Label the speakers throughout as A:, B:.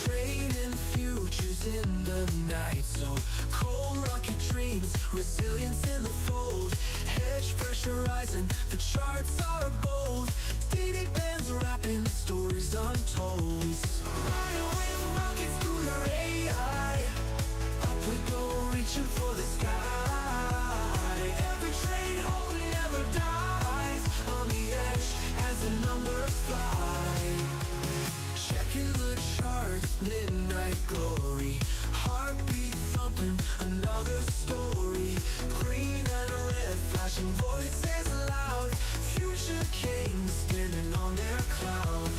A: Trading futures in the night, so cold rocket dreams, resilience in the fold. Hedge pressurizing, the charts are bold. Daily bands wrapping stories untold. Riding with rockets through their AI. Up we go, reaching for the sky. Every trade hope never dies. On the edge as the numbers fly. Checking the charts, midnight glory. Heartbeat thumping, another story. Green and red, flashing voices loud. Future kings standing on their cloud.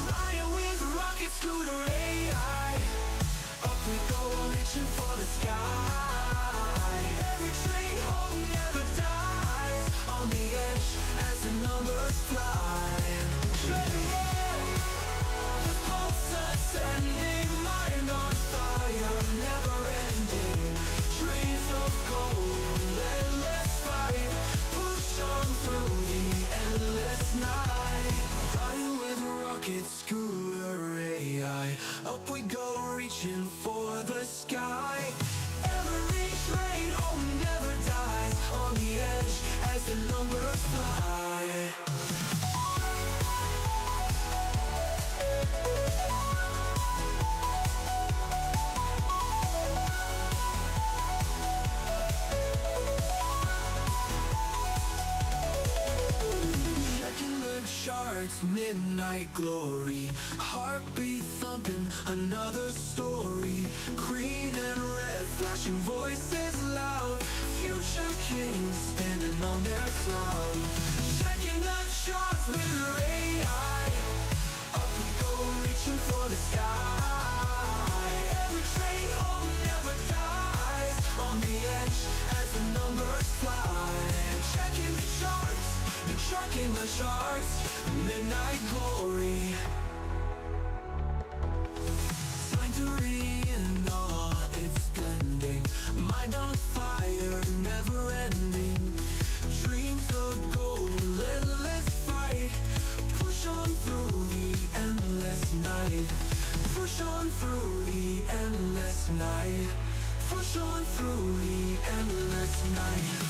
A: Riding with rocket scooter AI. Up we go, reaching for the sky. Every train hope never dies. On the edge as the numbers fly. Ascending, mind on fire, never ending. Trees of gold, endless fight. Push on through the endless night. Riding with rocket scooter AI. Up we go, reaching for the sky. Every train home never dies. On the edge as the numbers fly. Charts, midnight glory. Heartbeat thumping, another story. Green and red, flashing voices loud. Future kings standing on their cloud. Checking the charts with their AI. Up we go, reaching for the sky. Every train home never dies. On the edge as the numbers fly. Checking the charts, tracking the charts, midnight glory. Sanctuary in awe, it's blending. Mind on fire, never ending. Dreams of gold, endless fight. Push on through the endless night. Push on through the endless night. Push on through the endless night.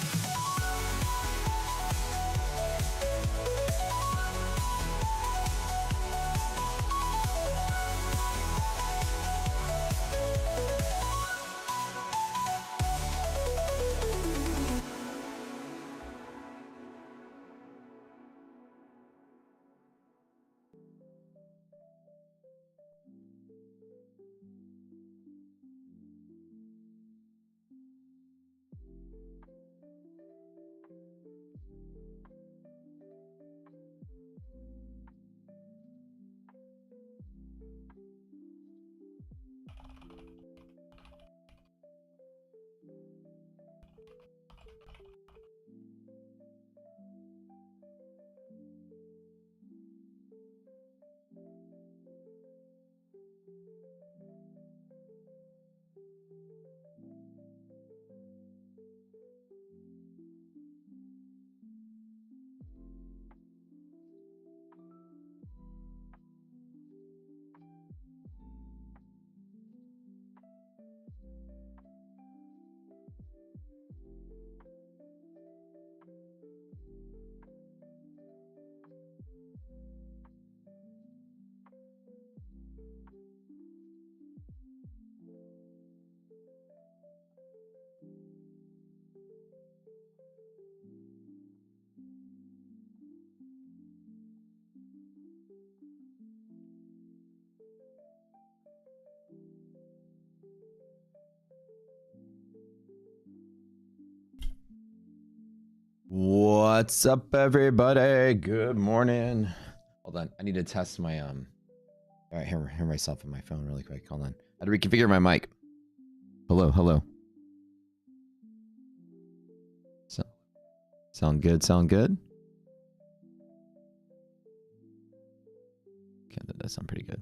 B: What's up, everybody? Good morning. Hold on, I need to test my all right, hear myself in my phone really quick. Hold on, I had to reconfigure my mic. Hello. Sound good? Okay, that does sound pretty good.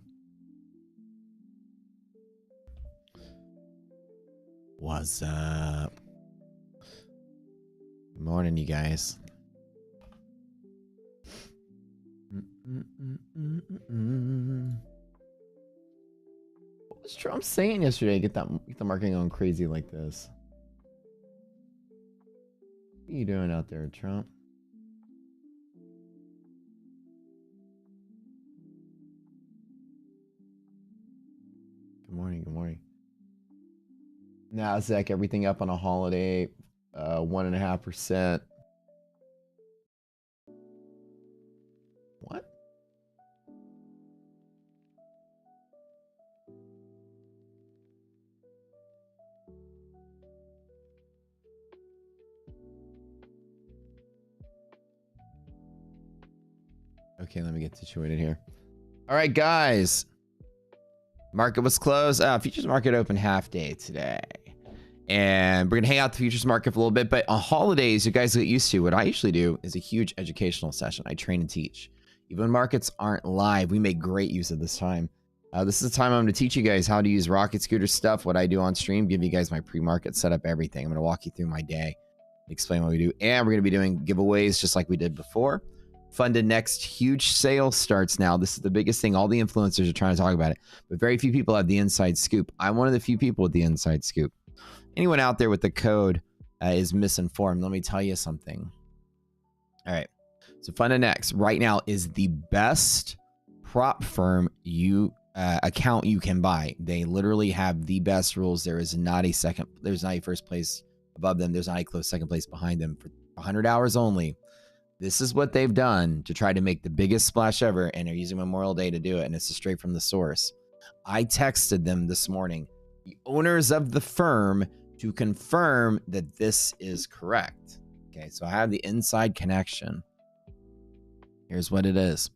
B: What's up? Good morning, you guys. What was Trump saying yesterday? Get the market going crazy like this. What are you doing out there, Trump? Good morning. Good morning. Nasdaq, everything up on a holiday, 1.5%. What? Okay, let me get situated here. All right, guys. Market was closed. Futures market open half day today. And we're going to hang out the futures market for a little bit. But on holidays, you guys get used to. What I usually do is a huge educational session. I train and teach. Even when markets aren't live, we make great use of this time. This is the time I'm going to teach you guys how to use Rocket Scooter stuff, what I do on stream, give you guys my pre-market setup, everything. I'm going to walk you through my day, explain what we do. And we're going to be doing giveaways just like we did before. FundedNext huge sale starts now. This is the biggest thing. All the influencers are trying to talk about it, but very few people have the inside scoop. I'm one of the few people with the inside scoop. Anyone out there with the code is misinformed. Let me tell you something. All right. So FundedNext right now is the best prop firm account you can buy. They literally have the best rules. There is not a second. There's not a first place above them. There's not a close second place behind them for 100 hours only. This is what they've done to try to make the biggest splash ever, and they're using Memorial Day to do it, and it's straight from the source. I texted them this morning, the owners of the firm, to confirm that this is correct. Okay, so I have the inside connection. Here's what it is.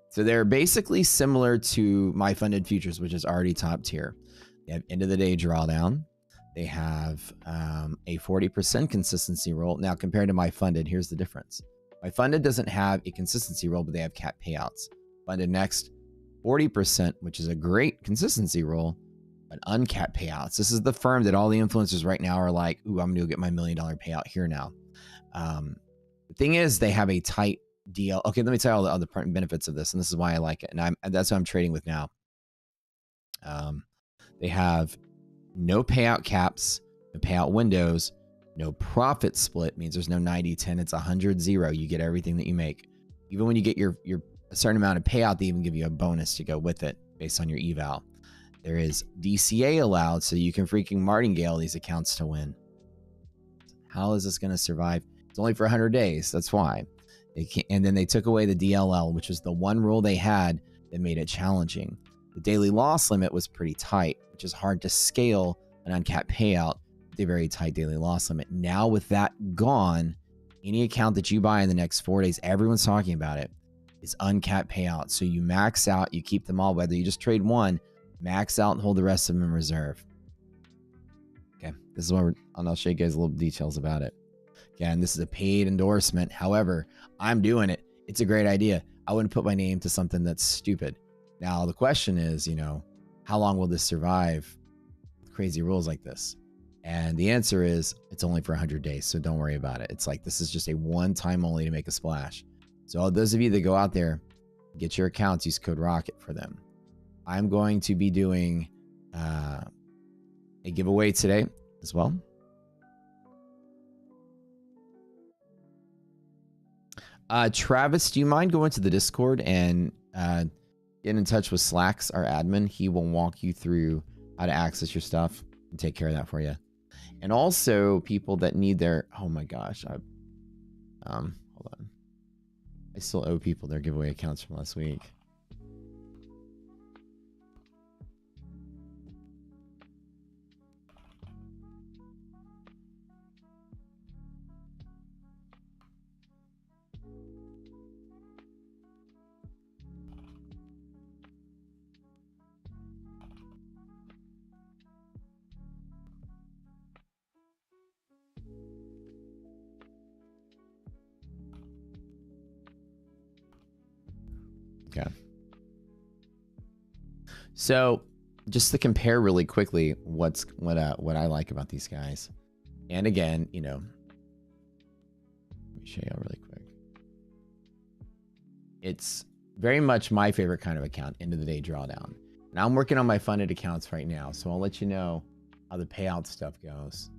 B: So they're basically similar to my funded futures, which is already top tier. They have end of the day drawdown. They have a 40% consistency roll. Now, compared to my funded, here's the difference. My funded doesn't have a consistency roll, but they have cap payouts. FundedNext, 40%, which is a great consistency roll, but uncapped payouts. This is the firm that all the influencers right now are like, ooh, I'm going to get my $1 million payout here now. The thing is, they have a tight deal. Okay, let me tell you all the benefits of this, and this is why I like it. And that's what I'm trading with now. They have no payout caps, no payout windows, no profit split, means there's no 90-10, it's 100-0. You get everything that you make. Even when you get your a certain amount of payout, they even give you a bonus to go with it based on your eval. There is DCA allowed, so you can freaking martingale these accounts to win. How is this going to survive? It's only for 100 days. That's why. And then they took away the DLL, which was the one rule they had that made it challenging. The daily loss limit was pretty tight, which is hard to scale an uncapped payout. A very tight daily loss limit. Now with that gone, any account that you buy in the next 4 days, everyone's talking about it, is uncapped payout. So you max out, you keep them all, whether you just trade one, max out and hold the rest of them in reserve. Okay, this is what and I'll show you guys a little details about it. Again, this is a paid endorsement. However, I'm doing it. It's a great idea. I wouldn't put my name to something that's stupid. Now the question is, how long will this survive with crazy rules like this? And the answer is it's only for 100 days, so don't worry about it. It's like this is just a one-time only to make a splash. So those of you that go out there, get your accounts, use code ROCKET for them. I'm going to be doing a giveaway today as well. Travis, do you mind going to the Discord and get in touch with Slacks, our admin? He will walk you through how to access your stuff and take care of that for you. And also people that need their, oh my gosh, hold on. I still owe people their giveaway accounts from last week. Okay. So just to compare really quickly what I like about these guys. And again, you know, let me show you really quick. It's very much my favorite kind of account, end of the day drawdown. Now I'm working on my funded accounts right now, so I'll let you know how the payout stuff goes.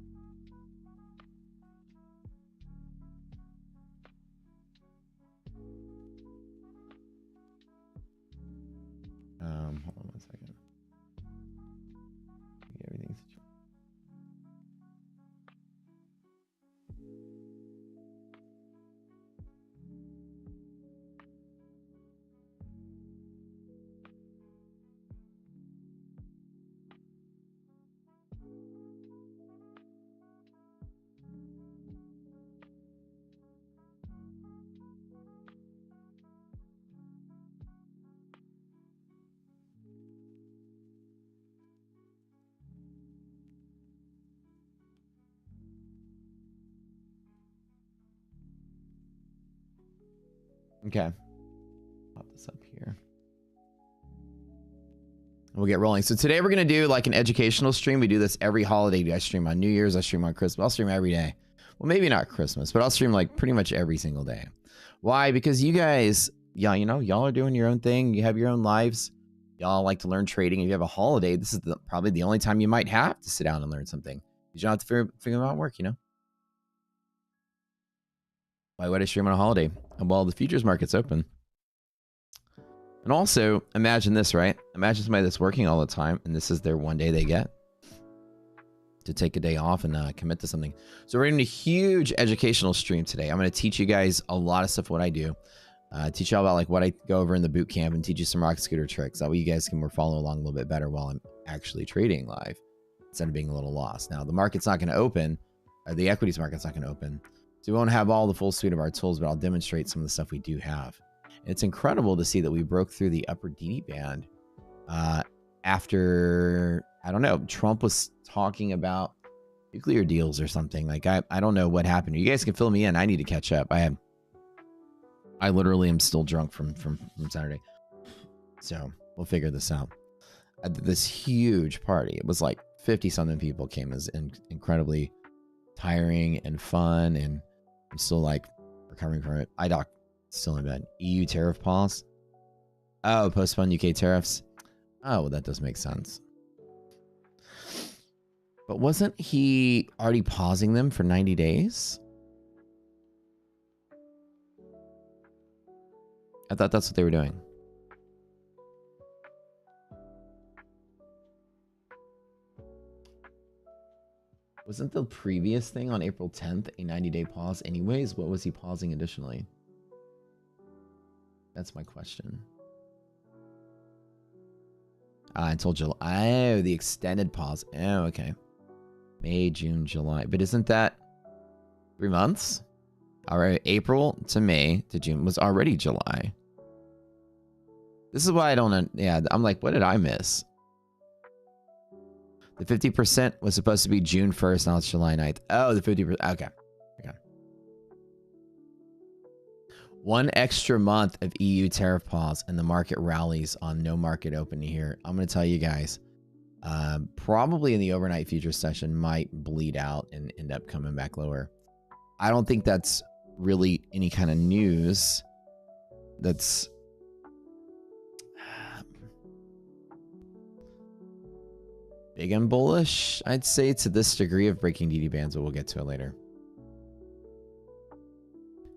B: Hold on one second. Everything's okay. Pop this up here. We'll get rolling. So today we're going to do like an educational stream. We do this every holiday. I stream on New Year's. I stream on Christmas. I'll stream every day. Well, maybe not Christmas, but I'll stream like pretty much every single day. Why? Because you guys, yeah, you know, y'all are doing your own thing. You have your own lives. Y'all like to learn trading. If you have a holiday, this is probably the only time you might have to sit down and learn something. You don't have to figure out work, you know? Why would I stream on a holiday? Well, the futures market's open. And also, imagine this, right? Imagine somebody that's working all the time, and this is their one day they get to take a day off and commit to something. So we're doing a huge educational stream today. I'm going to teach you guys a lot of stuff, what I do. Teach you all about like what I go over in the boot camp and teach you some rocket scooter tricks. That way you guys can follow along a little bit better while I'm actually trading live instead of being a little lost. Now, the market's not going to open, or the equities market's not going to open. So we won't have all the full suite of our tools, but I'll demonstrate some of the stuff we do have. And it's incredible to see that we broke through the upper DD band after, I don't know, Trump was talking about nuclear deals or something. Like, I don't know what happened. You guys can fill me in. I need to catch up. I literally am still drunk from Saturday. So we'll figure this out. I did this huge party. It was like 50-something people came. It was incredibly tiring and fun, and I'm still like recovering from it. IDOC still in bed. EU tariff pause. Oh, postpone UK tariffs. Oh, well, that does make sense. But wasn't he already pausing them for 90 days? I thought that's what they were doing. Wasn't the previous thing on April 10th a 90-day pause anyways? What was he pausing additionally? That's my question. Until July. Oh, the extended pause. Oh, okay. May, June, July. But isn't that 3 months? All right, April to May to June was already July. This is why I don't... Yeah, I'm like, what did I miss? The 50% was supposed to be June 1st. Now it's July 9th. Oh, the 50%. Okay. Okay. 1 extra month of EU tariff pause and the market rallies on no market open here. I'm going to tell you guys, probably in the overnight futures session might bleed out and end up coming back lower. I don't think that's really any kind of news that's... big and bullish, I'd say, to this degree of breaking DD bands, but we'll get to it later.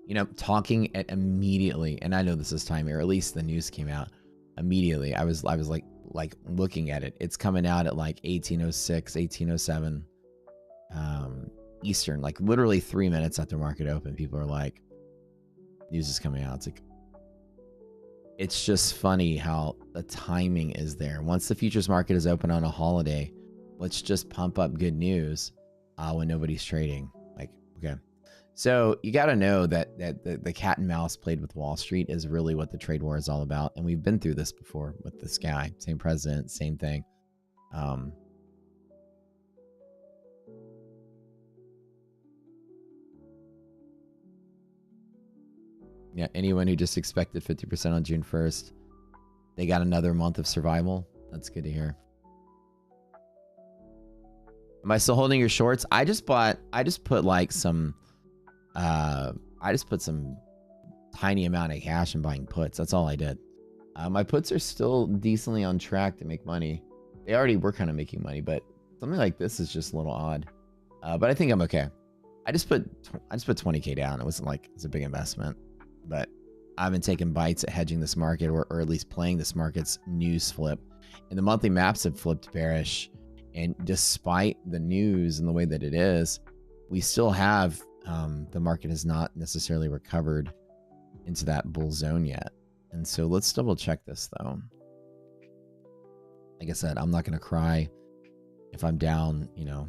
B: You know, talking at immediately, and I know this is timing, or at least the news came out immediately. I was like looking at it. It's coming out at like 1806, 1807 Eastern, like literally 3 minutes after market open. People are like, news is coming out. It's like, it's just funny how the timing is there. Once the futures market is open on a holiday, let's just pump up good news when nobody's trading. Like, okay. So you got to know that the cat and mouse played with Wall Street is really what the trade war is all about. And we've been through this before with this guy. Same president, same thing. Yeah, anyone who just expected 50% on June 1st, they got another month of survival. That's good to hear. Am I still holding your shorts? I just put like some, I just put some tiny amount of cash in buying puts. That's all I did. My puts are still decently on track to make money. They already were kind of making money, but something like this is just a little odd. But I think I'm okay. I just put 20K down. It wasn't like it's a big investment, but I've been taking bites at hedging this market, or at least playing this market's news flip. And the monthly maps have flipped bearish. And despite the news and the way that it is, we still have the market has not necessarily recovered into that bull zone yet. And so let's double check this though. Like I said, I'm not going to cry if I'm down, you know,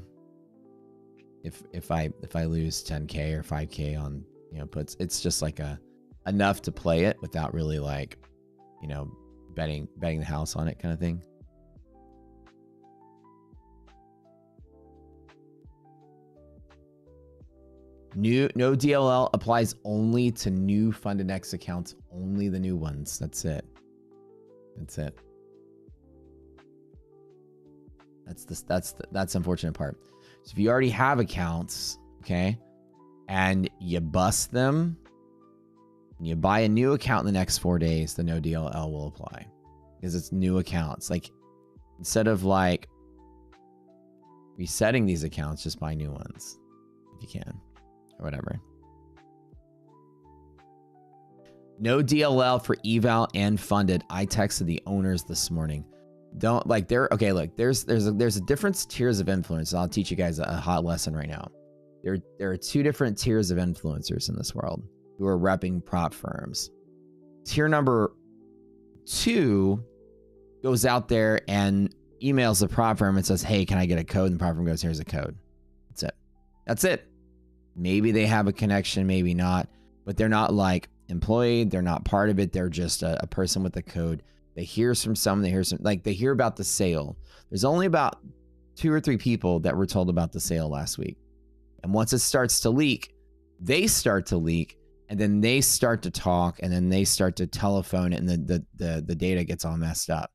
B: if I lose 10K or 5K on, you know, puts. It's just like enough to play it without really like, you know, betting the house on it kind of thing. No DLL applies only to new FundedNext accounts, only the new ones. That's it. That's it. That's the unfortunate part. So if you already have accounts, okay, and you bust them, and you buy a new account in the next 4 days, the no DLL will apply because it's new accounts. Like instead of like resetting these accounts, just buy new ones if you can. Or whatever. No DLL for eval and funded. I texted the owners this morning. Don't like they're okay. Look, there's a different tiers of influence. I'll teach you guys a hot lesson right now. There are two different tiers of influencers in this world who are repping prop firms. Tier number 2 goes out there and emails the prop firm and says, "Hey, can I get a code?" And the prop firm goes, "Here's a code." That's it. That's it. Maybe they have a connection, maybe not, but they're not like employed. They're not part of it. They're just a person with the code. They hear from some, they hear about the sale. There's only about 2 or 3 people that were told about the sale last week. And once it starts to leak, they start to leak, and then they start to talk, and then they start to telephone, and the data gets all messed up.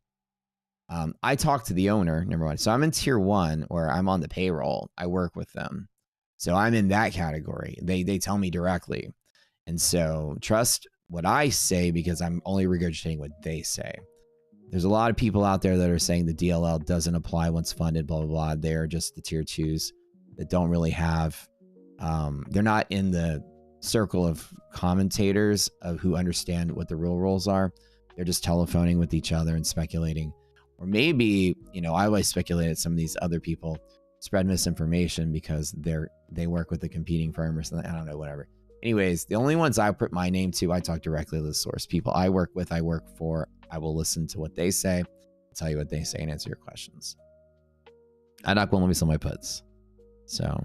B: I talked to the owner, number 1. So I'm in tier 1, or I'm on the payroll. I work with them. So I'm in that category. They tell me directly. And so trust what I say because I'm only regurgitating what they say. There's a lot of people out there that are saying the DLL doesn't apply once funded, blah, blah, blah. They're just the tier 2s that don't really have, they're not in the circle of commentators of who understand what the real rules are. They're just telephoning with each other and speculating. Or maybe, you know, I always speculated some of these other people spread misinformation because they work with a competing firm or something. I don't know, whatever. Anyways, the only ones I put my name to, I talk directly to the source. People I work with, I work for. I will listen to what they say, tell you what they say, and answer your questions. IDOC won't let me sell my puts. So,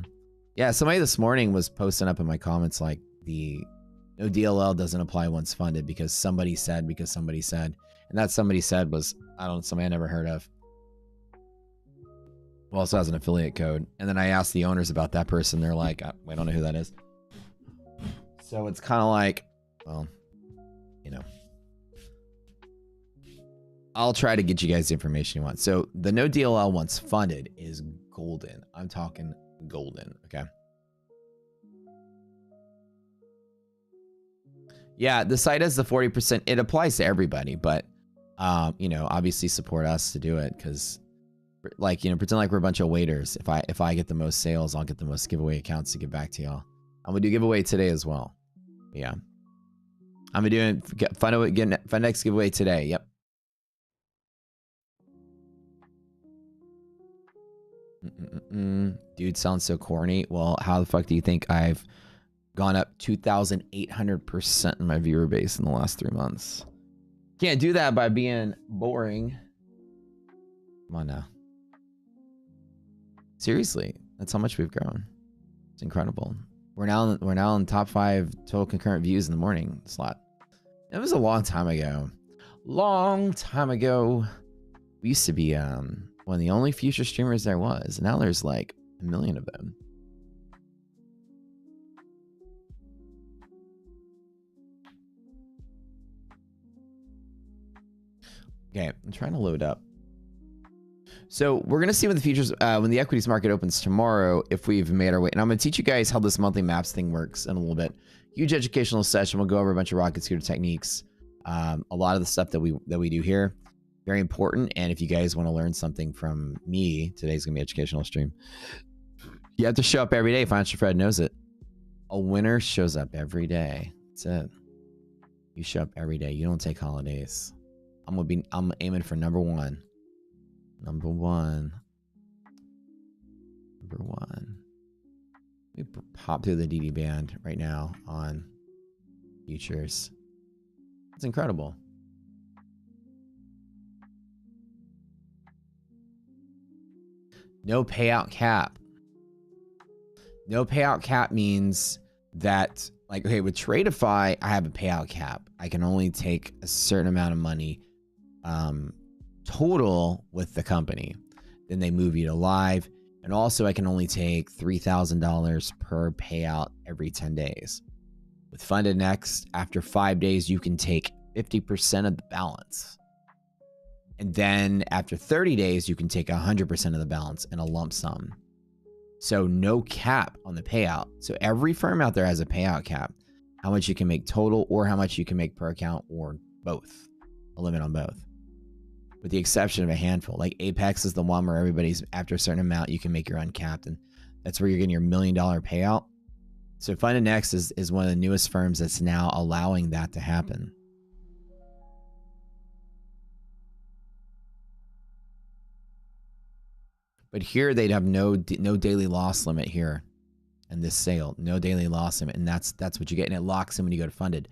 B: yeah, somebody this morning was posting up in my comments like the no DLL doesn't apply once funded because somebody said, and that somebody said was, I don't know, somebody I never heard of. Who also has an affiliate code. And then I asked the owners about that person. They're like, we don't know who that is. So it's kind of like, well, you know, I'll try to get you guys the information you want. So the no DLL once funded is golden. I'm talking golden. Okay. Yeah, the site has the 40%. It applies to everybody, but you know, obviously support us to do it because, like, you know, pretend like we're a bunch of waiters. If I get the most sales, I'll get the most giveaway accounts to give back to y'all. I'm gonna do giveaway today as well. Yeah, I'm gonna do FundedNext giveaway today. Yep. Dude, sounds so corny. Well, how the fuck do you think I've gone up 2,800% in my viewer base in the last 3 months? Can't do that by being boring. Come on now. Seriously, that's how much we've grown. It's incredible. We're now in top 5 total concurrent views in the morning slot. It was a long time ago. Long time ago. We used to be one of the only future streamers there was. Now there's like a million of them. Okay, I'm trying to load up. So we're going to see when the futures, when the equities market opens tomorrow, if we've made our way. And I'm going to teach you guys how this monthly maps thing works in a little bit. Huge educational session. We'll go over a bunch of rocket scooter techniques. A lot of the stuff that we do here, very important. And if you guys want to learn something from me, today's going to be an educational stream. You have to show up every day. Financial Fred knows it. A winner shows up every day. That's it. You show up every day. You don't take holidays. I'm aiming for number one. Number one. Let me pop through the DD band right now on futures. It's incredible. No payout cap. No payout cap means that, like, okay, with Tradeify, I have a payout cap. I can only take a certain amount of money total with the company. Then they move you to live. And also I can only take $3,000 per payout every 10 days. With FundedNext, after 5 days, you can take 50% of the balance. And then after 30 days, you can take 100% of the balance in a lump sum. So no cap on the payout. So every firm out there has a payout cap. How much you can make total or how much you can make per account or both. A limit on both. With the exception of a handful. Like Apex is the one where everybody's after a certain amount, you can make your uncapped. And that's where you're getting your $1 million payout. So FundedNext is one of the newest firms that's now allowing that to happen. But here they'd have no daily loss limit here in this sale. No daily loss limit. And that's what you get. And it locks in when you go to Funded.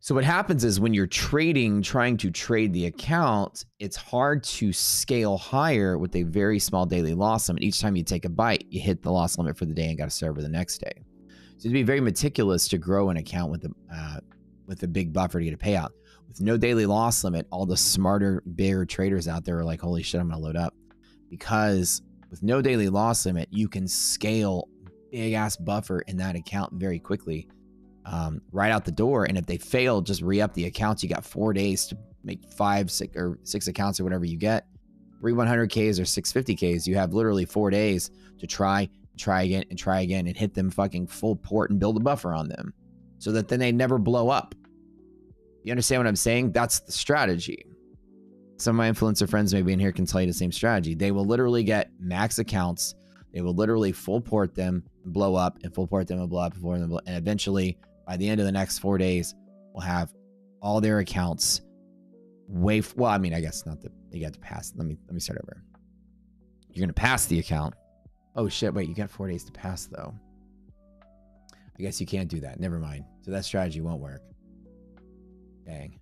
B: So what happens is when you're trying to trade the account, it's hard to scale higher with a very small daily loss limit. Each time you take a bite, you hit the loss limit for the day and got to serve the next day. So to be very meticulous to grow an account with a big buffer to get a payout. With no daily loss limit, all the smarter, bigger traders out there are like, holy shit, I'm going to load up. Because with no daily loss limit, you can scale big ass buffer in that account very quickly. Right out the door. And if they fail, just re-up the accounts. You got 4 days to make 5, 6, or 6 accounts or whatever you get. 3 100Ks or 650Ks. You have literally 4 days to try again and hit them fucking full port and build a buffer on them so that then they never blow up. You understand what I'm saying? That's the strategy. Some of my influencer friends maybe in here can tell you the same strategy. They will literally get max accounts. They will literally full port them and blow up and full port them and blow up and eventually by the end of the next 4 days, we'll have all their accounts well, I mean, I guess not that you got to pass. Let me start over. You're going to pass the account. Oh shit, wait, you got 4 days to pass though. I guess you can't do that. Never mind. So that strategy won't work. Dang.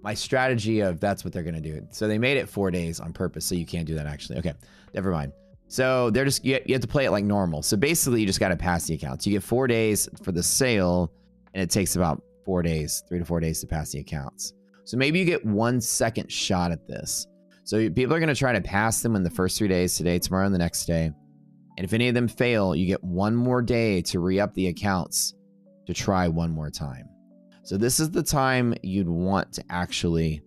B: My strategy of that's what they're going to do. So they made it 4 days on purpose. So you can't do that actually. Okay. Never mind. So they're just, you have to play it like normal. So basically you just got to pass the accounts. You get 4 days for the sale and it takes about 4 days, 3 to 4 days to pass the accounts. So maybe you get 1 second shot at this. So people are going to try to pass them in the first 3 days, today, tomorrow, and the next day. And if any of them fail, you get 1 more day to re-up the accounts to try 1 more time. So this is the time you'd want to actually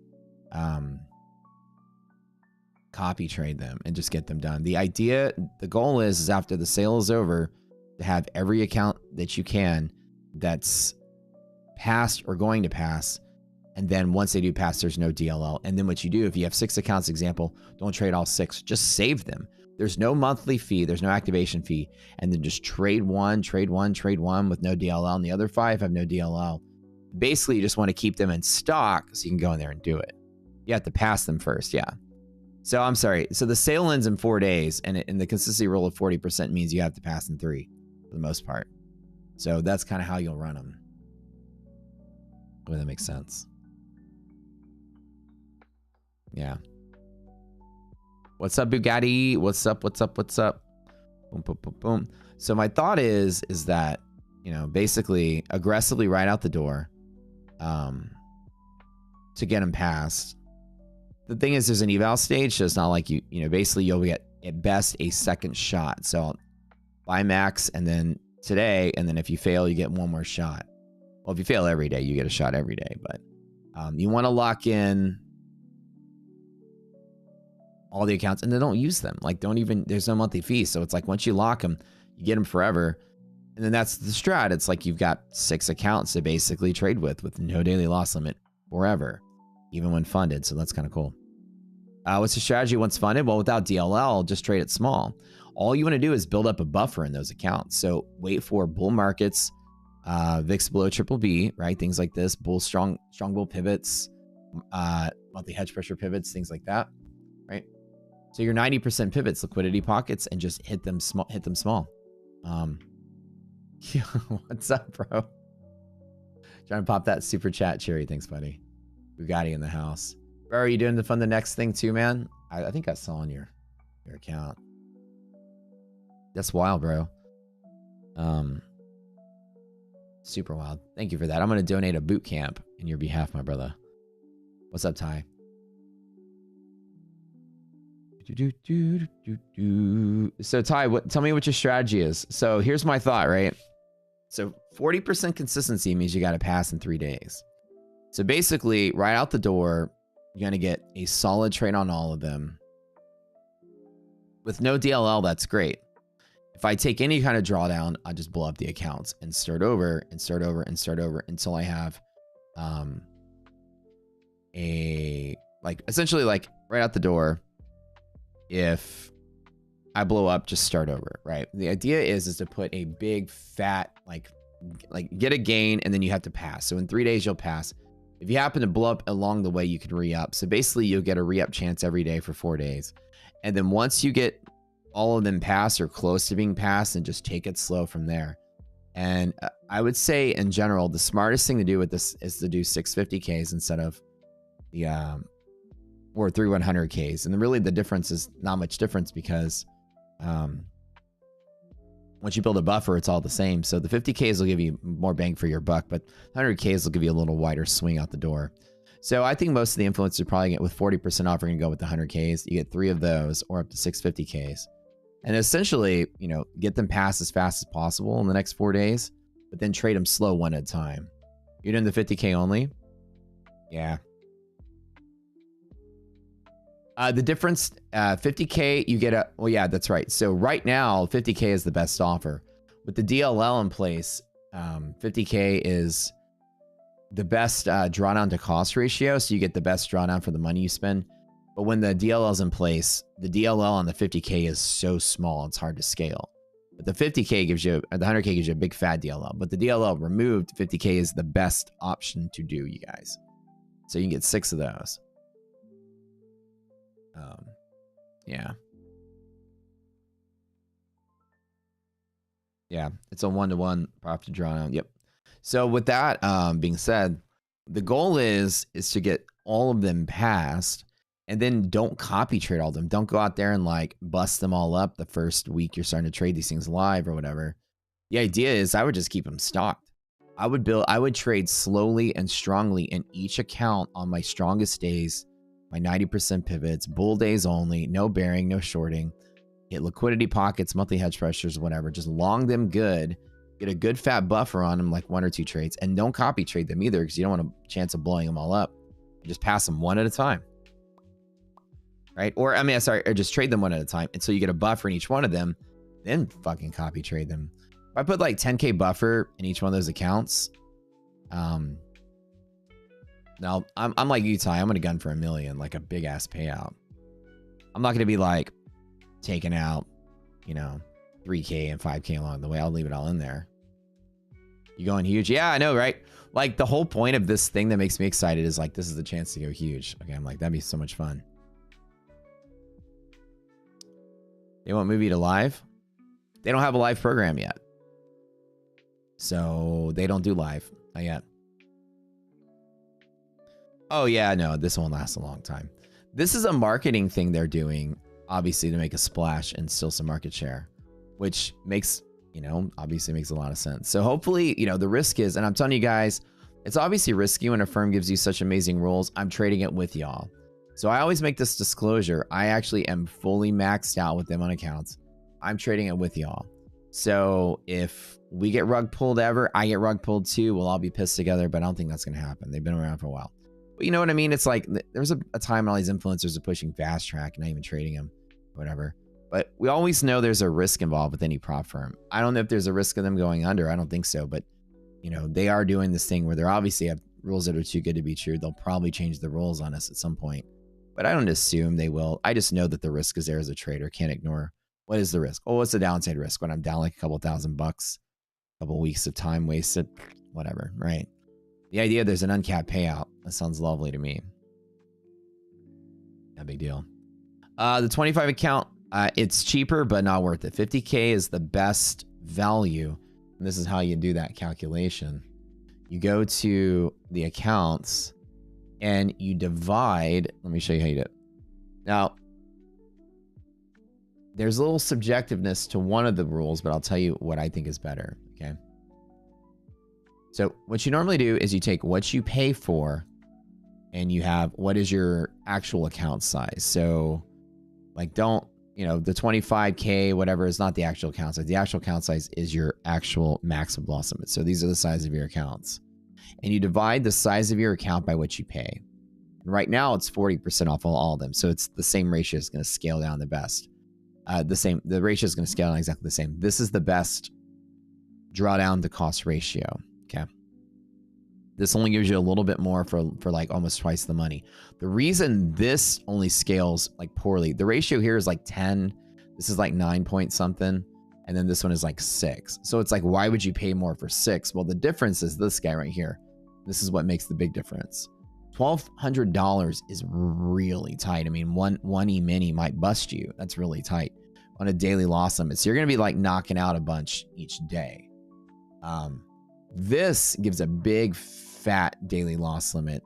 B: copy trade them and just get them done. The goal is after the sale is over to have every account that you can that's passed or going to pass. And then once they do pass, there's no DLL. And then what you do, if you have 6 accounts, example, don't trade all 6, just save them. There's no monthly fee. There's no activation fee. And then just trade one with no DLL. And the other 5 have no DLL. Basically, you just want to keep them in stock so you can go in there and do it. You have to pass them first. Yeah. So I'm sorry. So the sale ends in 4 days and the consistency rule of 40% means you have to pass in 3 for the most part. So that's kind of how you'll run them. Hopefully that makes sense. Yeah. What's up, Bugatti? What's up? Boom, boom, boom, boom. So my thought is that, you know, basically aggressively right out the door to get them passed. The thing is there's an eval stage, so it's not like you know, basically you'll get at best a second shot. So buy max and then today, and then if you fail, you get 1 more shot. Well, if you fail every day, you get a shot every day, but you want to lock in all the accounts and then don't use them. Like there's no monthly fee. So it's like once you lock them, you get them forever. And then that's the strat. It's like you've got 6 accounts to basically trade with no daily loss limit forever, even when funded. So that's kind of cool. What's the strategy once funded? Well, without DLL, just trade it small. All you want to do is build up a buffer in those accounts. So wait for bull markets, VIX below triple B, right? Things like this, strong bull pivots, monthly hedge pressure pivots, things like that, right? So your 90% pivots, liquidity pockets, and just hit them small. What's up, bro? Trying to pop that super chat, Cherry. Thanks, buddy. Bugatti in the house. Bro, are you doing the FundedNext thing too, man? I think I saw on your account. That's wild, bro. Super wild. Thank you for that. I'm going to donate a boot camp in your behalf, my brother. What's up, Ty? So, Ty, tell me what your strategy is. So, here's my thought, right? So, 40% consistency means you got to pass in 3 days. So, basically, right out the door, you're going to get a solid trade on all of them. With no DLL, that's great. If I take any kind of drawdown, I just blow up the accounts and start over and start over and start over until I have essentially like right out the door. If I blow up, just start over, right? The idea is to put a big fat, like get a gain and then you have to pass. So in 3 days, you'll pass. If you happen to blow up along the way, you can re-up. So basically you'll get a re-up chance every day for 4 days. And then once you get all of them passed or close to being passed, and just take it slow from there. And I would say in general, the smartest thing to do with this is to do 650Ks instead of the, or 3100Ks. And then really the difference is not much difference because once you build a buffer, it's all the same. So the 50Ks will give you more bang for your buck, but 100Ks will give you a little wider swing out the door. So I think most of the influencers probably get with 40% off, are going to go with the 100Ks. You get 3 of those or up to 650Ks. And essentially, you know, get them passed as fast as possible in the next 4 days, but then trade them slow one at a time. You're doing the 50K only? Yeah. The difference, 50K, you get a, well, yeah, that's right. So right now, 50K is the best offer. With the DLL in place, 50K is the best drawdown to cost ratio. So you get the best drawdown for the money you spend. But when the DLL is in place, the DLL on the 50K is so small, it's hard to scale. But the 50K gives you, the 100K gives you a big fat DLL. But the DLL removed, 50K is the best option to do, you guys. So you can get 6 of those. Yeah. Yeah, it's a 1-to-1 profit drawdown. Yep. So with that being said, the goal is to get all of them passed. And then don't copy trade all of them. Don't go out there and like bust them all up the first week you're starting to trade these things live or whatever. The idea is I would just keep them stocked. I would trade slowly and strongly in each account on my strongest days, my 90% pivots, bull days only, no bearing, no shorting, get liquidity pockets, monthly hedge pressures, whatever. Just long them good, get a good fat buffer on them, like 1 or 2 trades, and don't copy trade them either because you don't want a chance of blowing them all up. Just pass them one at a time. Right? Or, I mean, sorry, or just trade them one at a time. And so you get a buffer in each one of them, then fucking copy trade them. If I put like 10K buffer in each one of those accounts, now I'm like you, Ty. I'm going to gun for $1 million, like a big ass payout. I'm not going to be like taking out, you know, 3K and 5K along the way. I'll leave it all in there. You going huge? Yeah, I know, right? Like the whole point of this thing that makes me excited is like, this is the chance to go huge. Okay, I'm like, that'd be so much fun. They want movie to live. They don't have a live program yet. So they don't do live. Not yet. Oh yeah, no, this won't last a long time. This is a marketing thing they're doing, obviously, to make a splash and still some market share, which makes, you know, obviously makes a lot of sense. So hopefully, you know, the risk is, and I'm telling you guys, it's obviously risky when a firm gives you such amazing rules. I'm trading it with y'all. So I always make this disclosure. I actually am fully maxed out with them on accounts. I'm trading it with y'all. So if we get rug pulled ever, I get rug pulled too. We'll all be pissed together, but I don't think that's going to happen. They've been around for a while. But you know what I mean? It's like there's a time when all these influencers are pushing fast track, not even trading them, whatever. But we always know there's a risk involved with any prop firm. I don't know if there's a risk of them going under. I don't think so. But, you know, they are doing this thing where they're obviously have rules that are too good to be true. They'll probably change the rules on us at some point. But I don't assume they will. I just know that the risk is there as a trader. Can't ignore. What is the risk? Oh, what's the downside risk when I'm down like a couple $1,000, a couple weeks of time wasted, whatever, right? The idea there's an uncapped payout. That sounds lovely to me. No big deal. The 25 account, it's cheaper, but not worth it. 50K is the best value. And this is how you do that calculation. You go to the accounts and you divide. Let me show you how you do it. Now, there's a little subjectiveness to one of the rules, but I'll tell you what I think is better. Okay. So what you normally do is you take what you pay for and you have what is your actual account size. So like don't, you know, the 25K, whatever is not the actual account size. The actual account size is your actual maximum loss limit. So these are the size of your accounts. And you divide the size of your account by what you pay. And right now it's 40% off all of them. So it's the same ratio is going to scale down the best. The ratio is going to scale down exactly the same. This is the best drawdown to cost ratio. Okay. This only gives you a little bit more for like almost twice the money. The reason this only scales like poorly, the ratio here is like 10. This is like 9 point something. And then this one is like 6. So it's like, why would you pay more for 6? Well, the difference is this guy right here. This is what makes the big difference. $1,200 is really tight. I mean, one E-mini might bust you. That's really tight on a daily loss limit. So you're going to be like knocking out a bunch each day. This gives a big fat daily loss limit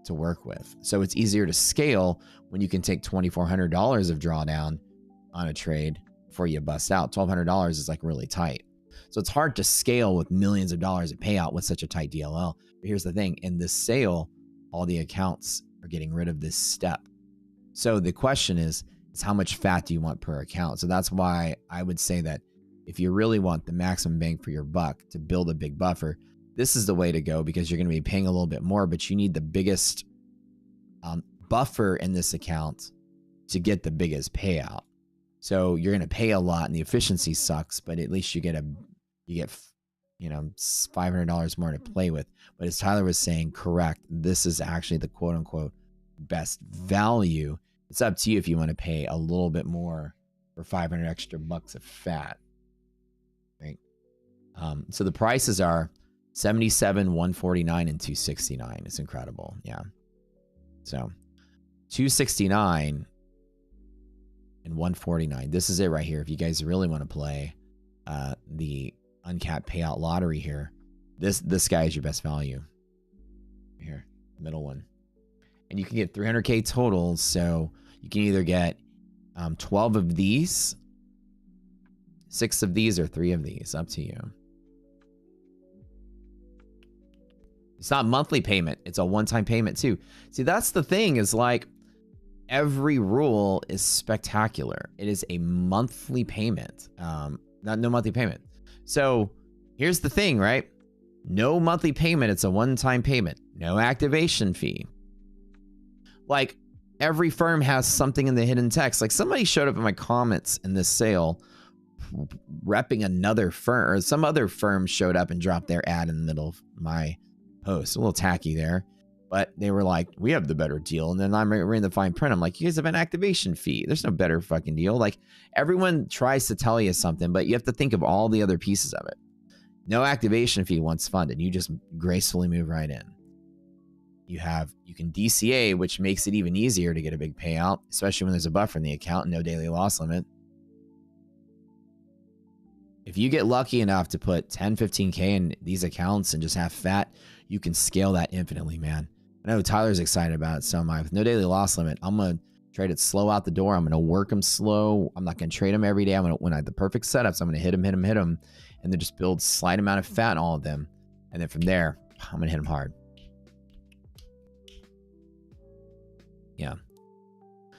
B: to work with. So it's easier to scale when you can take $2,400 of drawdown on a trade before you bust out. $1,200 is like really tight. So it's hard to scale with millions of dollars of payout with such a tight DLL. But here's the thing. In this sale, all the accounts are getting rid of this step. So the question is how much fat do you want per account? So that's why I would say that if you really want the maximum bang for your buck to build a big buffer, this is the way to go because you're going to be paying a little bit more, but you need the biggest buffer in this account to get the biggest payout. So you're going to pay a lot and the efficiency sucks, but at least you get you know, $500 more to play with. But as Tyler was saying, correct, this is actually the quote unquote best value. It's up to you if you want to pay a little bit more for 500 extra bucks of fat. Right. So the prices are 77, 149, and 269. It's incredible. Yeah. So 269 and 149. This is it right here. If you guys really want to play the uncapped payout lottery here, this guy is your best value. Here, middle one. And you can get 300K total. So you can either get 12 of these, 6 of these, or 3 of these. Up to you. It's not monthly payment. It's a one-time payment too. See, that's the thing is like every rule is spectacular. It is a monthly payment. No monthly payment. So here's the thing, right? No monthly payment. It's a one-time payment. No activation fee. Like every firm has something in the hidden text. Like somebody showed up in my comments in this sale repping another firm, or some other firm showed up and dropped their ad in the middle of my post. A little tacky there, but they were like, we have the better deal. And then I'm reading the fine print. I'm like, you guys have an activation fee. There's no better fucking deal. Like everyone tries to tell you something, but you have to think of all the other pieces of it. No activation fee once funded. You just gracefully move right in. You can DCA, which makes it even easier to get a big payout, especially when there's a buffer in the account and no daily loss limit. If you get lucky enough to put 10, 15K in these accounts and just have fat, you can scale that infinitely, man. I know Tyler's excited about it, so am I. With no daily loss limit, I'm going to trade it slow out the door. I'm going to work them slow. I'm not going to trade them every day. When I have the perfect setups, I'm going to hit them, and then just build slight amount of fat in all of them. And then from there, I'm going to hit them hard. Yeah.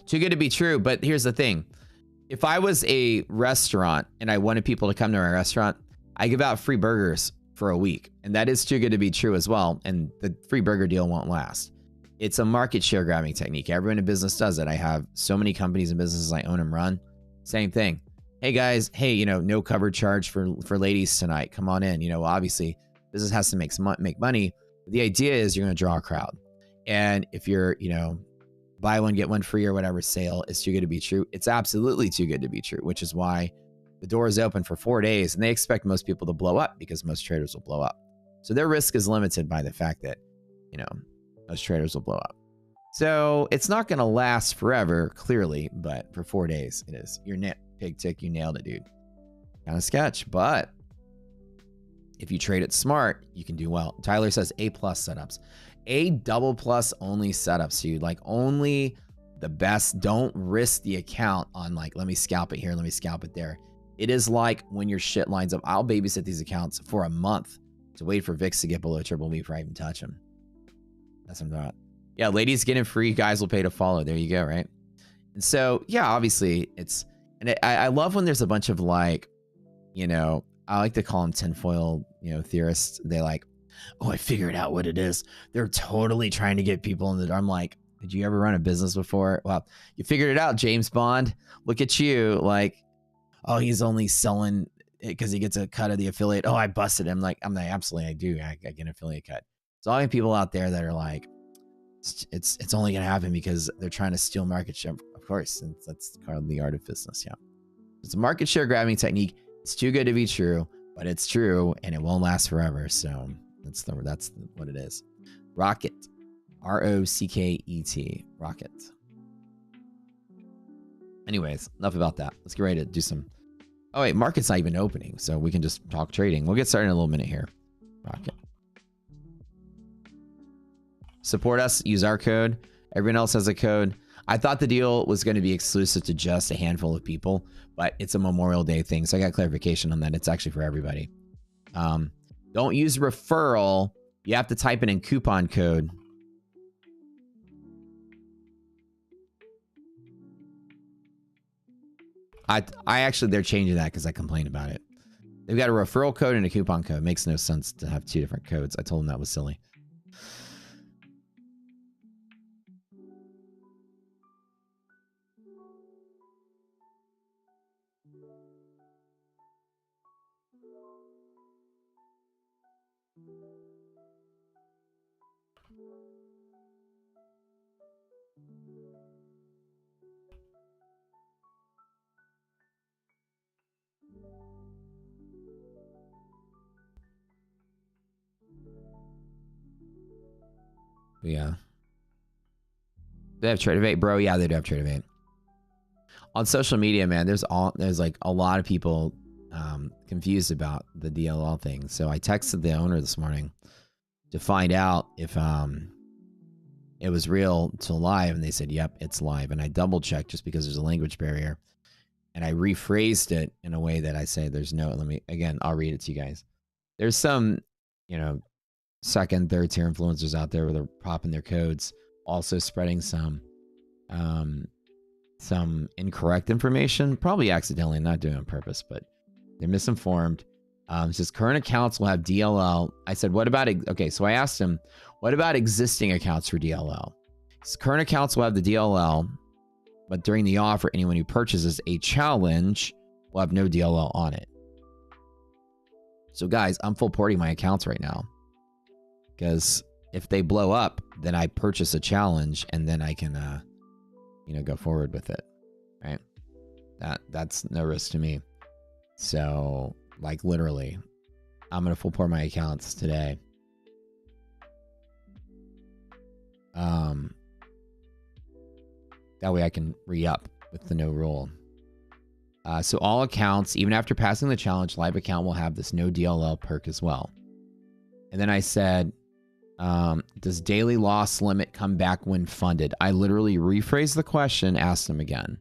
B: Too good to be true, but here's the thing. If I was a restaurant and I wanted people to come to my restaurant, I give out free burgers for a week. And that is too good to be true as well. And the free burger deal won't last. It's a market share grabbing technique. Everyone in business does it. I have so many companies and businesses I own and run. Same thing. Hey guys, hey, you know, no cover charge for ladies tonight. Come on in. You know, obviously business has to make money. The idea is you're going to draw a crowd. And if you're, you know, buy one, get one free or whatever sale is too good to be true, it's absolutely too good to be true, which is why the door is open for 4 days and they expect most people to blow up because most traders will blow up. So their risk is limited by the fact that, you know, most traders will blow up. So it's not going to last forever, clearly, but for 4 days it is. Your pig tick, you nailed it, dude. Kind of sketch, but if you trade it smart, you can do well. Tyler says A+ setups. A double plus only setups, dude. Like only the best. Don't risk the account on like, let me scalp it here, let me scalp it there. It is like when your shit lines up. I'll babysit these accounts for a month to wait for VIX to get below triple B before I even touch them. That's what I'm talking about. Yeah, ladies getting free, guys will pay to follow. There you go, right? And so, yeah, obviously it's, and I love when there's a bunch of like, you know, I like to call them tinfoil, you know, theorists. They like, oh, I figured out what it is. They're totally trying to get people in the, I'm like, did you ever run a business before? Well, you figured it out, James Bond. Look at you. Like, oh, he's only selling it because he gets a cut of the affiliate. Oh, I busted him. I'm like, absolutely, I do. I get an affiliate cut. So all the people out there that are like, it's only going to happen because they're trying to steal market share. Of course, that's called the art of business. Yeah. It's a market share grabbing technique. It's too good to be true, but it's true and it won't last forever. So that's what it is. Rocket. ROCKET. Rocket. Anyways, enough about that. Let's get ready to do some. Oh, wait, market's not even opening, so we can just talk trading. We'll get started in a little minute here. Rocket. Support us. Use our code. Everyone else has a code. I thought the deal was going to be exclusive to just a handful of people, but it's a Memorial Day thing, so I got clarification on that. It's actually for everybody. Don't use referral. You have to type it in coupon code. I actually, they're changing that because I complained about it. They've got a referral code and a coupon code. It makes no sense to have two different codes. I told them that was silly. Yeah. They have Tradeovate, bro. Yeah, they do have Tradeovate. On social media, man, there's like a lot of people confused about the DLL thing. So I texted the owner this morning to find out if it was real to live, and they said, yep, it's live. And I double checked just because there's a language barrier. And I rephrased it in a way that I say there's no, I'll read it to you guys. There's some, you know, second, third tier influencers out there where they're popping their codes, also spreading some incorrect information, probably accidentally, not doing it on purpose, but they're misinformed. It says current accounts will have DLL. I said, what about, okay, so I asked him, what about existing accounts for DLL? His current accounts will have the DLL, but during the offer, anyone who purchases a challenge will have no DLL on it. So guys, I'm full porting my accounts right now. Because if they blow up, then I purchase a challenge and then I can, you know, go forward with it, right? That's no risk to me. So, like literally, I'm gonna full port my accounts today. That way I can re-up with the no rule. So all accounts, even after passing the challenge, live account will have this no DLL perk as well. And then I said, does daily loss limit come back when funded? I literally rephrased the question, asked them again,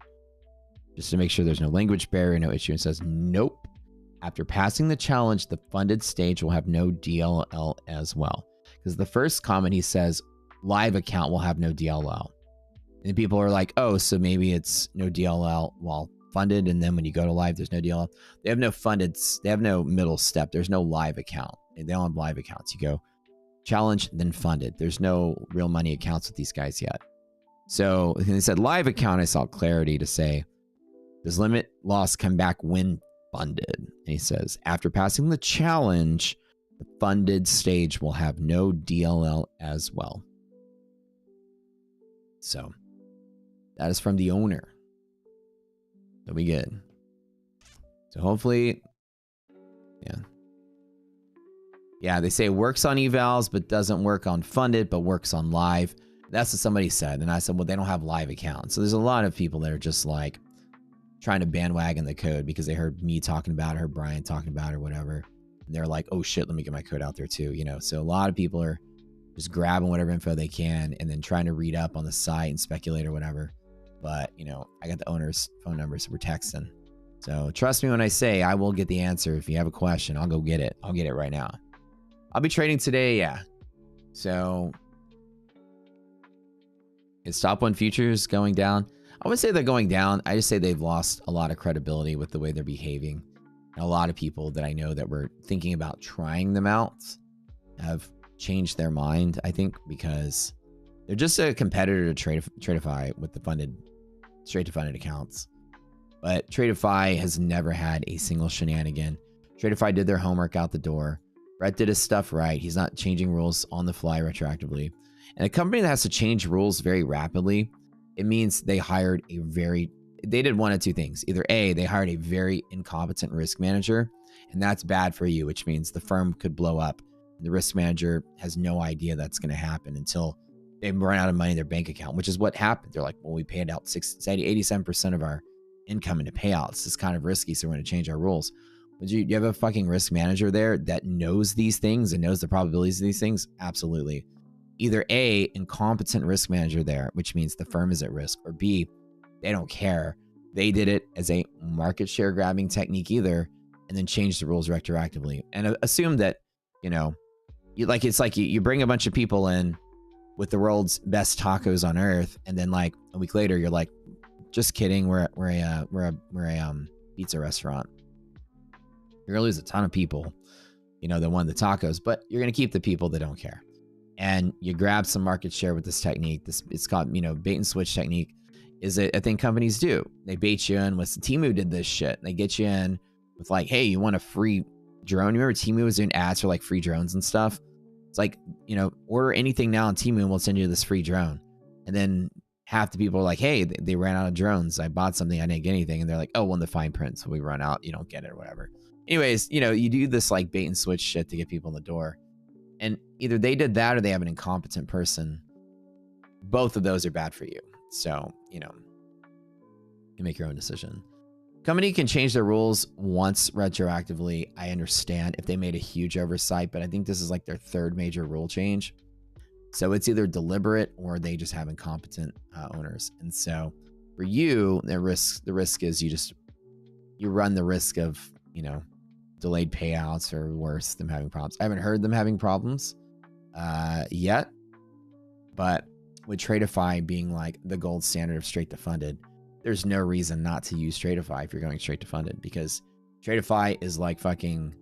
B: just to make sure there's no language barrier, no issue. It says, nope. After passing the challenge, the funded stage will have no DLL as well. Because the first comment, he says, live account will have no DLL. And people are like, oh, so maybe it's no DLL while funded, and then when you go to live, there's no DLL. They have no funded, they have no middle step. There's no live account. They don't have live accounts. You go challenge, then funded. There's no real money accounts with these guys yet. So they said live account, I saw clarity to say, does limit loss come back when funded? And he says, after passing the challenge, the funded stage will have no DLL as well. So that is from the owner. So we good. So hopefully, yeah. Yeah, they say it works on evals, but doesn't work on funded, but works on live. That's what somebody said. And I said, well, they don't have live accounts. So there's a lot of people that are just like trying to bandwagon the code because they heard me talking about it, heard Brian talking about it or whatever. And they're like, oh shit, let me get my code out there too. You know, so a lot of people are just grabbing whatever info they can and then trying to read up on the site and speculate or whatever. But, you know, I got the owner's phone number, so we're texting. So trust me when I say I will get the answer. If you have a question, I'll go get it. I'll get it right now. I'll be trading today, yeah. So is Top 1 futures going down? I wouldn't say they're going down. I just say they've lost a lot of credibility with the way they're behaving. And a lot of people that I know that were thinking about trying them out have changed their mind, I think, because they're just a competitor to Tradeify with the funded, straight to funded accounts. But Tradeify has never had a single shenanigan. Tradeify did their homework out the door. Brett did his stuff right. He's not changing rules on the fly retroactively. And a company that has to change rules very rapidly, it means they hired they did one of two things. Either A, they hired a very incompetent risk manager, and that's bad for you, which means the firm could blow up. The risk manager has no idea that's going to happen until they run out of money in their bank account, which is what happened. They're like, well, we paid out 87% of our income into payouts. It's kind of risky, so we're going to change our rules. Would you have a fucking risk manager there that knows these things and knows the probabilities of these things? Absolutely. Either A, incompetent risk manager there, which means the firm is at risk, or B, they don't care. They did it as a market share grabbing technique either, and then changed the rules retroactively. And assume that, you know, it's like you bring a bunch of people in with the world's best tacos on earth, and then like a week later, you're like, just kidding, we're a pizza restaurant. You're gonna lose a ton of people, you know, that want the tacos, but you're gonna keep the people that don't care. And you grab some market share with this technique. It's called, you know, bait and switch technique. Is it a thing companies do? They bait you in with Temu did this shit. They get you in with like, hey, you want a free drone? You remember Temu was doing ads for like free drones and stuff? It's like, you know, order anything now on Temu and we'll send you this free drone. And then half the people are like, hey, they ran out of drones. I bought something, I didn't get anything. And they're like, oh, well, in the fine print, so we run out, you don't get it or whatever. Anyways, you know, you do this like bait and switch shit to get people in the door. And either they did that or they have an incompetent person. Both of those are bad for you. So, you know, you make your own decision. Company can change their rules once retroactively. I understand if they made a huge oversight, but I think this is like their third major rule change. So it's either deliberate or they just have incompetent owners. And so for you, the risk is you run the risk of, you know, delayed payouts or worse, them having problems. I haven't heard them having problems yet, but with Tradeify being like the gold standard of straight to funded, there's no reason not to use Tradeify if you're going straight to funded, because Tradeify is like fucking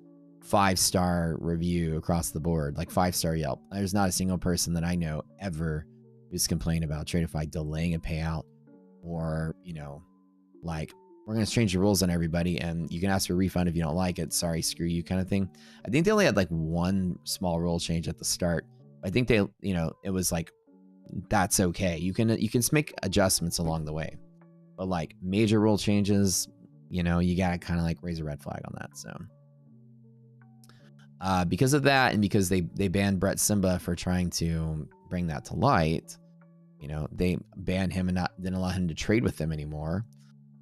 B: 5-star review across the board, like 5-star Yelp. There's not a single person that I know ever who's complained about Tradeify delaying a payout or, you know, like, we're going to change the rules on everybody and you can ask for a refund if you don't like it. Sorry, screw you kind of thing. I think they only had like one small rule change at the start. I think they, you know, it was like, that's okay. You can make adjustments along the way. But like major rule changes, you know, you got to kind of like raise a red flag on that. So because of that, and because they banned Brett Simba for trying to bring that to light, you know, they banned him and didn't allow him to trade with them anymore.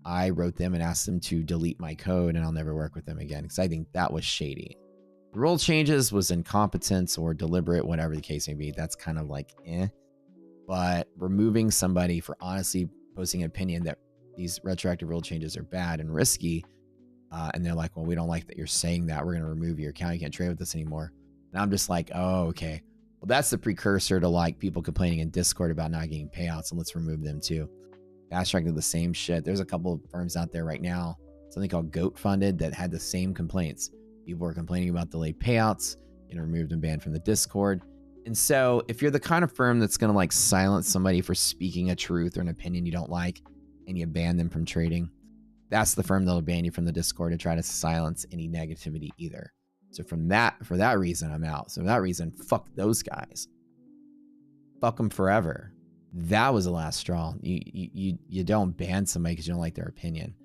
B: I wrote them and asked them to delete my code and I'll never work with them again because I think that was shady. The rule changes was incompetence or deliberate, whatever the case may be. That's kind of like But removing somebody for honestly posting an opinion that these retroactive rule changes are bad and risky, and they're like, well, we don't like that you're saying that. We're going to remove your account. You can't trade with us anymore. And I'm just like, oh, okay. Well, that's the precursor to like people complaining in Discord about not getting payouts, and let's remove them too. Fast Track did the same shit. There's a couple of firms out there right now, something called Goat Funded, that had the same complaints. People were complaining about delayed payouts and removed and banned from the Discord. And so if you're the kind of firm that's going to like silence somebody for speaking a truth or an opinion you don't like and you ban them from trading, that's the firm that'll ban you from the Discord to try to silence any negativity either. So for that reason, I'm out. So for that reason, fuck those guys. Fuck them forever. That was the last straw. You don't ban somebody because you don't like their opinion.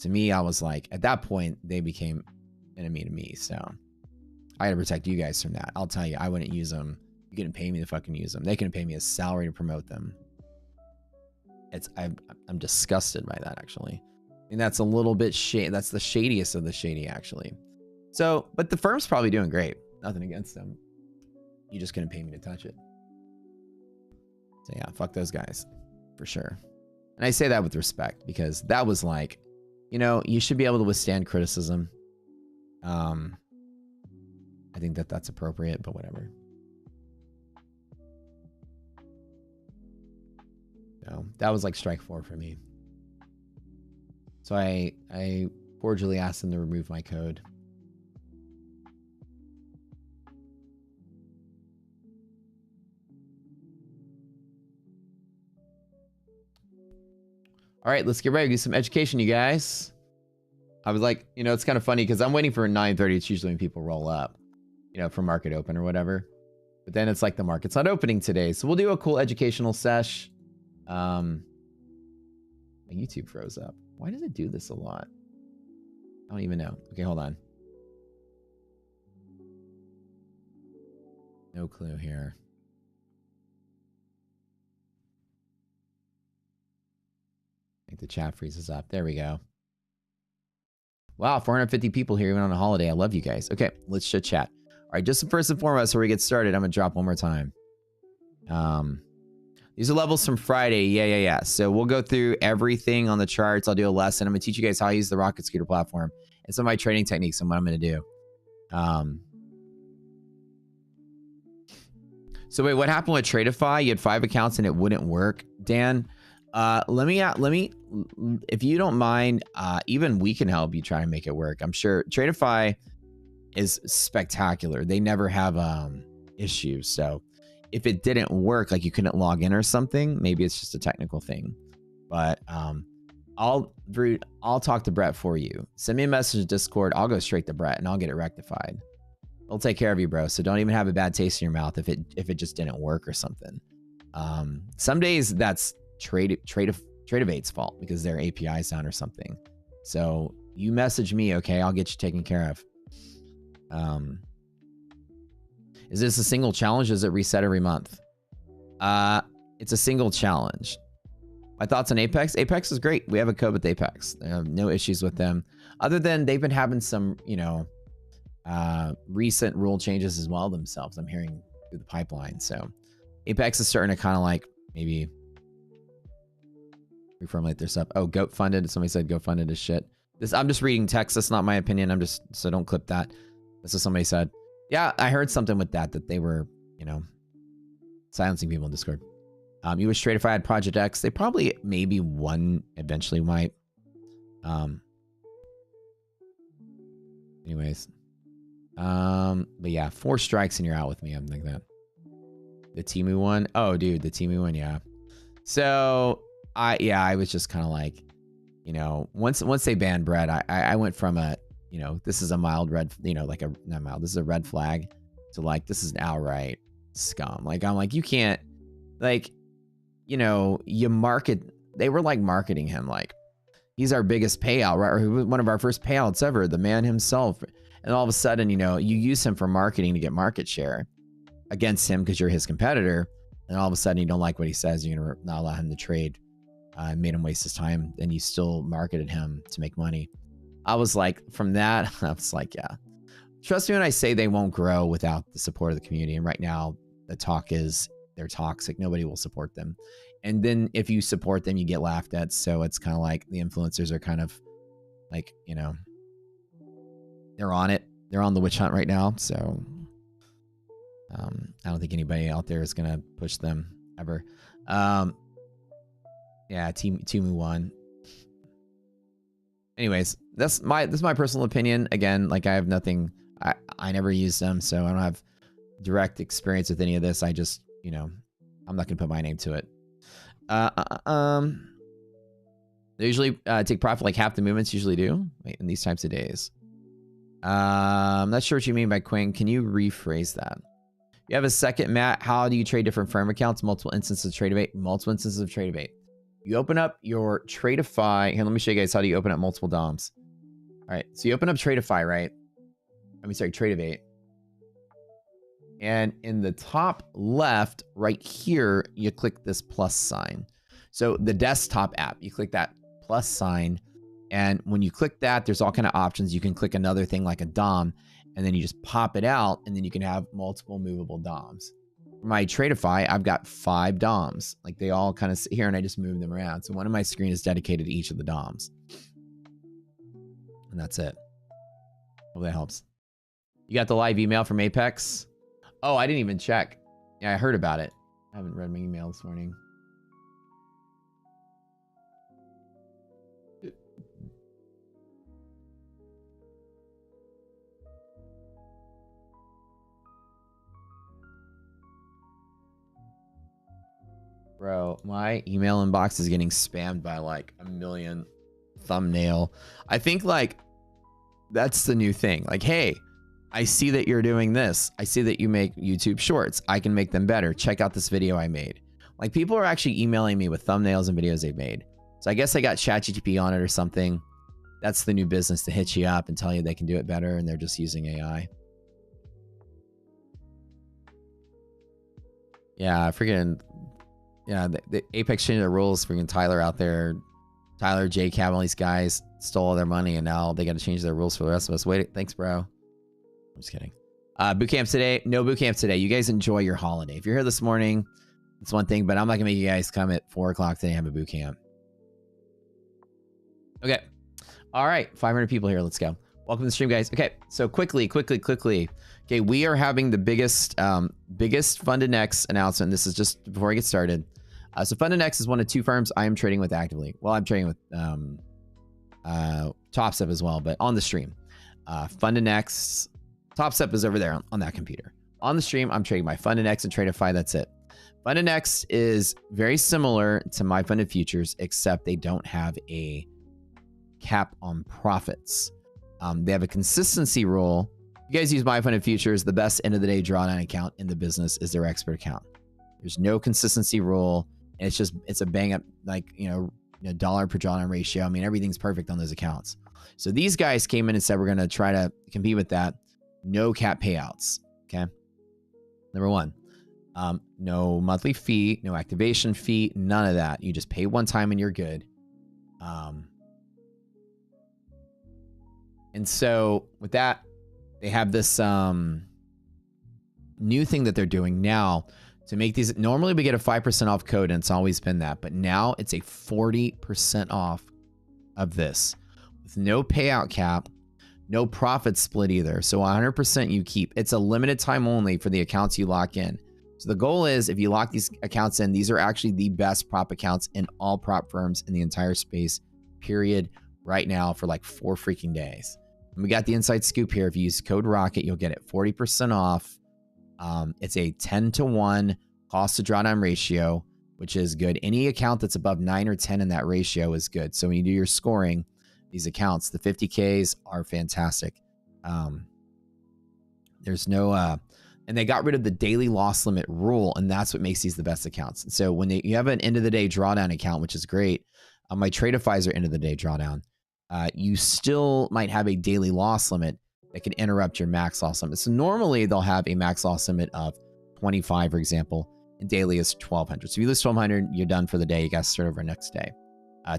B: To me, I was like, at that point, they became enemy to me. So I gotta protect you guys from that. I'll tell you, I wouldn't use them. You couldn't pay me to fucking use them. They couldn't pay me a salary to promote them. I'm disgusted by that, actually. And that's a little bit shady. That's the shadiest of the shady, actually. So, but the firm's probably doing great. Nothing against them. You just couldn't pay me to touch it. So yeah, fuck those guys for sure. And I say that with respect because that was like, you know, you should be able to withstand criticism. I think that that's appropriate, but whatever. So that was like strike 4 for me. So I cordially asked them to remove my code. All right, let's get ready to do some education, you guys. I was like, you know, it's kind of funny because I'm waiting for 9:30. It's usually when people roll up, you know, for market open or whatever. But then it's like the market's not opening today. So we'll do a cool educational sesh. My YouTube froze up. Why does it do this a lot? I don't even know. Okay, hold on. No clue here. I think the chat freezes up. There we go. Wow, 450 people here even on a holiday. I love you guys. Okay, let's chit chat. All right, just first and foremost, before we get started, I'm gonna drop one more time. These are levels from Friday. Yeah. So we'll go through everything on the charts. I'll do a lesson. I'm gonna teach you guys how I use the Rocket Scooter platform and some of my trading techniques and what I'm gonna do. So wait, what happened with Tradeify? You had 5 accounts and it wouldn't work, Dan. Let me, if you don't mind, even we can help you try and make it work. I'm sure Tradeify is spectacular. They never have issues. So if it didn't work, like you couldn't log in or something, maybe it's just a technical thing. But I'll talk to Brett for you. Send me a message in Discord. I'll go straight to Brett and I'll get it rectified. I'll take care of you, bro. So don't even have a bad taste in your mouth if it just didn't work or something. Some days that's Tradeavate's fault because their API's down or something. So you message me, okay? I'll get you taken care of. Is this a single challenge? Or does it reset every month? It's a single challenge. My thoughts on Apex? Apex is great. We have a code with Apex. I have no issues with them. Other than they've been having some, you know, recent rule changes as well themselves. I'm hearing through the pipeline. So Apex is starting to kind of like maybe reformulate their stuff. Oh, goat funded. Somebody said goat funded is shit. I'm just reading text. That's not my opinion. So don't clip that. That's what somebody said. Yeah, I heard something with that they were, you know, silencing people in Discord. You wish Tradeify had Project X. They probably maybe one eventually might. Anyways. But yeah, 4 strikes and you're out with me. I'm like that. The Temu one. Oh, dude, the Temu one. Yeah. So I was just kind of like, you know, once they banned Brett, I went from a, you know, this is a mild red, you know, like not mild, this is a red flag to like, this is an outright scum. Like, I'm like, you can't, like, you know, they were like marketing him like, he's our biggest payout, right? Or one of our first payouts ever, the man himself. And all of a sudden, you know, you use him for marketing to get market share against him because you're his competitor. And all of a sudden you don't like what he says. You're going to not allow him to trade. Made him waste his time. And you still marketed him to make money. I was like, from that, I was like, yeah. Trust me when I say they won't grow without the support of the community. And right now, the talk is they're toxic. Nobody will support them. And then if you support them, you get laughed at. So it's kind of like the influencers are kind of like, you know, they're on it. They're on the witch hunt right now. So I don't think anybody out there is going to push them ever. Yeah, Temu won. Anyways, that's my personal opinion. Again, like I have nothing. I never use them, so I don't have direct experience with any of this. I just, you know, I'm not gonna put my name to it. They usually take profit like half the movements usually do in these types of days. I'm not sure what you mean by Quinn. Can you rephrase that? You have a second, Matt. How do you trade different firm accounts? Multiple instances of Tradeovate. Multiple instances of Tradeovate. You open up your Tradeify. Here, let me show you guys how do you open up multiple DOMs. All right, so you open up Tradeify, right? I mean, sorry, Tradeovate. And in the top left, right here, you click this plus sign. So the desktop app, you click that plus sign. And when you click that, there's all kind of options. You can click another thing like a DOM, and then you just pop it out, and then you can have multiple movable DOMs. For my Tradeify, I've got 5 DOMs. Like they all kind of sit here, and I just move them around. So one of my screen is dedicated to each of the DOMs. And that's it. Hope that helps. You got the live email from Apex? Oh, I didn't even check. Yeah, I heard about it. I haven't read my email this morning. Bro, my email inbox is getting spammed by like a million thumbnail. I think like that's the new thing. Like, hey, I see that you're doing this. I see that you make YouTube shorts. I can make them better. Check out this video I made. Like people are actually emailing me with thumbnails and videos they've made. So I guess I got ChatGPT on it or something. That's the new business, to hit you up and tell you they can do it better, and they're just using AI. Yeah, the Apex changed the rules. Freaking Tyler out there, Tyler, JCab, all these guys stole all their money, and now they got to change their rules for the rest of us. Wait, thanks, bro. I'm just kidding. Boot camps today? No boot camps today. You guys enjoy your holiday. If you're here this morning, it's one thing, but I'm not gonna make you guys come at 4 o'clock today and have a boot camp. Okay. All right, 500 people here. Let's go. Welcome to the stream, guys. Okay, so quickly. Okay, we are having the biggest FundedNext announcement. This is just before I get started. So FundedNext is one of 2 firms I am trading with actively. Well, I'm trading with TopStep as well, but on the stream. FundedNext, TopStep is over there on that computer. On the stream, I'm trading my FundedNext and Tradeify. That's it. FundedNext is very similar to my funded futures, except they don't have a cap on profits. They have a consistency rule. You guys use my funded futures. The best end of the day drawdown account in the business is their expert account. There's no consistency rule. And it's a bang up, like, you know, dollar per drawdown ratio. I mean, everything's perfect on those accounts. So these guys came in and said, we're going to try to compete with that. No cap payouts. Okay. Number 1, no monthly fee, no activation fee, none of that. You just pay one time and you're good. And so with that, they have this new thing that they're doing now to make these. Normally we get a 5% off code, and it's always been that, but now it's a 40% off of this with no payout cap, no profit split either. So 100% you keep. It's a limited time only for the accounts you lock in. So the goal is, if you lock these accounts in, these are actually the best prop accounts in all prop firms in the entire space, period, right now for like 4 freaking days. And we got the inside scoop here. If you use code ROCKET, you'll get it 40% off. It's a 10-to-1 cost to drawdown ratio, which is good. Any account that's above 9 or 10 in that ratio is good. So when you do your scoring, these accounts, the 50Ks are fantastic. There's no, and they got rid of the daily loss limit rule, and that's what makes these the best accounts. So when you have an end of the day drawdown account, which is great, my Tradeify are end of the day drawdown. You still might have a daily loss limit that can interrupt your max loss limit. So normally they'll have a max loss limit of 25, for example, and daily is 1,200. So if you lose 1,200, you're done for the day. You got to start over next day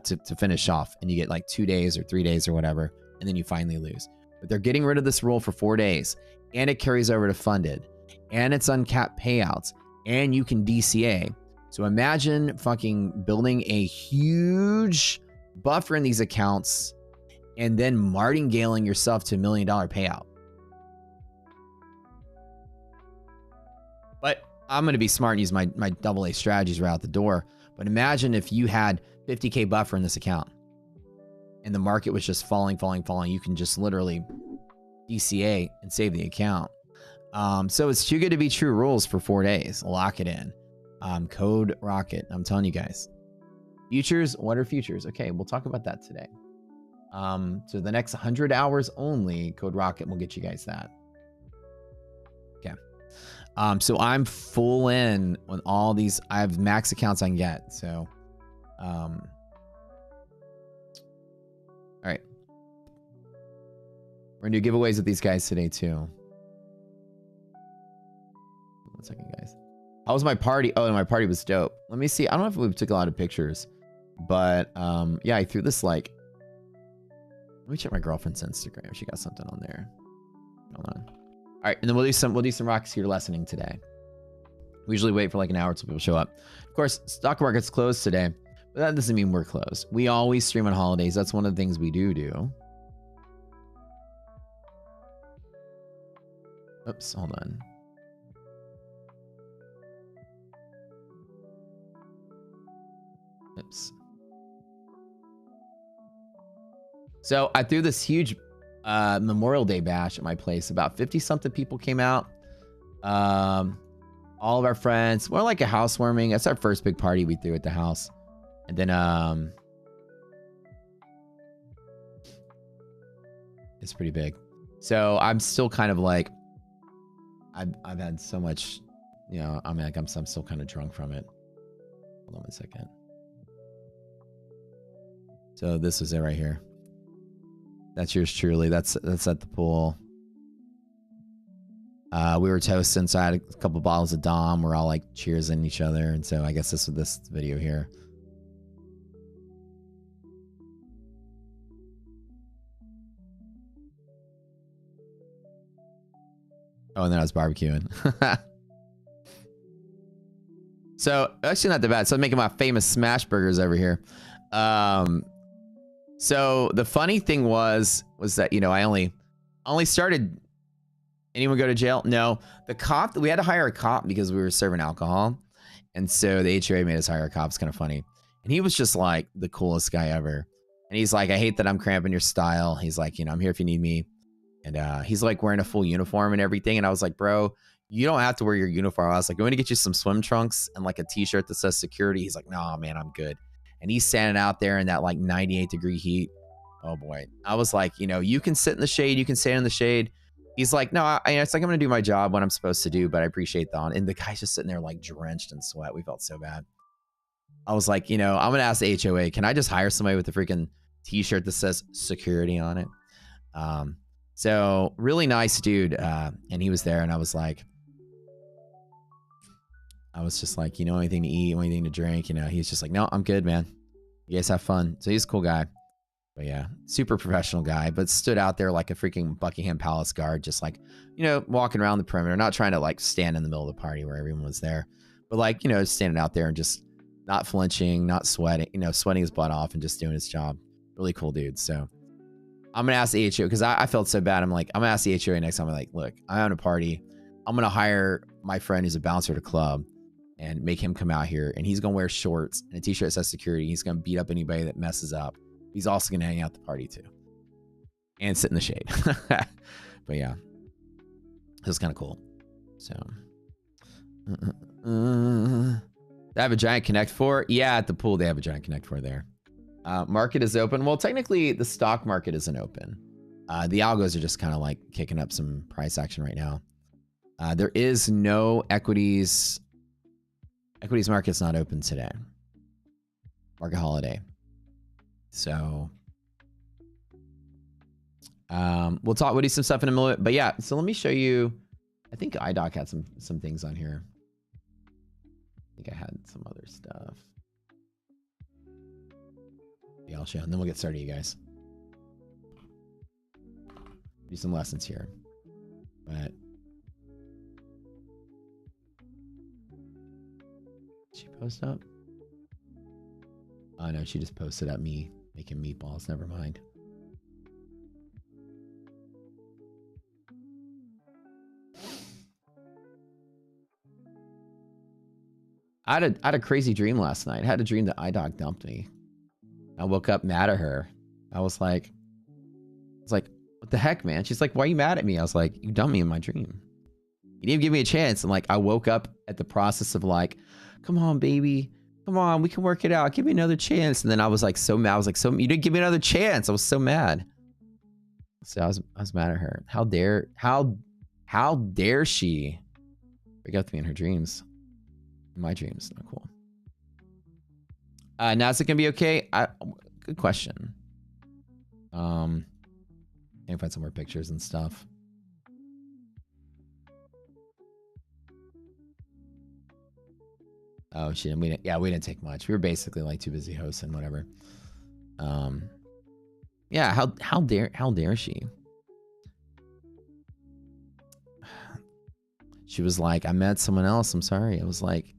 B: to finish off, and you get like 2 days or 3 days or whatever, and then you finally lose. But they're getting rid of this rule for 4 days, and it carries over to funded, and it's uncapped payouts, and you can DCA. So imagine fucking building a huge buffer in these accounts and then martingaling yourself to $1 million payout. But I'm going to be smart and use my AA strategies right out the door. But imagine if you had 50K buffer in this account and the market was just falling. You can just literally DCA and save the account. So it's too good to be true rules for 4 days. Lock it in. Code Rocket. I'm telling you guys. Futures. What are futures? Okay, we'll talk about that today. So the next 100 hours only, Code Rocket will get you guys that. Okay. So I'm full in on all these. I have max accounts I can get. So, all right. We're gonna do giveaways with these guys today too. 1 second, guys. How was my party? Oh, my party was dope. Let me see. I don't know if we took a lot of pictures, but yeah, I threw this like. Let me check my girlfriend's Instagram. She got something on there. Hold on. All right, and then we'll do some Rocketeer lessoning today. We usually wait for like an hour till people show up. Of course, stock market's closed today, but that doesn't mean we're closed. We always stream on holidays. That's one of the things we do. Oops, hold on. Oops. So I threw this huge Memorial Day bash at my place. About 50-something people came out. All of our friends. More like a housewarming. That's our first big party we threw at the house. And then it's pretty big. So I'm still kind of like I've had so much, you know, I mean, like I'm still kind of drunk from it. Hold on 1 second. So this is it right here. That's yours truly. That's at the pool. We were toasting, so I had a couple bottles of Dom. We're all like cheersing each other, and so I guess this is this video here. Oh, and then I was barbecuing. So actually not that bad. So I'm making my famous smash burgers over here. So the funny thing was that, you know, I only started. Anyone go to jail? No. The cop, we had to hire a cop because we were serving alcohol. And so the HOA made us hire a cop. It's kind of funny. And he was just like the coolest guy ever. And he's like, I hate that I'm cramping your style. He's like, you know, I'm here if you need me. And he's like wearing a full uniform and everything. And I was like, bro, you don't have to wear your uniform. I was like, I'm going to get you some swim trunks and like a t-shirt that says security. He's like, nah, man, I'm good. And he's standing out there in that like 98-degree heat. Oh boy. I was like, you know, you can sit in the shade. You can stand in the shade. He's like, no, it's like I'm going to do my job, what I'm supposed to do, but I appreciate the honor. And the guy's just sitting there like drenched in sweat. We felt so bad. I was like, you know, I'm going to ask the HOA, can I just hire somebody with a freaking t-shirt that says security on it? So really nice dude. And he was there and I was just like, you know, anything to eat, anything to drink, you know, he's just like, no, I'm good, man. You guys have fun. So he's a cool guy. But yeah, super professional guy, but stood out there like a freaking Buckingham Palace guard, just like, you know, walking around the perimeter, not trying to like stand in the middle of the party where everyone was there, but like, you know, standing out there and just not flinching, not sweating, you know, sweating his butt off and just doing his job. Really cool dude. So I'm going to ask the HOA because I felt so bad. I'm like, I'm going to ask the HOA next time. I'm like, look, I'm having a party. I'm going to hire my friend who's a bouncer at a club and make him come out here. And he's going to wear shorts and a t-shirt that says security. He's going to beat up anybody that messes up. He's also going to hang out at the party too. And sit in the shade. But yeah. It was kind of cool. So. They have a giant Connect 4? Yeah, at the pool they have a giant Connect 4 there. Market is open. Well, technically the stock market isn't open. The algos are just kind of like kicking up some price action right now. There is no equities. Equities market's not open today. Market holiday. So we'll do some stuff in a minute, but yeah, so let me show you. I think iDoc had some things on here. I think I had some other stuff. Yeah, I'll show, and then we'll get started, you guys. Do some lessons here. But did she post up? Oh no, she just posted at me making meatballs. Never mind. I had a crazy dream last night. I had a dream that iDoc dumped me. I woke up mad at her. I was like, what the heck, man? She's like, why are you mad at me? I was like, you dumped me in my dream. You didn't give me a chance. And like, I woke up at the process of like, come on, baby. Come on, we can work it out. Give me another chance. And then I was like so mad. I was like, you didn't give me another chance. I was so mad. So I was mad at her. How dare she break up with me in her dreams? In my dreams. Not cool. Now is it gonna be okay? Good question. Can I find some more pictures and stuff? Oh, we didn't take much. We were basically like too busy hosting, whatever. Yeah, how dare she? She was like, I met someone else. I'm sorry. I was like,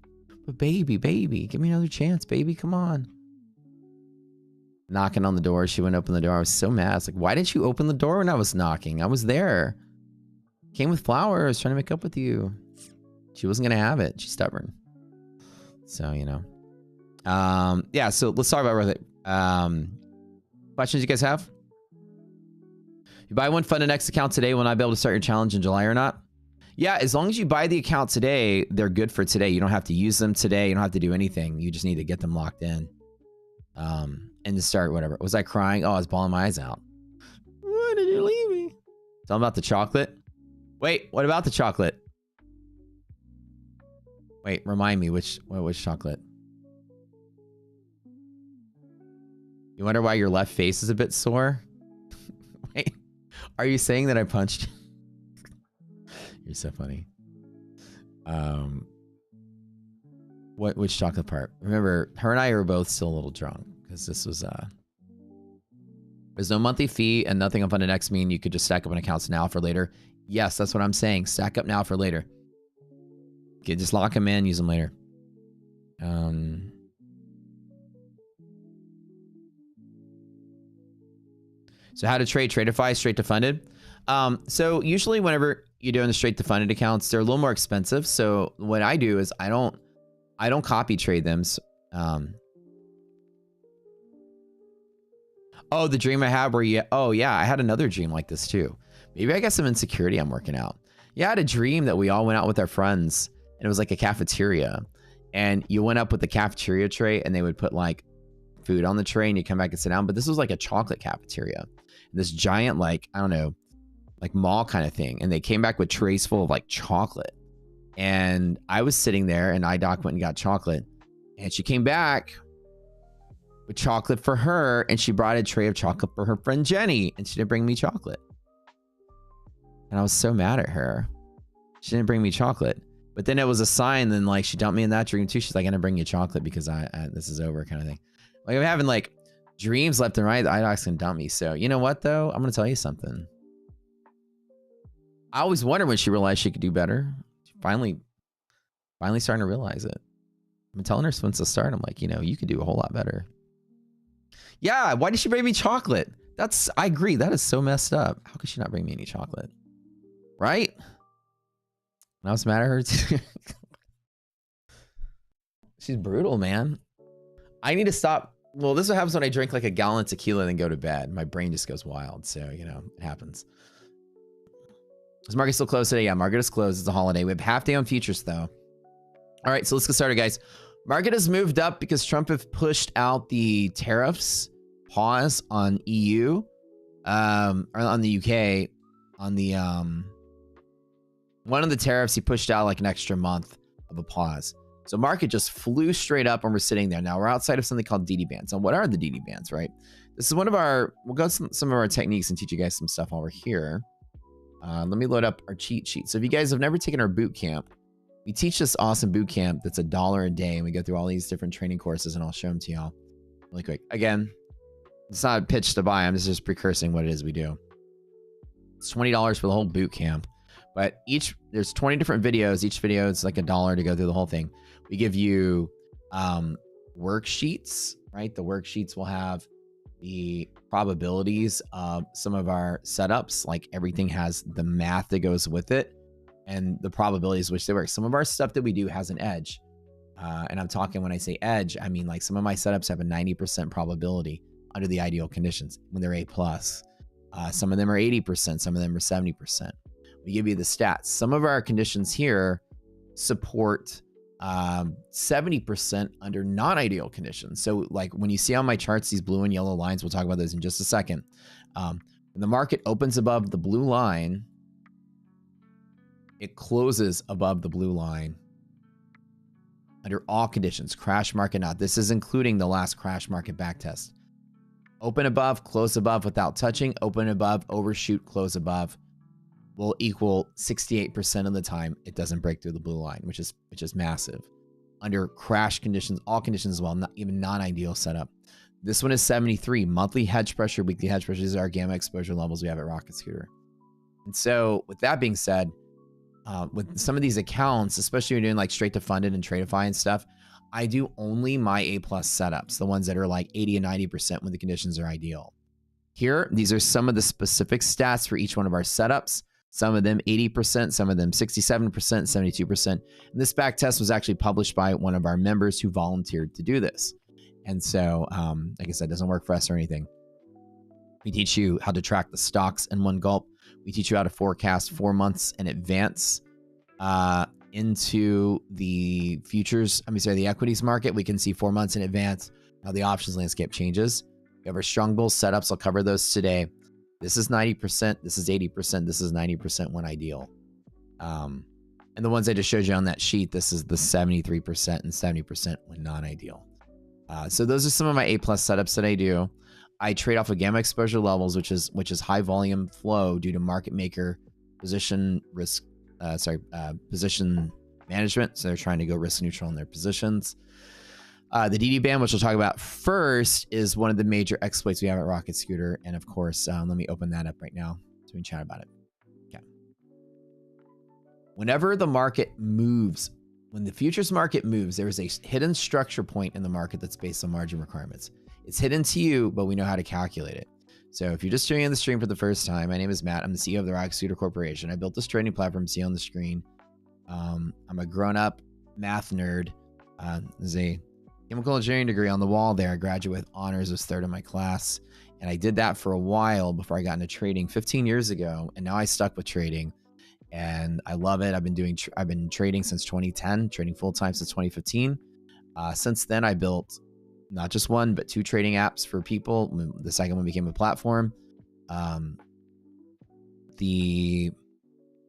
B: but baby, give me another chance, baby. Come on. Knocking on the door. She wouldn't open the door. I was so mad. I was like, why didn't you open the door when I was knocking? I was there. Came with flowers, trying to make up with you. She wasn't going to have it. She's stubborn. So, you know. Yeah, so let's talk about it. Questions you guys have? You buy one FundedNext account today, will I be able to start your challenge in July or not? Yeah, as long as you buy the account today, they're good for today. You don't have to use them today. You don't have to do anything. You just need to get them locked in. And to start whatever. Was I crying? Oh, I was bawling my eyes out. Why did you leave me? Tell them about the chocolate. Wait, what about the chocolate? Wait, remind me, which chocolate? You wonder why your left face is a bit sore? Wait, are you saying that I punched? You're so funny. Which chocolate part? Remember, her and I were both still a little drunk because this was there's no monthly fee and nothing on FundedNext mean you could just stack up on accounts now for later. Yes, that's what I'm saying. Stack up now for later. Okay, just lock them in, use them later. So how to Tradeify straight to funded. So usually whenever you're doing the straight to funded accounts, they're a little more expensive. So what I do is I don't copy trade them. Oh, the dream I had where oh yeah, I had another dream like this too. Maybe I got some insecurity I'm working out. Yeah, I had a dream that we all went out with our friends and it was like a cafeteria. And you went up with the cafeteria tray and they would put like food on the tray and you come back and sit down. But this was like a chocolate cafeteria. This giant, like, I don't know, like mall kind of thing. And they came back with trays full of like chocolate. And I was sitting there and iDoc went and got chocolate. And she came back with chocolate for her. And she brought a tray of chocolate for her friend Jenny. And she didn't bring me chocolate. And I was so mad at her. She didn't bring me chocolate. But then it was a sign. Then like she dumped me in that dream too. She's like, I'm gonna bring you chocolate because this is over kind of thing. Like I'm having like dreams left and right. The iDocs can dump me. So you know what though? I'm gonna tell you something. I always wondered when she realized she could do better. She finally starting to realize it. I'm telling her since the start. I'm like, you know, you could do a whole lot better. Yeah. Why did she bring me chocolate? I agree. That is so messed up. How could she not bring me any chocolate? Right? And I was mad at her too. She's brutal, man. I need to stop. Well, this is what happens when I drink like a gallon of tequila and then go to bed. My brain just goes wild. So, you know, it happens. Is market still closed today? Yeah, market is closed. It's a holiday. We have half day on futures though. All right, so let's get started, guys. Market has moved up because Trump have pushed out the tariffs pause on EU, or on the UK, on the one of the tariffs he pushed out like an extra month of a pause. So market just flew straight up and we're sitting there. Now we're outside of something called DD bands. And what are the DD bands, right? This is one of our, we'll go to some of our techniques and teach you guys some stuff while we're here. Let me load up our cheat sheet. So if you guys have never taken our boot camp, we teach this awesome boot camp that's $1 a day. And we go through all these different training courses and I'll show them to y'all really quick. Again, it's not a pitch to buy. I'm just precursing what it is we do. It's $20 for the whole boot camp. But there's 20 different videos. Each video is like $1 to go through the whole thing. We give you worksheets, right? The worksheets will have the probabilities of some of our setups. Like everything has the math that goes with it and the probabilities which they work. Some of our stuff that we do has an edge. And I'm talking, when I say edge, I mean like some of my setups have a 90% probability under the ideal conditions when they're A+. Some of them are 80%. Some of them are 70%. We give you the stats. Some of our conditions here support 70% under non-ideal conditions. So like when you see on my charts, these blue and yellow lines, we'll talk about those in just a second. When the market opens above the blue line, it closes above the blue line under all conditions, crash market not. This is including the last crash market backtest. Open above, close above without touching, open above, overshoot, close above will equal 68% of the time it doesn't break through the blue line, which is massive. Under crash conditions, all conditions as well, not even non-ideal setup. This one is 73. Monthly hedge pressure, weekly hedge pressure. These are our gamma exposure levels we have at Rocket Scooter. And so with that being said, with some of these accounts, especially when you're doing like straight to funded and Tradeify and stuff, I do only my A+ setups, the ones that are like 80 and 90% when the conditions are ideal. Here, these are some of the specific stats for each one of our setups. Some of them 80%, some of them 67%, 72%. And this back test was actually published by one of our members who volunteered to do this. And so, like I said, it doesn't work for us or anything. We teach you how to track the stocks in one gulp. We teach you how to forecast 4 months in advance into the futures. The equities market. We can see 4 months in advance how the options landscape changes. We have our strong bull setups. I'll cover those today. This is 90%. This is 80%. This is 90% when ideal. And the ones I just showed you on that sheet, this is the 73% and 70% when non-ideal. So those are some of my A+ setups that I do. I trade off of gamma exposure levels, which is high volume flow due to market maker position risk, position management. So they're trying to go risk neutral in their positions. The DD band, which we'll talk about first, is one of the major exploits we have at Rocket Scooter. And of course, let me open that up right now so we can chat about it. Okay. Whenever the market moves, when the futures market moves, there is a hidden structure point in the market that's based on margin requirements. It's hidden to you, but we know how to calculate it. So if you're just tuning in the stream for the first time, my name is Matt. I'm the CEO of the Rocket Scooter Corporation. I built this trading platform you see on the screen. I'm a grown-up math nerd. There's a chemical engineering degree on the wall there. I graduated with honors, was third in my class. And I did that for a while before I got into trading 15 years ago. And now I stuck with trading and I love it. I've been trading since 2010, trading full-time since 2015. Since then, I built not just one, but 2 trading apps for people. The second one became a platform. The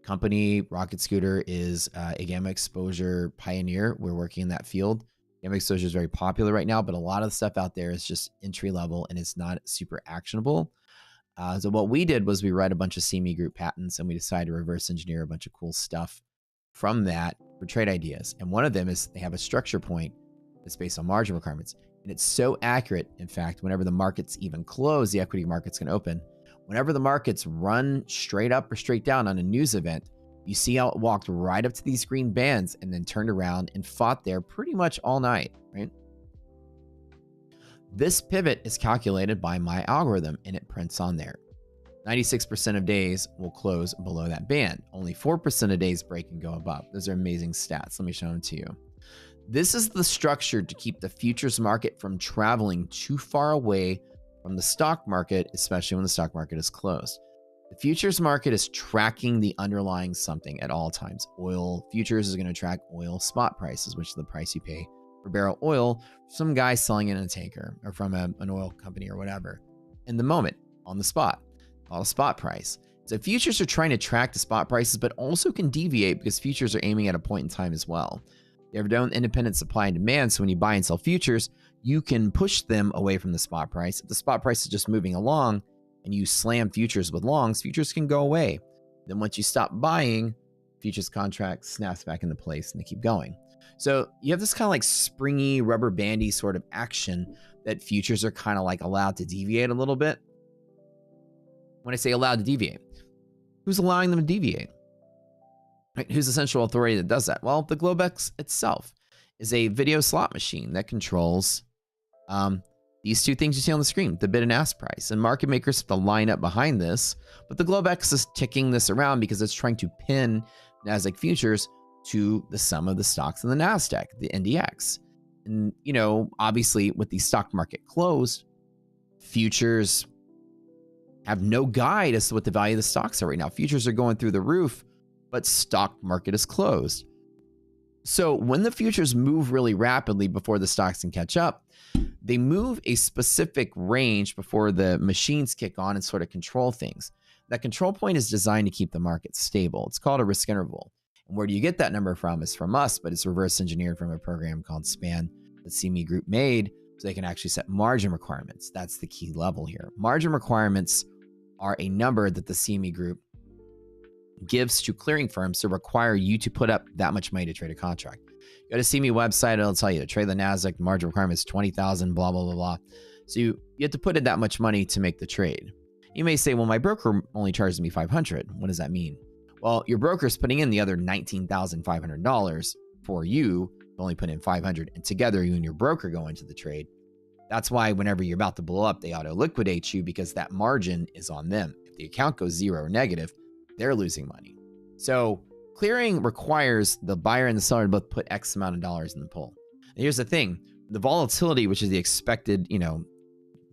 B: company Rocket Scooter is a gamma exposure pioneer. We're working in that field. Gamma exposure is very popular right now, but a lot of the stuff out there is just entry level and it's not super actionable. So what we did was we read a bunch of CME group patents and we decided to reverse engineer a bunch of cool stuff from that for trade ideas. And one of them is they have a structure point that's based on margin requirements. And it's so accurate. In fact, whenever the markets even close, the equity markets can open. Whenever the markets run straight up or straight down on a news event, you see how it walked right up to these green bands and then turned around and fought there pretty much all night, right? This pivot is calculated by my algorithm and it prints on there. 96% of days will close below that band. Only 4% of days break and go above. Those are amazing stats. Let me show them to you. This is the structure to keep the futures market from traveling too far away from the stock market, especially when the stock market is closed. The futures market is tracking the underlying something at all times. Oil futures is going to track oil spot prices, which is the price you pay per barrel oil. Some guy selling it in a tanker or from an oil company or whatever in the moment on the spot, on a spot price. So futures are trying to track the spot prices, but also can deviate because futures are aiming at a point in time as well. They have their own independent supply and demand. So when you buy and sell futures, you can push them away from the spot price. If the spot price is just moving along and you slam futures with longs, futures can go away. Then once you stop buying, futures contract snaps back into place and they keep going. So you have this kind of like springy, rubber bandy sort of action that futures are kind of like allowed to deviate a little bit. When I say allowed to deviate, who's allowing them to deviate? Right? Who's the central authority that does that? Well, the Globex itself is a video slot machine that controls these two things you see on the screen, the bid and ask price. And market makers have to line up behind this, but the Globex is ticking this around because it's trying to pin NASDAQ futures to the sum of the stocks in the NASDAQ, the NDX. And, you know, obviously with the stock market closed, futures have no guide as to what the value of the stocks are right now. Futures are going through the roof, but stock market is closed. So when the futures move really rapidly before the stocks can catch up, they move a specific range before the machines kick on and sort of control things. That control point is designed to keep the market stable. It's called a risk interval. And where do you get that number from? Is from us, but it's reverse engineered from a program called SPAN that CME Group made so they can actually set margin requirements. That's the key level here. Margin requirements are a number that the CME Group gives to clearing firms to require you to put up that much money to trade a contract. Go to CME website, it'll tell you to trade the NASDAQ, margin requirement is 20,000, blah, blah, blah, blah. So you have to put in that much money to make the trade. You may say, well, my broker only charges me $500. What does that mean? Well, your broker is putting in the other $19,500 for you, only put in $500, and together you and your broker go into the trade. That's why whenever you're about to blow up, they auto liquidate you because that margin is on them. If the account goes zero or negative, they're losing money. So clearing requires the buyer and the seller to both put X amount of dollars in the pool. And here's the thing, the volatility, which is the expected,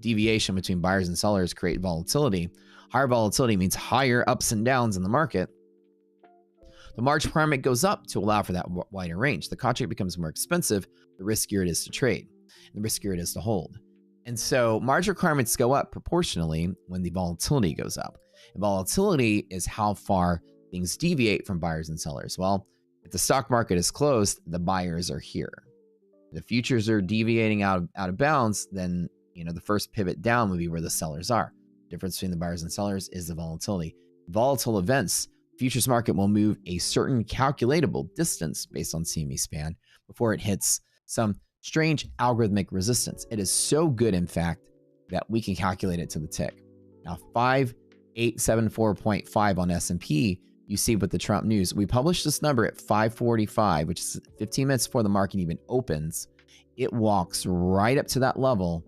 B: deviation between buyers and sellers, create volatility. Higher volatility means higher ups and downs in the market. The margin requirement goes up to allow for that wider range. The contract becomes more expensive, the riskier it is to trade, the riskier it is to hold. And so margin requirements go up proportionally when the volatility goes up. And volatility is how far things deviate from buyers and sellers. Well, if the stock market is closed, the buyers are here. If the futures are deviating out of bounds, then the first pivot down would be where the sellers are. Difference between the buyers and sellers is the volatility. Volatile events, futures market will move a certain calculatable distance based on CME span before it hits some strange algorithmic resistance. It is so good, in fact, that we can calculate it to the tick. Now, 5874.5 on S&P, you see with the Trump news, we published this number at 5:45, which is 15 minutes before the market even opens. It walks right up to that level.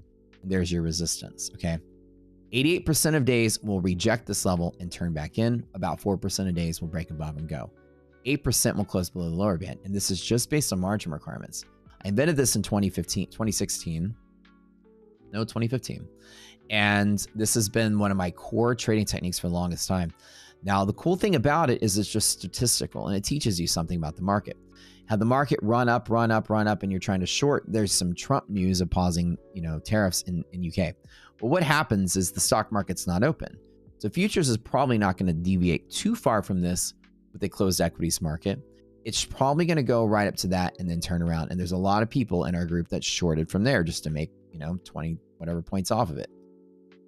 B: There's your resistance, okay? 88% of days will reject this level and turn back in. About 4% of days will break above and go. 8% will close below the lower band. And this is just based on margin requirements. I invented this in 2015. And this has been one of my core trading techniques for the longest time. Now, the cool thing about it is it's just statistical and it teaches you something about the market. Had the market run up, and you're trying to short, there's some Trump news of pausing, tariffs in UK. Well, what happens is the stock market's not open. So futures is probably not going to deviate too far from this with a closed equities market. It's probably going to go right up to that and then turn around. And there's a lot of people in our group that shorted from there just to make, 20 whatever points off of it.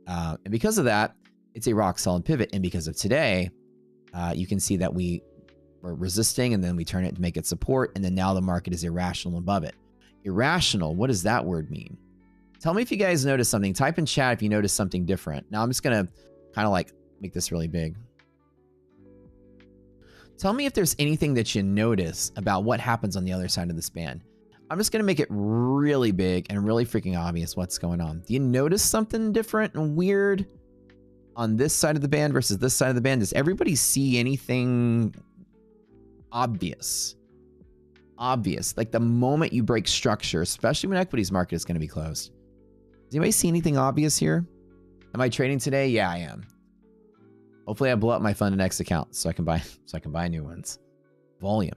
B: And because of that, it's a rock solid pivot. And because of today, you can see that we're resisting and then we turn it to make it support. And then now the market is irrational above it. Irrational, what does that word mean? Tell me if you guys notice something. Type in chat if you notice something different. Now I'm just going to kind of make this really big. Tell me if there's anything that you notice about what happens on the other side of this band. I'm just going to make it really big and really freaking obvious what's going on. Do you notice something different and weird on this side of the band versus this side of the band? Does everybody see anything obvious? Like the moment you break structure, especially when equities market is going to be closed. Does anybody see anything obvious here? Am I trading today? Yeah, I am. Hopefully I blow up my FundedNext account so I can buy new ones. Volume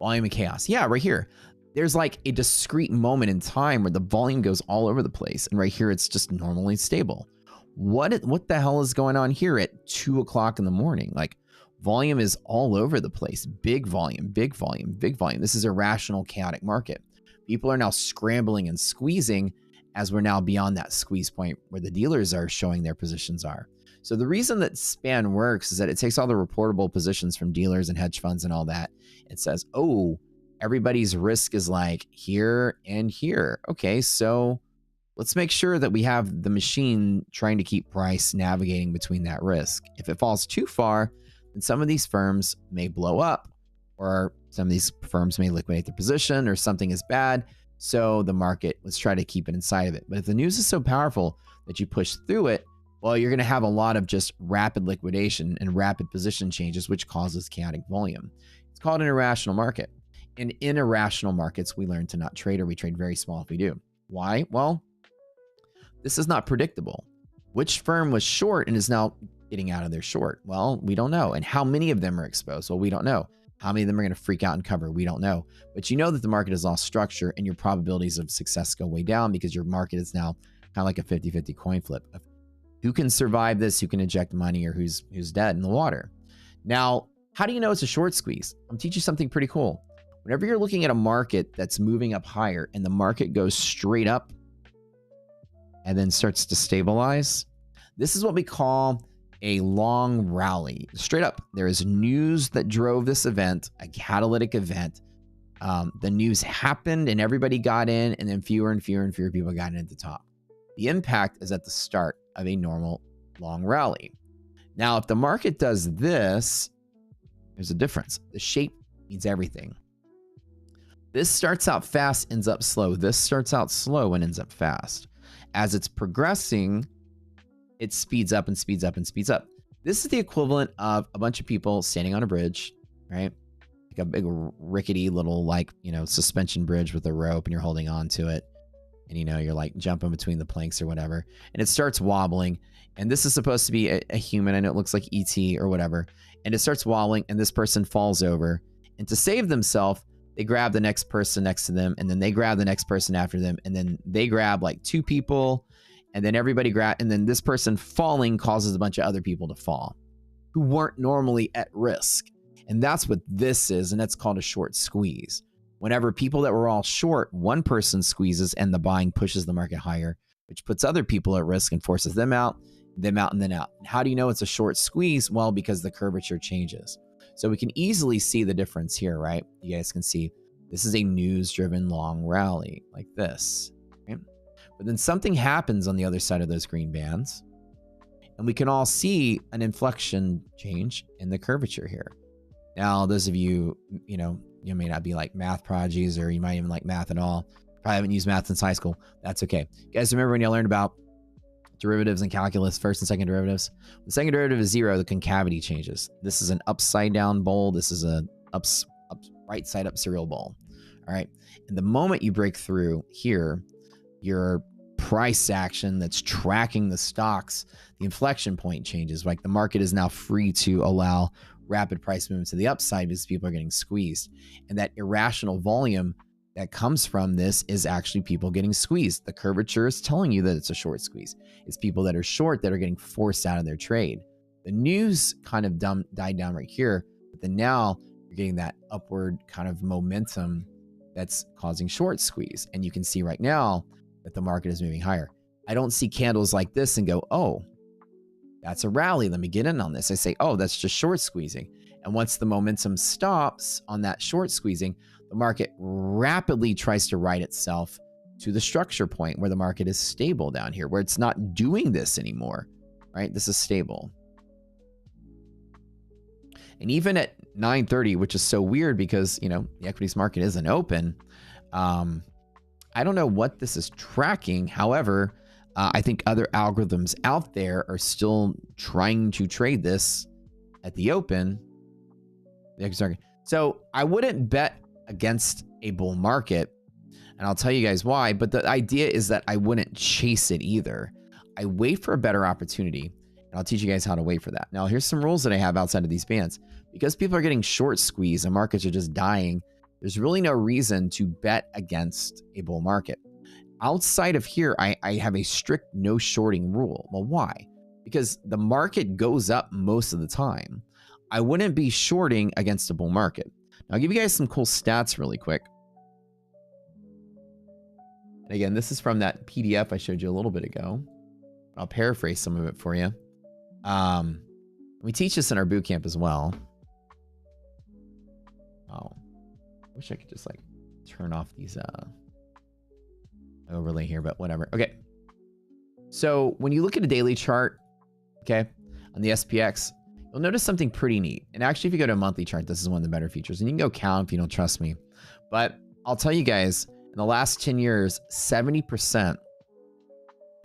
B: and chaos. Yeah, right here. There's like a discrete moment in time where the volume goes all over the place. And right here, it's just normally stable. What the hell is going on here at 2 o'clock in the morning? Like volume is all over the place. Big volume. This is a rational, chaotic market. People are now scrambling and squeezing as we're now beyond that squeeze point where the dealers are showing their positions are. So the reason that SPAN works is that it takes all the reportable positions from dealers and hedge funds and all that. It says, oh, everybody's risk is like here and here. Okay, so let's make sure that we have the machine trying to keep price navigating between that risk. If it falls too far, then some of these firms may blow up, or some of these firms may liquidate their position, or something is bad. So the market, let's try to keep it inside of it. But if the news is so powerful that you push through it, well, you're going to have a lot of just rapid liquidation and rapid position changes, which causes chaotic volume. It's called an irrational market. And in irrational markets, we learn to not trade, or we trade very small if we do. Why? Well, this is not predictable. Which firm was short and is now getting out of their short? Well, we don't know. And how many of them are exposed? Well, we don't know. How many of them are going to freak out and cover? We don't know. But you know that the market is lost structure and your probabilities of success go way down because your market is now kind of like a 50-50 coin flip of who can survive this, who can inject money, or who's dead in the water. Now, how do you know it's a short squeeze? I'm teaching you something pretty cool. Whenever you're looking at a market that's moving up higher and the market goes straight up and then starts to stabilize, this is what we call a long rally. Straight up, there is news that drove this event, a catalytic event. The news happened and everybody got in, and then fewer and fewer and fewer people got in at the top. The impact is at the start of a normal long rally. Now, if the market does this, there's a difference. The shape means everything. This starts out fast, ends up slow. This starts out slow and ends up fast. As it's progressing, it speeds up and speeds up and speeds up. This is the equivalent of a bunch of people standing on a bridge, right? Like a big rickety little, like, suspension bridge with a rope, and you're holding on to it. And, you're like jumping between the planks or whatever. And it starts wobbling. And this is supposed to be a human. I know it looks like ET or whatever. And it starts wobbling, and this person falls over. And to save themselves, they grab the next person next to them, and then they grab the next person after them, and then they grab like two people, and then everybody grab, and then this person falling causes a bunch of other people to fall who weren't normally at risk. And that's what this is, and that's called a short squeeze. Whenever people that were all short, one person squeezes and the buying pushes the market higher, which puts other people at risk and forces them out, and then out. And how do you know it's a short squeeze? Well, because the curvature changes. So we can easily see the difference here, right? You guys can see this is a news-driven long rally like this, right? But then something happens on the other side of those green bands, and we can all see an inflection change in the curvature here. Now, those of you, you may not be like math prodigies, or you might even like math at all. Probably haven't used math since high school. That's okay. You guys remember when you learned about derivatives and calculus, first and second derivatives? When the second derivative is zero, the concavity changes. This is an upside down bowl. This is a right side up serial bowl. All right. And the moment you break through here, your price action that's tracking the stocks, the inflection point changes. Like the market is now free to allow rapid price movement to the upside because people are getting squeezed. And that irrational volume that comes from this is actually people getting squeezed. The curvature is telling you that it's a short squeeze. It's people that are short that are getting forced out of their trade. The news kind of died down right here, but then now you're getting that upward kind of momentum that's causing short squeeze. And you can see right now that the market is moving higher. I don't see candles like this and go, oh, that's a rally. Let me get in on this. I say, oh, that's just short squeezing. And once the momentum stops on that short squeezing, the market rapidly tries to right itself to the structure point where the market is stable down here, where it's not doing this anymore, right? This is stable. And even at 9:30, which is so weird because, the equities market isn't open. I don't know what this is tracking. However, I think other algorithms out there are still trying to trade this at the open. So I wouldn't bet against a bull market, and I'll tell you guys why. But the idea is that I wouldn't chase it either. I wait for a better opportunity, and I'll teach you guys how to wait for that. Now, here's some rules that I have outside of these bands. Because people are getting short squeezed and markets are just dying, there's really no reason to bet against a bull market. Outside of here, I have a strict no shorting rule. Well, why? Because the market goes up most of the time. I wouldn't be shorting against a bull market. Now, I'll give you guys some cool stats really quick. And again, this is from that PDF I showed you a little bit ago. I'll paraphrase some of it for you. We teach this in our boot camp as well. Oh, I wish I could just like turn off these overlay here, but whatever. Okay. So when you look at a daily chart, okay, on the SPX, you'll notice something pretty neat. And actually, if you go to a monthly chart, this is one of the better features. And you can go count if you don't trust me. But I'll tell you guys, in the last 10 years, 70%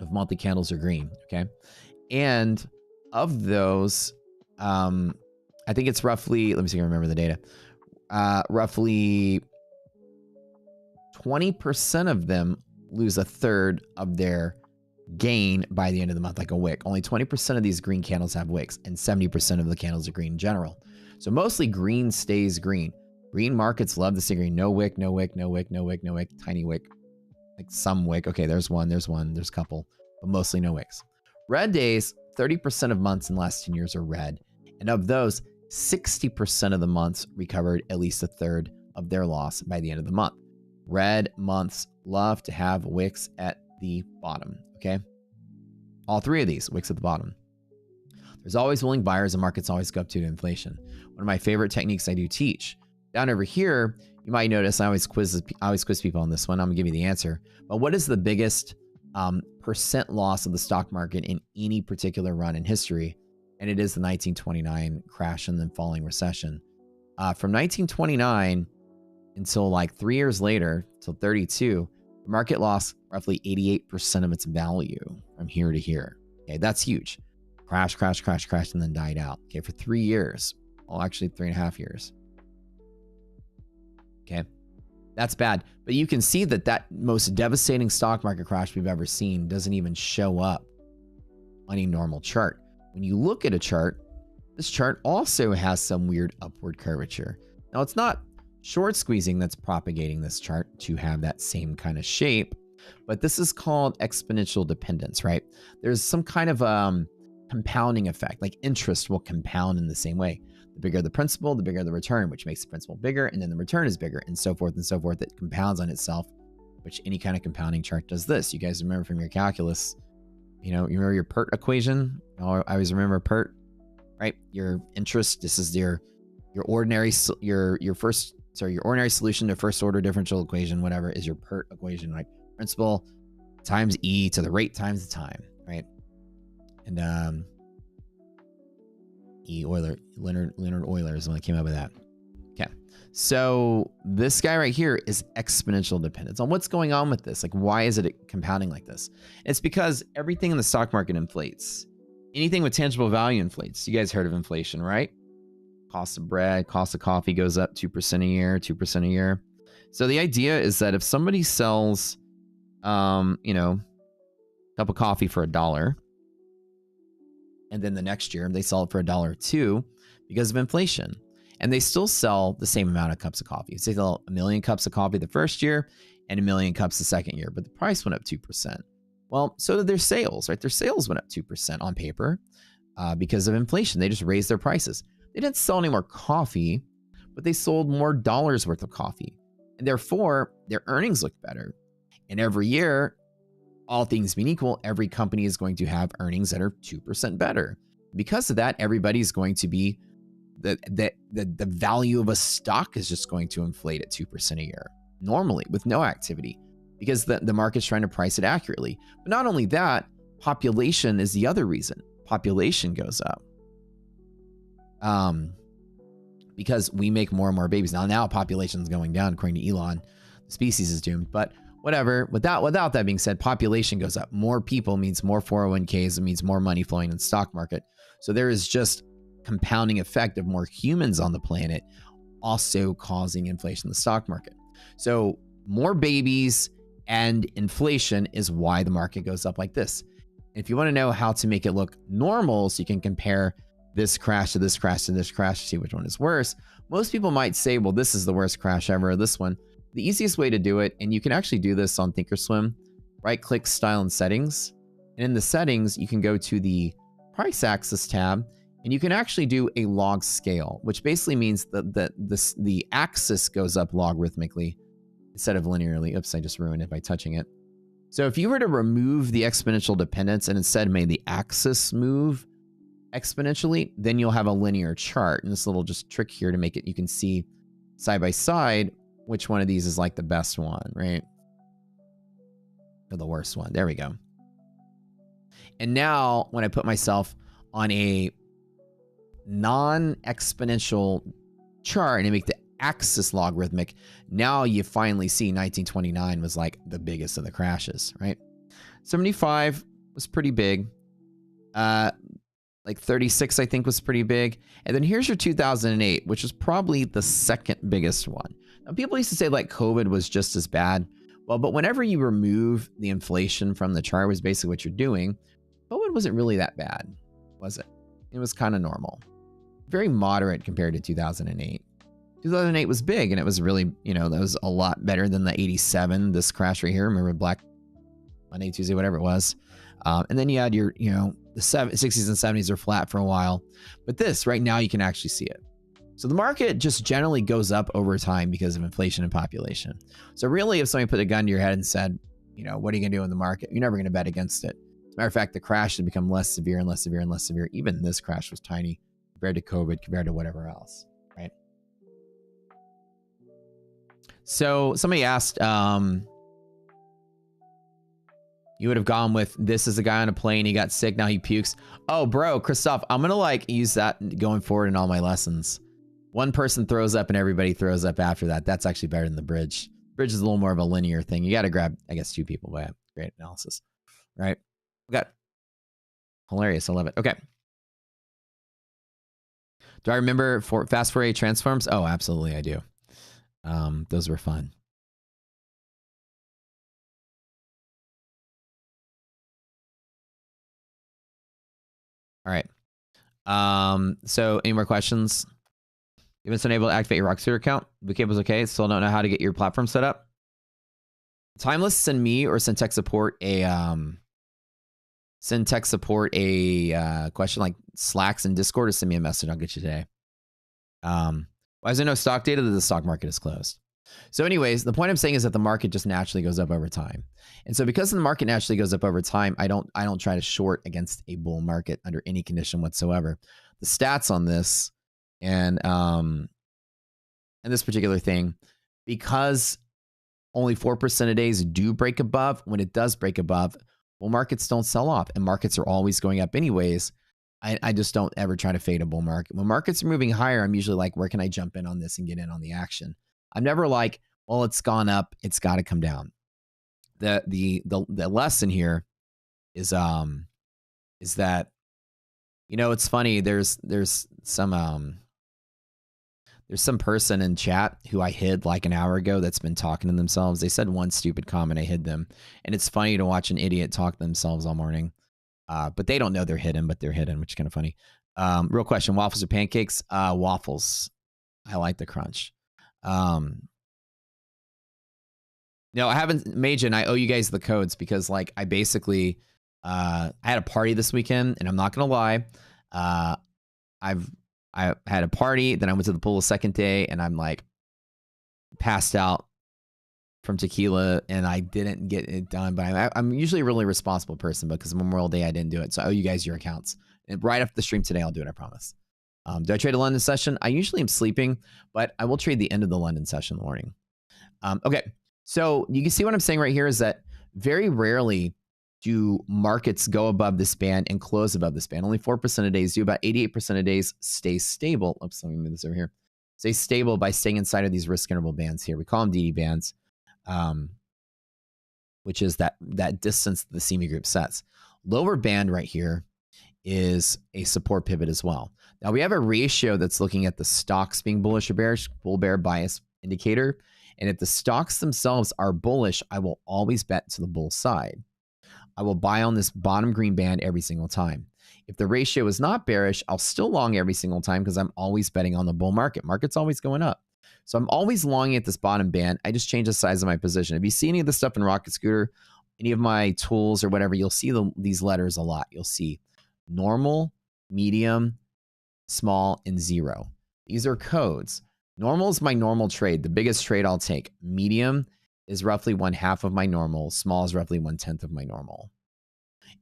B: of monthly candles are green, okay? And of those, I think it's roughly, let me see if I remember the data. Roughly 20% of them lose a third of their gain by the end of the month, like a wick. Only 20% of these green candles have wicks, and 70% of the candles are green in general. So mostly green stays green. Green markets love to see green. No wick, no wick, no wick, no wick, no wick, tiny wick. Like some wick. Okay, there's one, there's a couple, but mostly no wicks. Red days, 30% of months in the last 10 years are red. And of those, 60% of the months recovered at least a third of their loss by the end of the month. Red months love to have wicks at the bottom, okay? All three of these, wicks at the bottom. There's always willing buyers and markets always go up to inflation. One of my favorite techniques I do teach. Down over here, you might notice I always quiz people on this one. I'm gonna give you the answer. But what is the biggest percent loss of the stock market in any particular run in history? And it is the 1929 crash and then falling recession. From 1929 until like 3 years later, till 32, the market lost roughly 88% of its value from here to here. Okay, that's huge. Crash, crash, crash, crash, and then died out. Okay, for 3 years. Well, actually 3.5 years. Okay, that's bad. But you can see that that most devastating stock market crash we've ever seen doesn't even show up on a normal chart. When you look at a chart, this chart also has some weird upward curvature. Now, it's not short squeezing that's propagating this chart to have that same kind of shape, but this is called exponential dependence, right? There's some kind of compounding effect, like interest will compound in the same way. The bigger the principal, the bigger the return, which makes the principal bigger, and then the return is bigger, and so forth and so forth. It compounds on itself, which any kind of compounding chart does this. You guys remember from your calculus, you remember your PERT equation? I always remember PERT, right? Your interest, this is your ordinary solution to first order differential equation, whatever, is your PERT equation, right? Principal times E to the rate times the time, right? And Leonard Euler is the one that came up with that. Okay, so this guy right here is exponential dependence. On what's going on with this? Like, why is it compounding like this? It's because everything in the stock market inflates. Anything with tangible value inflates. You guys heard of inflation, right? Cost of bread, cost of coffee goes up 2% a year, 2% a year. So the idea is that if somebody sells, a cup of coffee for $1, and then the next year they sell it for $1.02 because of inflation, and they still sell the same amount of cups of coffee. So they sell 1 million cups of coffee the first year and 1 million cups the second year, but the price went up 2%. Well, so did their sales, right? Their sales went up 2% on paper because of inflation. They just raised their prices. They didn't sell any more coffee, but they sold more dollars worth of coffee. And therefore, their earnings look better. And every year, all things being equal, every company is going to have earnings that are 2% better. Because of that, everybody's going to be, the value of a stock is just going to inflate at 2% a year, normally with no activity, because the market's trying to price it accurately. But not only that, population is the other reason. Population goes up. Because we make more and more babies. Now population is going down, according to Elon. The species is doomed, but whatever. Without that being said, population goes up. More people means more 401ks. It means more money flowing in the stock market. So there is just compounding effect of more humans on the planet also causing inflation in the stock market. So more babies and inflation is why the market goes up like this. If you want to know how to make it look normal, so you can compare this crash to this crash to this crash to see which one is worse, most people might say, well, this is the worst crash ever, this one. The easiest way to do it, and you can actually do this on Thinkorswim, right-click Style and Settings. And in the settings, you can go to the Price Axis tab, and you can actually do a log scale, which basically means that the axis goes up logarithmically instead of linearly. Oops, I just ruined it by touching it. So if you were to remove the exponential dependence and instead made the axis move exponentially, then you'll have a linear chart. And this little just trick here to make it, you can see side by side which one of these is like the best one, right? Or the worst one. There we go. And now when I put myself on a non-exponential chart and I make the axis logarithmic, now you finally see 1929 was like the biggest of the crashes, right? 75 was pretty big. Like 36, I think, was pretty big. And then here's your 2008, which was probably the second biggest one. Now, people used to say like COVID was just as bad. Well, but whenever you remove the inflation from the chart, was basically what you're doing, COVID wasn't really that bad, was it? It was kind of normal. Very moderate compared to 2008. 2008 was big, and it was really, that was a lot better than the 87, this crash right here. Remember Black Monday, Tuesday, whatever it was. And then you had your, the 60s and 70s are flat for a while. But this, right now, you can actually see it. So the market just generally goes up over time because of inflation and population. So really, if somebody put a gun to your head and said, what are you going to do in the market? You're never going to bet against it. As a matter of fact, the crash has become less severe and less severe and less severe. Even this crash was tiny compared to COVID, compared to whatever else, right? So somebody asked, you would have gone with, this is a guy on a plane, he got sick, now he pukes. Oh, bro, Christoph, I'm going to use that going forward in all my lessons. One person throws up and everybody throws up after that. That's actually better than the bridge. Bridge is a little more of a linear thing. You got to grab, I guess, 2 people, but great analysis, right? We got hilarious. I love it. Okay. Do I remember Fast Fourier transforms? Oh, absolutely, I do. Those were fun. All right. So any more questions? You've been unable to activate your Rocksuiter account. Bootcamp was okay. Still don't know how to get your platform set up. Timeless, send me or send tech support a question like Slacks and Discord, or send me a message. I'll get you today. Why is there no stock data? That the stock market is closed. So anyways, the point I'm saying is that the market just naturally goes up over time. And so because the market naturally goes up over time, I don't try to short against a bull market under any condition whatsoever. The stats on this and this particular thing, because only 4% of days do break above, when it does break above, bull markets don't sell off, and markets are always going up anyways. I just don't ever try to fade a bull market. When markets are moving higher, I'm usually like, where can I jump in on this and get in on the action? I'm never like, well, it's gone up, it's got to come down. The lesson here is that, it's funny. There's some person in chat who I hid like an hour ago that's been talking to themselves. They said one stupid comment, I hid them, and it's funny to watch an idiot talk to themselves all morning. But they don't know they're hidden, but they're hidden, which is kind of funny. Real question: waffles or pancakes? Waffles. I like the crunch. No, I haven't, Majin. I owe you guys the codes because, I basically, I had a party this weekend, and I'm not gonna lie, I had a party, then I went to the pool the second day, and I'm passed out from tequila, and I didn't get it done. But I'm usually a really responsible person, because Memorial Day I didn't do it, so I owe you guys your accounts. And right after the stream today, I'll do it. I promise. Do I trade a London session? I usually am sleeping, but I will trade the end of the London session in the morning. Okay. So you can see what I'm saying right here is that very rarely do markets go above this band and close above this band. Only 4% of days do. About 88% of days stay stable. Oops, let me move this over here. Stay stable by staying inside of these risk interval bands here. We call them DD bands, which is that distance the CME group sets. Lower band right here is a support pivot as well. Now we have a ratio that's looking at the stocks being bullish or bearish, bull bear bias indicator. And if the stocks themselves are bullish, I will always bet to the bull side. I will buy on this bottom green band every single time. If the ratio is not bearish, I'll still long every single time because I'm always betting on the bull market. Market's always going up. So I'm always longing at this bottom band. I just change the size of my position. If you see any of this stuff in Rocket Scooter, any of my tools or whatever, you'll see these letters a lot. You'll see normal, medium, small, and 0. These are codes. Normal is my normal trade, the biggest trade I'll take. Medium is roughly 1/2 of my normal. Small is roughly 1/10 of my normal.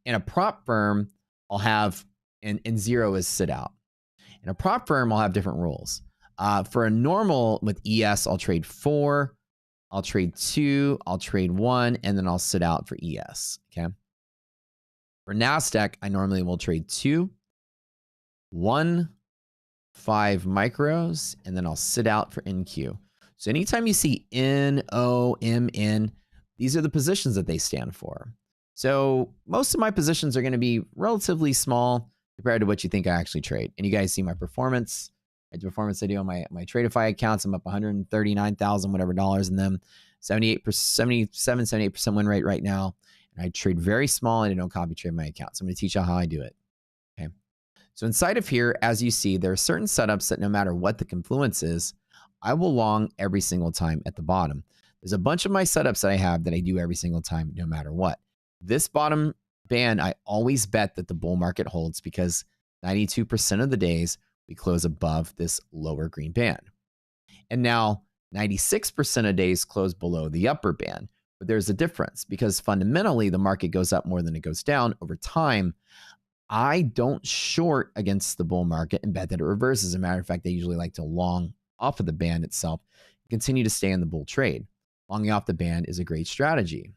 B: In a prop firm, I'll have, and 0 is sit out. In a prop firm, I'll have different rules. For a normal with ES, I'll trade 4, I'll trade 2, I'll trade 1, and then I'll sit out for ES, okay? For NASDAQ, I normally will trade 2, 1, 5 micros, and then I'll sit out for NQ. So anytime you see NOMN, these are the positions that they stand for. So most of my positions are going to be relatively small compared to what you think I actually trade. And you guys see my performance. I do performance video on my Tradeify accounts. I'm up 139,000 whatever dollars in them. 78% win rate right now. And I trade very small and I don't copy trade my account. So I'm going to teach you how I do it. Okay. So inside of here, as you see, there are certain setups that no matter what the confluence is, I will long every single time at the bottom. There's a bunch of my setups that I have that I do every single time, no matter what. This bottom band, I always bet that the bull market holds because 92% of the days we close above this lower green band. And now 96% of days close below the upper band. But there's a difference because fundamentally the market goes up more than it goes down over time. I don't short against the bull market and bet that it reverses. As a matter of fact, they usually like to long off of the band itself and continue to stay in the bull trade. Longing off the band is a great strategy.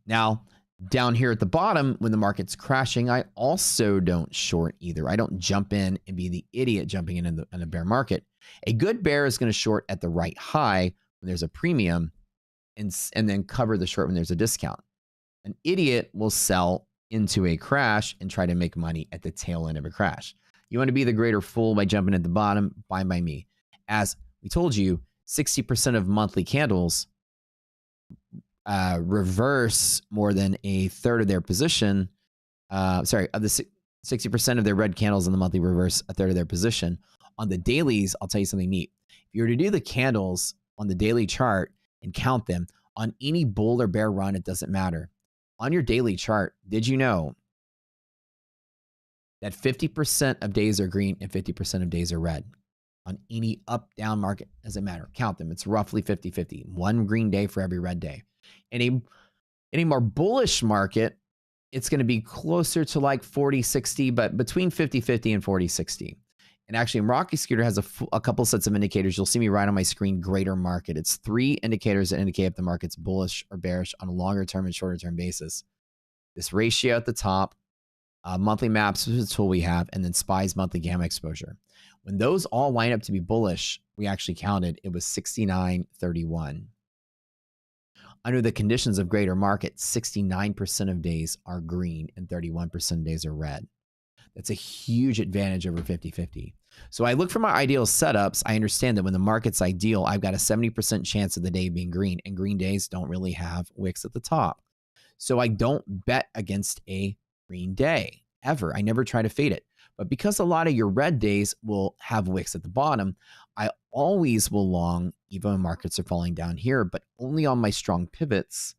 B: Now, down here at the bottom, when the market's crashing, I also don't short either. I don't jump in and be the idiot jumping in a bear market. A good bear is going to short at the right high when there's a premium and then cover the short when there's a discount. An idiot will sell into a crash and try to make money at the tail end of a crash. You want to be the greater fool by jumping at the bottom? Fine by me. As we told you, 60% of monthly candles reverse more than a third of their position. Of the 60% of their red candles in the monthly reverse a third of their position. On the dailies, I'll tell you something neat. If you were to do the candles on the daily chart and count them on any bull or bear run, it doesn't matter. On your daily chart, did you know that 50% of days are green and 50% of days are red? On any up, down market, doesn't matter. Count them. It's roughly 50-50. One green day for every red day. In a more bullish market, it's going to be closer to like 40-60, but between 50-50 and 40-60. And actually, Rocky Scooter has a couple sets of indicators. You'll see me right on my screen, greater market. It's 3 indicators that indicate if the market's bullish or bearish on a longer term and shorter term basis. This ratio at the top, monthly maps is a tool we have, and then SPY's monthly gamma exposure. When those all line up to be bullish, we actually counted, it was 69-31. Under the conditions of greater market, 69% of days are green and 31% of days are red. That's a huge advantage over 50-50. So I look for my ideal setups. I understand that when the market's ideal, I've got a 70% chance of the day being green, and green days don't really have wicks at the top. So I don't bet against a green day ever. I never try to fade it. But because a lot of your red days will have wicks at the bottom, I always will long, even when markets are falling down here, but only on my strong pivots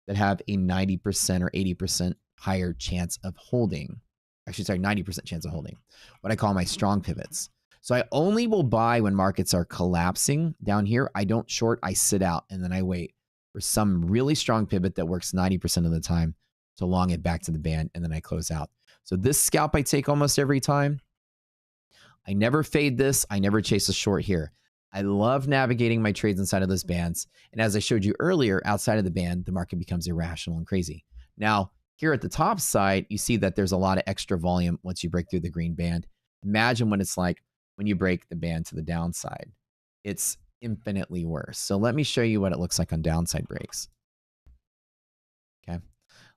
B: that have a 90% or 80% higher chance of holding. Actually, sorry, 90% chance of holding. What I call my strong pivots. So I only will buy when markets are collapsing down here. I don't short, I sit out, and then I wait for some really strong pivot that works 90% of the time to long it back to the band, and then I close out. So this scalp I take almost every time. I never fade this. I never chase a short here. I love navigating my trades inside of those bands. And as I showed you earlier, outside of the band, the market becomes irrational and crazy. Now, here at the top side, you see that there's a lot of extra volume once you break through the green band. Imagine what it's like when you break the band to the downside. It's infinitely worse. So let me show you what it looks like on downside breaks. Okay.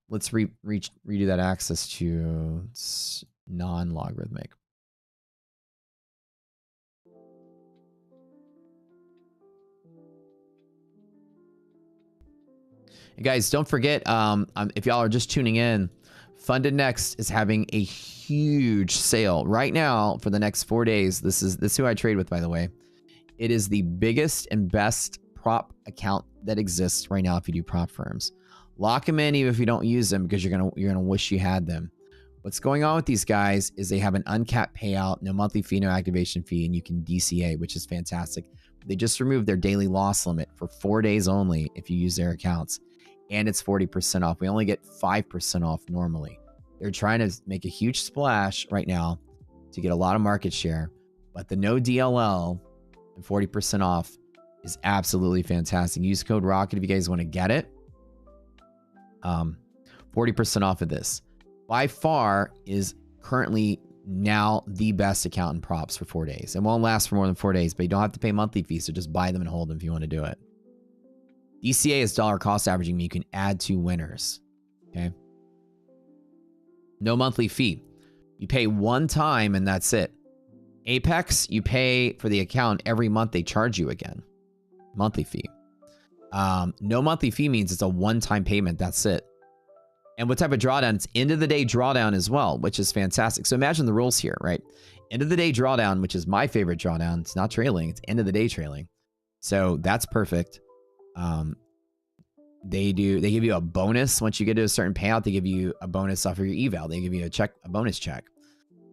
B: Let's redo that axis to non-logarithmic. And guys, don't forget, if y'all are just tuning in, FundedNext is having a huge sale right now for the next 4 days. This is who I trade with, by the way. It is the biggest and best prop account that exists right now if you do prop firms. Lock them in even if you don't use them because you're gonna wish you had them. What's going on with these guys is they have an uncapped payout, no monthly fee, no activation fee, and you can DCA, which is fantastic. They just removed their daily loss limit for 4 days only if you use their accounts. And it's 40% off. We only get 5% off normally. They're trying to make a huge splash right now to get a lot of market share, but the no DLL and 40% off is absolutely fantastic. Use code ROCKET if you guys want to get it. 40% off of this. By far is currently now the best account in props for 4 days. It won't last for more than 4 days, but you don't have to pay monthly fees, so just buy them and hold them if you want to do it. DCA is dollar cost averaging, you can add 2 winners. Okay. No monthly fee. You pay one time and that's it. Apex, you pay for the account every month they charge you again. monthly fee. No monthly fee means it's a one-time payment. That's it. And what type of drawdown? It's end of the day drawdown as well, which is fantastic. So imagine the rules here, right? End of the day drawdown, which is my favorite drawdown. It's not trailing. It's end of the day trailing. So that's perfect. They give you a bonus once you get to a certain payout. They give you a bonus off of your eval. They give you a bonus check.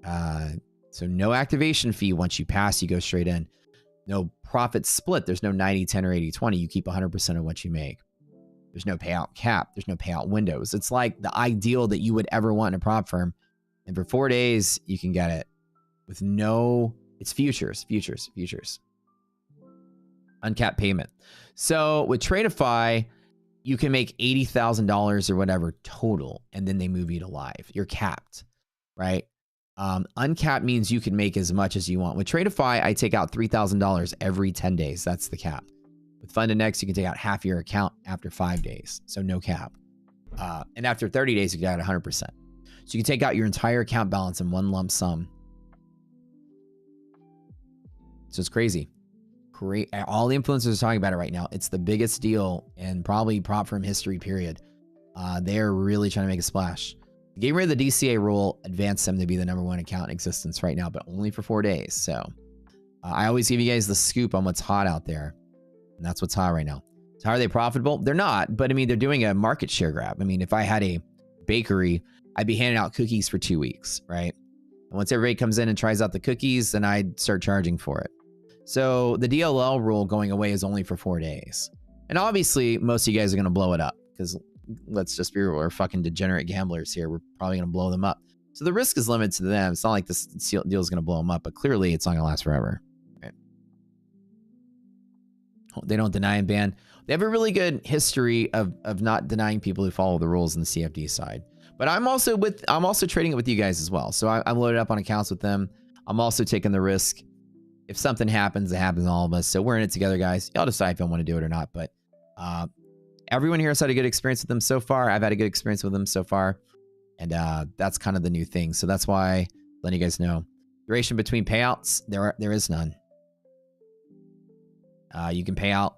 B: So no activation fee. Once you pass, you go straight in. No profit split. There's no 90, 10, or 80, 20. You keep 100% of what you make. There's no payout cap. There's no payout windows. It's like the ideal that you would ever want in a prop firm. And for 4 days, you can get it with it's futures. Uncapped payment. So with Tradeify, you can make $80,000 or whatever total, and then they move you to live. You're capped, right? Uncapped means you can make as much as you want. With Tradeify, I take out $3,000 every 10 days. That's the cap. With FundedNext, you can take out half your account after 5 days. So no cap. And after 30 days, you get out 100%. So you can take out your entire account balance in one lump sum. So it's crazy. All the influencers are talking about it right now. It's the biggest deal in probably prop firm history, period. They're really trying to make a splash. Getting rid of the DCA rule advanced them to be the #1 account in existence right now, but only for 4 days. So I always give you guys the scoop on what's hot out there. And that's what's hot right now. So how are they profitable? They're not, but I mean, they're doing a market share grab. I mean, if I had a bakery, I'd be handing out cookies for 2 weeks, right? And once everybody comes in and tries out the cookies, then I'd start charging for it. So the DLL rule going away is only for 4 days. And obviously, most of you guys are going to blow it up because let's just be real, we're fucking degenerate gamblers here. We're probably going to blow them up. So the risk is limited to them. It's not like this deal is going to blow them up, but clearly it's not going to last forever. Right? They don't deny and ban. They have a really good history of not denying people who follow the rules in the CFD side. But I'm also trading it with you guys as well. So I'm loaded up on accounts with them. I'm also taking the risk. If something happens, it happens to all of us. So we're in it together, guys. Y'all decide if you want to do it or not. But everyone here has had a good experience with them so far. I've had a good experience with them so far. And that's kind of the new thing. So that's why letting you guys know. Duration between payouts, there is none. You can pay out,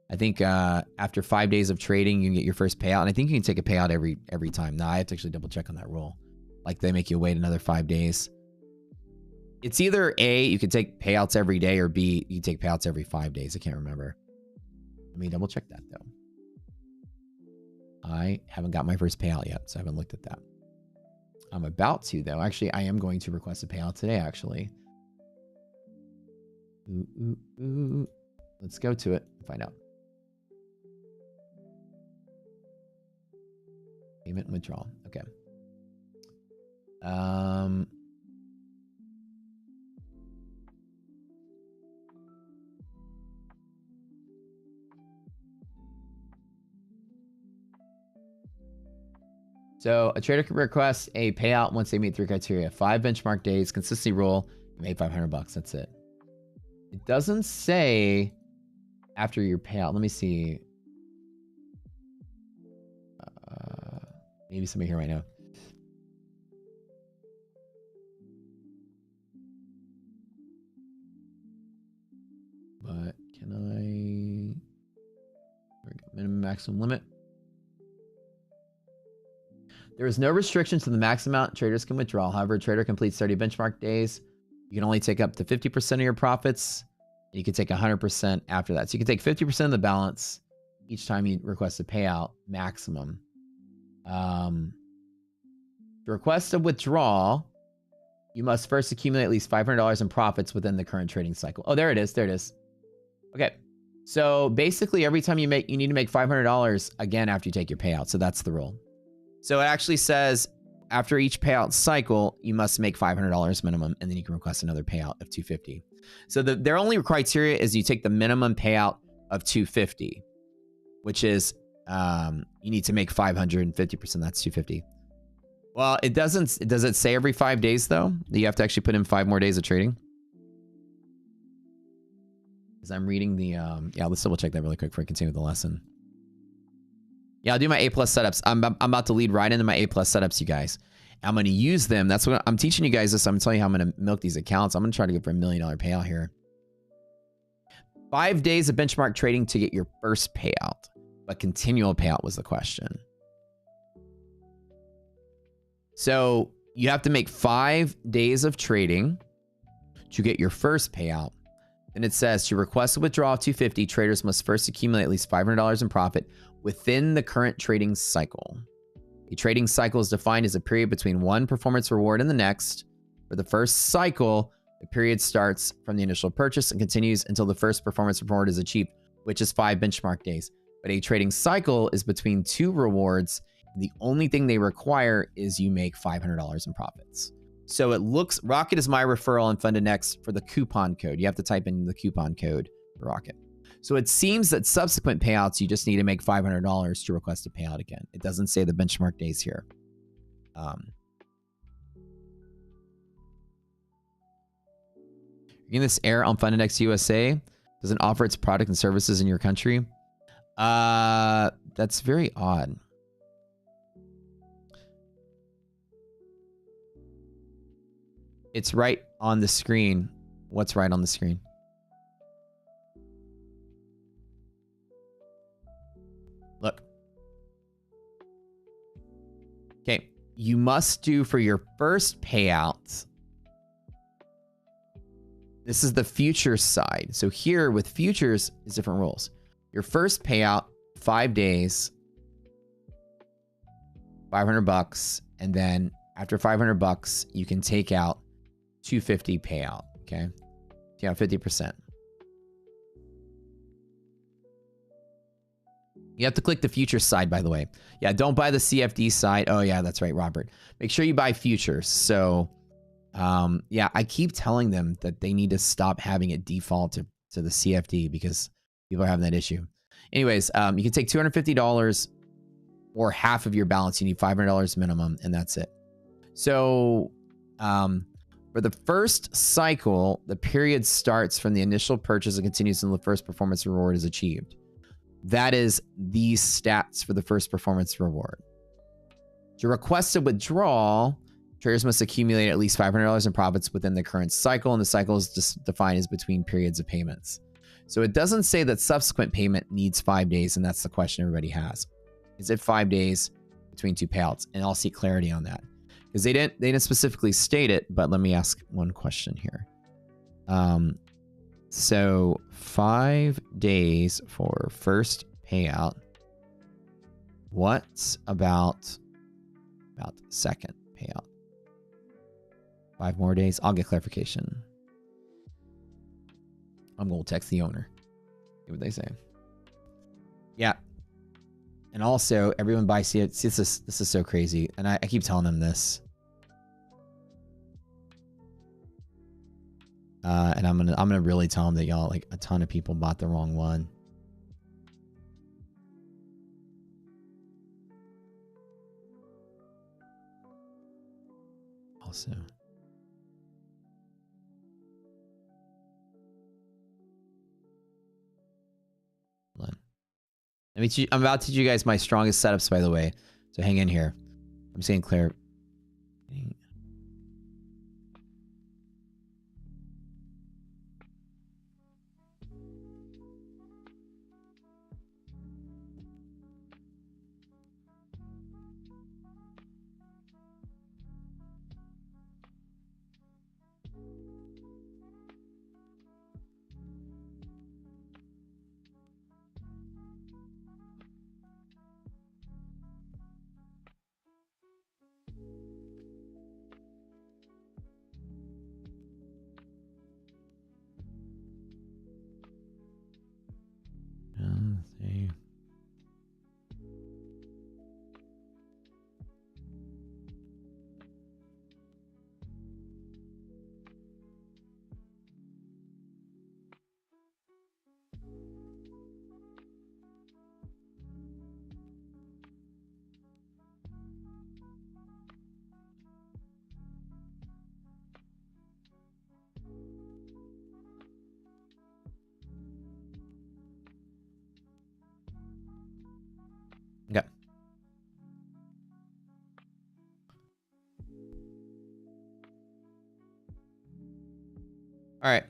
B: I think after 5 days of trading, you can get your first payout. And I think you can take a payout every time. Now, I have to actually double check on that rule. Like they make you wait another 5 days. It's either A, you can take payouts every day, or B, you can take payouts every 5 days. I can't remember. Let me double check that though. I haven't got my first payout yet, so I haven't looked at that. I'm about to though. Actually, I am going to request a payout today, actually. Let's go to it and find out. Payment and withdrawal. Okay. So a trader can request a payout once they meet 3 criteria: 5 benchmark days, consistency rule, you made $500. That's it. It doesn't say after your payout. Let me see. Maybe somebody here right now. But can I? There we go. Minimum maximum limit. There is no restriction to the max amount traders can withdraw. However, a trader completes 30 benchmark days. You can only take up to 50% of your profits. And you can take 100% after that. So you can take 50% of the balance each time you request a payout maximum. To request a withdrawal, you must first accumulate at least $500 in profits within the current trading cycle. Oh, there it is. There it is. Okay. So basically every time you need to make $500 again after you take your payout. So that's the rule. So it actually says after each payout cycle, you must make $500 minimum, and then you can request another payout of $250. So their only criteria is you take the minimum payout of $250, which is you need to make 550%. That's $250. Well, it doesn't. Does it say every 5 days though? That you have to actually put in 5 more days of trading? Because I'm reading the yeah. Let's double check that really quick before I continue with the lesson. Yeah, I'll do my A+ setups. I'm about to lead right into my A+ setups, you guys. I'm going to use them. That's what I'm teaching you guys this. I'm telling you how I'm going to milk these accounts. I'm going to try to go for $1 million payout here. 5 days of benchmark trading to get your first payout, but continual payout was the question. So you have to make 5 days of trading to get your first payout. And it says to request a withdrawal of 250, traders must first accumulate at least $500 in profit within the current trading cycle. A trading cycle is defined as a period between one performance reward and the next. For the first cycle, the period starts from the initial purchase and continues until the first performance reward is achieved, which is 5 benchmark days. But a trading cycle is between 2 rewards. The only thing they require is you make $500 in profits. So it looks, Rocket is my referral on FundedNext for the coupon code. You have to type in the coupon code for Rocket. So it seems that subsequent payouts, you just need to make $500 to request a payout again. It doesn't say the benchmark days here. Getting this error on FundedNext USA doesn't offer its product and services in your country. That's very odd. It's right on the screen. What's right on the screen? Look. Okay. You must do for your first payout. This is the futures side. So here with futures is different rules. Your first payout, 5 days, $500, and then after $500, you can take out 250 payout. Okay, take out 50%. You have to click the futures side, by the way. Yeah, don't buy the CFD side. Oh yeah, that's right, Robert. Make sure you buy futures. So yeah, I keep telling them that they need to stop having it default to the CFD because people are having that issue. Anyways, you can take $250 or half of your balance. You need $500 minimum, and that's it. So for the first cycle, the period starts from the initial purchase and continues until the first performance reward is achieved. That is these stats for the first performance reward. To request a withdrawal, traders must accumulate at least $500 in profits within the current cycle, and the cycle is just defined as between periods of payments. So it doesn't say that subsequent payment needs 5 days, and that's the question everybody has. Is it 5 days between 2 payouts? And I'll see clarity on that. Because they didn't specifically state it, but let me ask one question here. So 5 days for first payout. What about second payout? 5 more days? I'll get clarification. I'm going to text the owner. See what they say. Yeah. And also, everyone buys CFD. This is so crazy. And I keep telling them this. And I'm gonna really tell them that y'all, like, a ton of people bought the wrong one. Also. I'm about to teach you guys my strongest setups, by the way. So hang in here. I'm saying Claire. Okay. All right.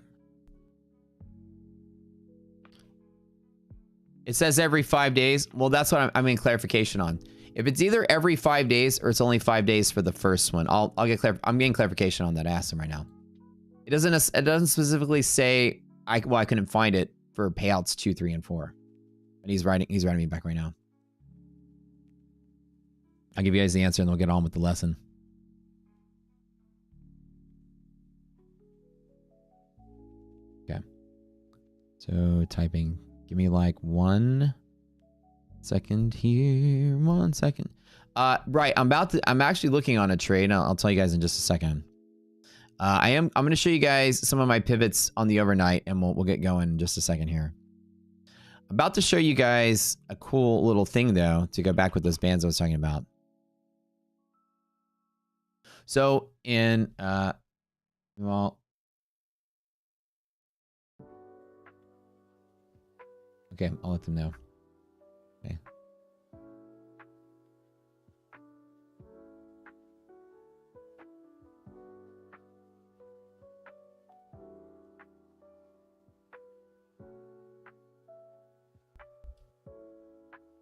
B: It says every 5 days. Well, that's what I'm in clarification on. If it's either every 5 days or it's only 5 days for the first one, I'm getting clarification on that. I asked him right now. It doesn't specifically say. I couldn't find it for payouts 2, 3, and 4. And he's writing me back right now. I'll give you guys the answer and we'll get on with the lesson. Okay. So typing. Give me like 1 second here. 1 second. Right. I'm actually looking on a trade. I'll tell you guys in just a second. I'm going to show you guys some of my pivots on the overnight, and we'll get going in just a second here. About to show you guys a cool little thing though, to go back with those bands I was talking about. So in, well, okay, I'll let them know. Okay.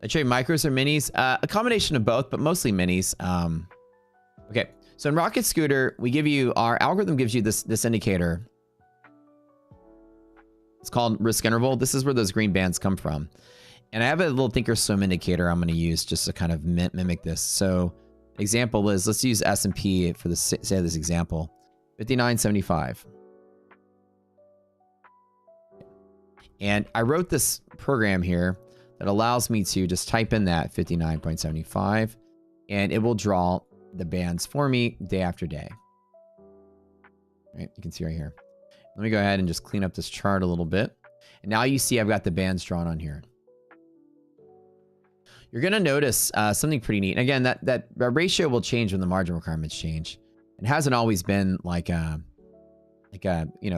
B: I trade micros or minis, a combination of both, but mostly minis. Okay, so in Rocket Scooter, our algorithm gives you this indicator. It's called risk interval. This is where those green bands come from. And I have a little thinkorswim indicator I'm going to use just to kind of mimic this. So example is, let's use S&P for the sake of this example, 59.75. And I wrote this program here that allows me to just type in that 59.75 and it will draw the bands for me day after day. Right, you can see right here. Let me go ahead and just clean up this chart a little bit. And now you see I've got the bands drawn on here. You're going to notice something pretty neat. And again, that ratio will change when the margin requirements change. It hasn't always been like a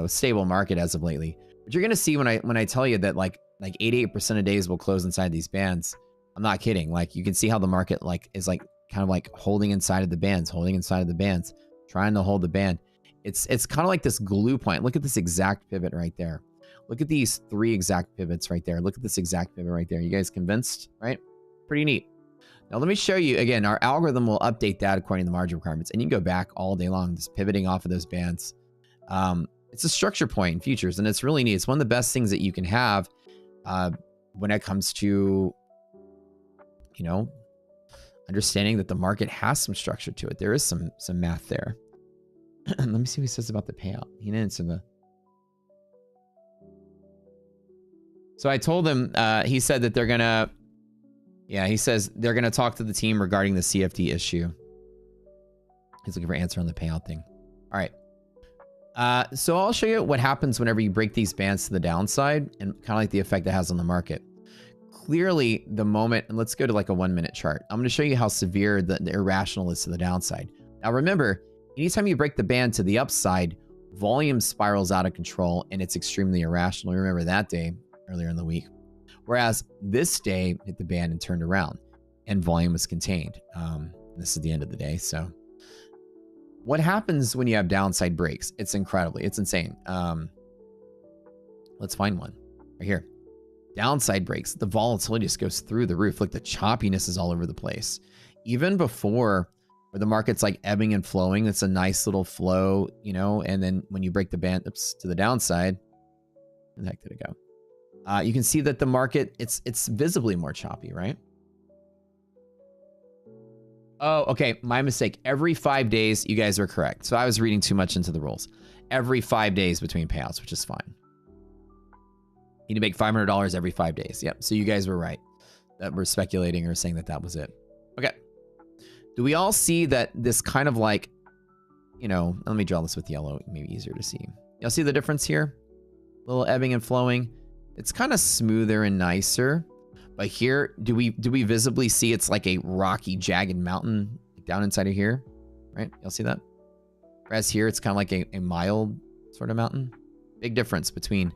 B: stable market as of lately. But you're going to see when I tell you that like 88% of days will close inside these bands. I'm not kidding. Like you can see how the market is kind of like holding inside of the bands, trying to hold the band. It's kind of like this glue point. Look at this exact pivot right there. Look at these 3 exact pivots right there. Look at this exact pivot right there. You guys convinced, right? Pretty neat. Now let me show you again, our algorithm will update that according to the margin requirements, and you can go back all day long, just pivoting off of those bands. It's a structure point in futures, and it's really neat. It's one of the best things that you can have when it comes to, understanding that the market has some structure to it. There is some math there. Let me see what he says about the payout. He didn't answer the. So I told him, he said that they're gonna, he says they're gonna talk to the team regarding the CFD issue. He's looking for an answer on the payout thing. All right. So I'll show you what happens whenever you break these bands to the downside and kind of like the effect it has on the market. Clearly the moment, and let's go to like a 1 minute chart. I'm going to show you how severe the irrational is to the downside. Now remember, anytime you break the band to the upside, volume spirals out of control and it's extremely irrational. Remember that day earlier in the week. Whereas this day hit the band and turned around and volume was contained. This is the end of the day. So what happens when you have downside breaks? It's insane. Let's find one right here. Downside breaks, the volatility just goes through the roof. Look, the choppiness is all over the place. Even before where the market's like ebbing and flowing, it's a nice little flow, and then when you break the band to the downside, where the heck did it go? You can see that the market, it's visibly more choppy, right? Oh, okay. My mistake. Every 5 days, you guys are correct. So I was reading too much into the rules. Every 5 days between payouts, which is fine. You need to make $500 every 5 days. Yep. So you guys were right that we're speculating or saying that was it. Okay. Do we all see that this kind of like, let me draw this with yellow, maybe easier to see. Y'all see the difference here? A little ebbing and flowing. It's kind of smoother and nicer. But here, do we visibly see it's like a rocky, jagged mountain down inside of here? Right? Y'all see that? Whereas here, it's kind of like a mild sort of mountain. Big difference between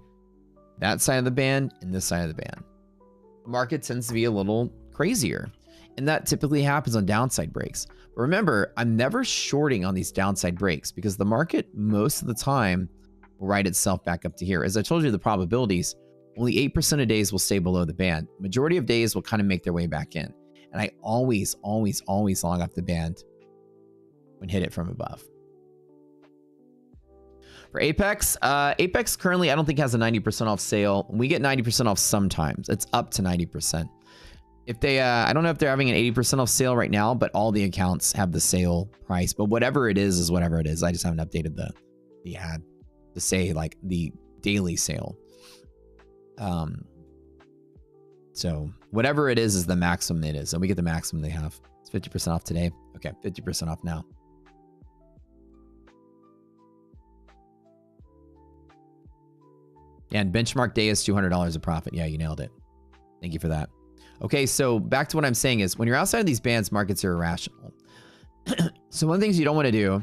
B: that side of the band and this side of the band. The market tends to be a little crazier. And that typically happens on downside breaks. But remember, I'm never shorting on these downside breaks because the market most of the time will ride itself back up to here. As I told you, the probabilities, only 8% of days will stay below the band. Majority of days will kind of make their way back in. And I always long off the band when hit it from above. For Apex, Apex currently I don't think has a 90% off sale. We get 90% off sometimes. It's up to 90%. If they, I don't know if they're having an 80% off sale right now, but all the accounts have the sale price. But whatever it is whatever it is. I just haven't updated the ad to say like the daily sale. So whatever it is the maximum it is. And we get the maximum they have. It's 50% off today. Okay, 50% off now. And benchmark day is $200 of profit. Yeah, you nailed it. Thank you for that. Okay, so back to what I'm saying is when you're outside of these bands, markets are irrational. So one of the things you don't want to do,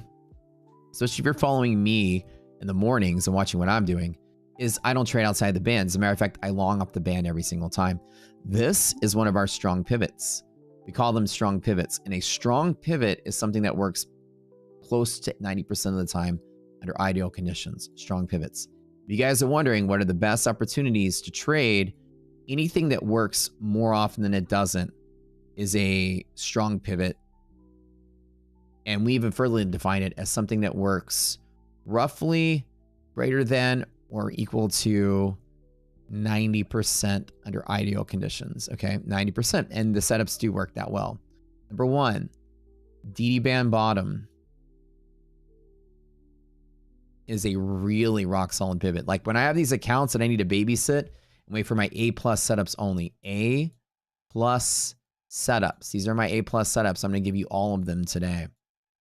B: especially if you're following me in the mornings and watching what I'm doing, is I don't trade outside the band. As a matter of fact, I long up the band every single time. This is one of our strong pivots. We call them strong pivots. And a strong pivot is something that works close to 90% of the time under ideal conditions. Strong pivots. If you guys are wondering what are the best opportunities to trade, anything that works more often than it doesn't is a strong pivot. And we even further define it as something that works roughly greater than or equal to 90% under ideal conditions. Okay, 90%. And the setups do work that well. Number one, DD band bottom is a really rock solid pivot. Like when I have these accounts that I need to babysit and wait for my A+ setups only. A+ setups. These are my A+ setups. I'm going to give you all of them today.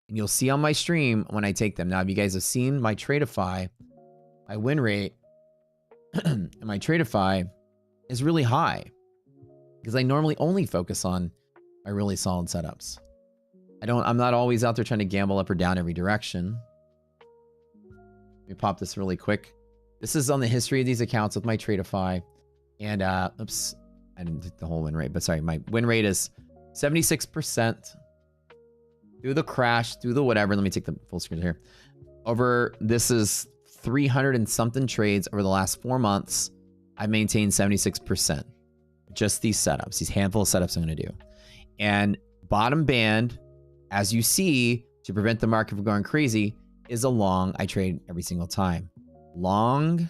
B: And you'll see on my stream when I take them. Now, if you guys have seen my Tradeify, my win rate and my Tradeify is really high because I normally only focus on my really solid setups. I'm not always out there trying to gamble up or down every direction. Let me pop this really quick. This is on the history of these accounts with my Tradeify. And, oops, I didn't hit the whole win rate, but sorry, my win rate is 76%. Through the crash, through the whatever. Let me take the full screen here. This is 300 and something trades over the last 4 months. I maintained 76%. Just these setups, these handful of setups I'm going to do. And bottom band, as you see, to prevent the market from going crazy, is a long I trade every single time. Long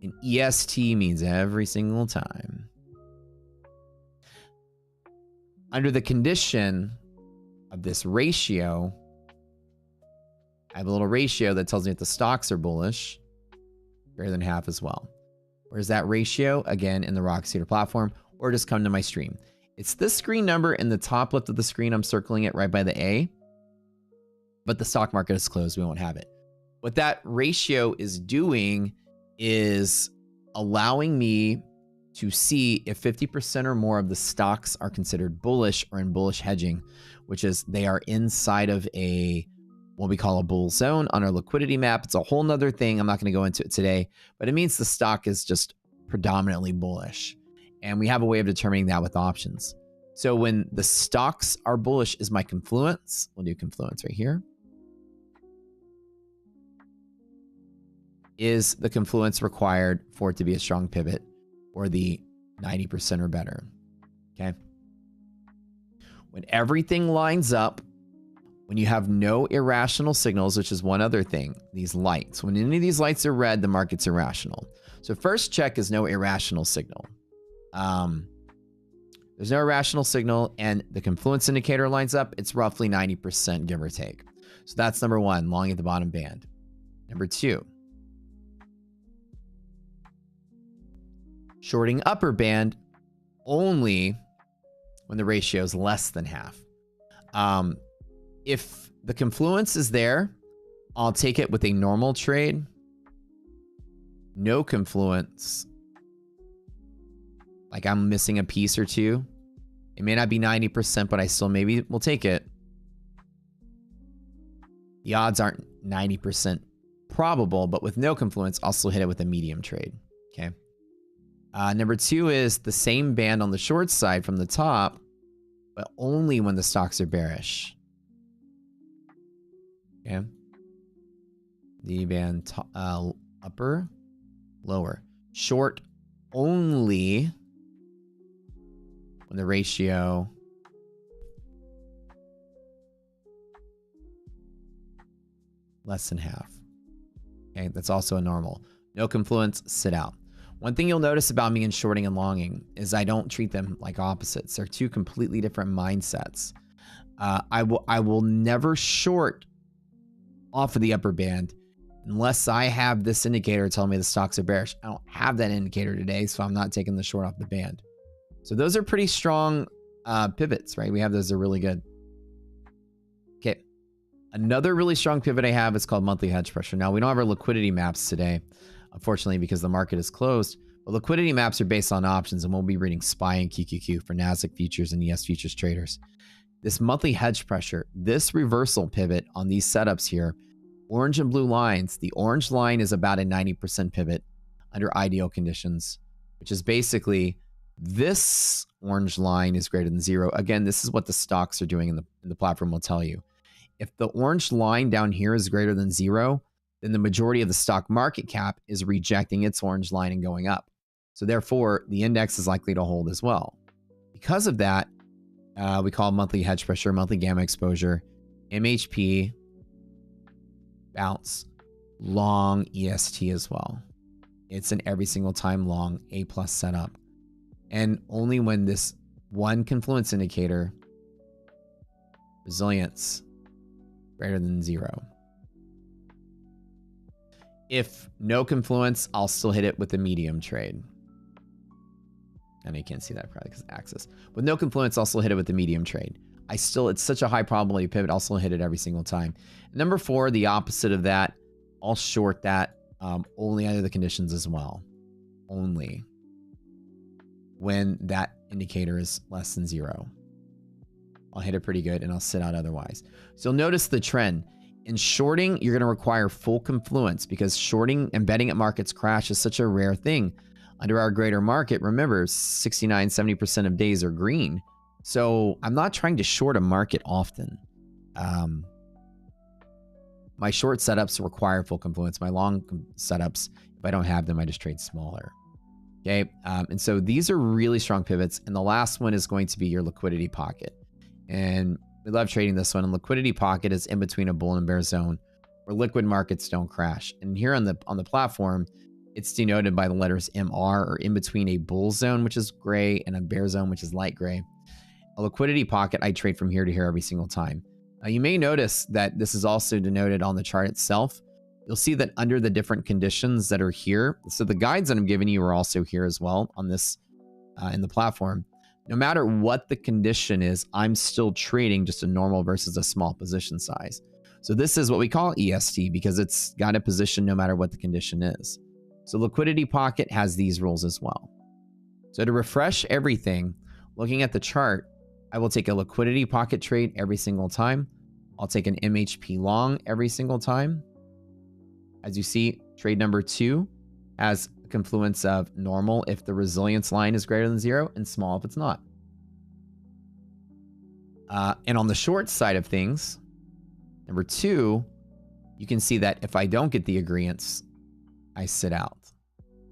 B: in EST means every single time. Under the condition of this ratio, I have a little ratio that tells me if the stocks are bullish, greater than half as well. Where's that ratio? Again, in the Rock Cedar platform, or just come to my stream. It's this screen number in the top left of the screen. I'm circling it right by the A, but the stock market is closed. We won't have it. What that ratio is doing is allowing me to see if 50% or more of the stocks are considered bullish or in bullish hedging, which is they are inside of what we call a bull zone on our liquidity map. It's a whole nother thing. I'm not going to go into it today, but it means the stock is just predominantly bullish. And we have a way of determining that with options. So when the stocks are bullish is my confluence. We'll do confluence right here. Is the confluence required for it to be a strong pivot or the 90% or better? Okay. When everything lines up, when you have no irrational signals, which is one other thing, these lights, when any of these lights are red, the market's irrational. So first check is no irrational signal. There's no irrational signal and the confluence indicator lines up. It's roughly 90%, give or take. So that's number one, long at the bottom band. Number two, shorting upper band only when the ratio is less than half. If the confluence is there, I'll take it with a normal trade. No confluence, like I'm missing a piece or two. It may not be 90%, but I still maybe will take it. The odds aren't 90% probable, but with no confluence, I'll still hit it with a medium trade. Okay. Number two is the same band on the short side from the top, but only when the stocks are bearish. Okay. The band upper, lower. Short only when the ratio less than half. Okay, that's also a normal. No confluence, sit out. One thing you'll notice about me in shorting and longing is I don't treat them like opposites. They're two completely different mindsets. I will never short off of the upper band unless I have this indicator telling me the stocks are bearish. I don't have that indicator today, so I'm not taking the short off the band. So those are pretty strong pivots, right? We have those, they're really good. Okay. Another really strong pivot I have is called monthly hedge pressure. Now, we don't have our liquidity maps today, unfortunately, because the market is closed. But liquidity maps are based on options, and we'll be reading SPY and QQQ for NASDAQ futures and ES futures traders. This monthly hedge pressure, this reversal pivot on these setups here, orange and blue lines, the orange line is about a 90% pivot under ideal conditions, which is basically this orange line is greater than 0. Again, this is what the stocks are doing in the platform will tell you. If the orange line down here is greater than 0, then the majority of the stock market cap is rejecting its orange line and going up. So therefore, the index is likely to hold as well. Because of that, we call monthly hedge pressure, monthly gamma exposure, MHP, bounce, long EST as well. It's an every single time long A+ setup. And only when this one confluence indicator, resilience, greater than 0. If no confluence, I'll still hit it with a medium trade. I know you can't see that probably because of axis. With no confluence, I'll still hit it with the medium trade. It's such a high probability pivot, I'll still hit it every single time. Number 4, the opposite of that, I'll short that only under the conditions as well. Only when that indicator is less than 0. I'll hit it pretty good and I'll sit out otherwise. So you'll notice the trend. In shorting, you're going to require full confluence because shorting and betting at markets crash is such a rare thing. Under our greater market, remember, 69, 70% of days are green. So I'm not trying to short a market often. My short setups require full confluence. My long setups, if I don't have them, I just trade smaller. Okay, and so these are really strong pivots. And the last one is going to be your liquidity pocket. And we love trading this one. And liquidity pocket is in between a bull and bear zone where liquid markets don't crash. And here on the platform, it's denoted by the letters MR, or in between a bull zone, which is gray, and a bear zone, which is light gray. A liquidity pocket, I trade from here to here every single time. You may notice that this is also denoted on the chart itself. You'll see that under the different conditions that are here, so the guides that I'm giving you are also here as well on this in the platform. No matter what the condition is, I'm still trading just a normal versus a small position size. So this is what we call EST because it's got a position no matter what the condition is. So liquidity pocket has these rules as well. So to refresh everything, looking at the chart, I will take a liquidity pocket trade every single time. I'll take an MHP long every single time. As you see, trade number 2 has a confluence of normal if the resilience line is greater than 0 and small if it's not. And on the short side of things, number 2, you can see that if I don't get the agreeance, I sit out.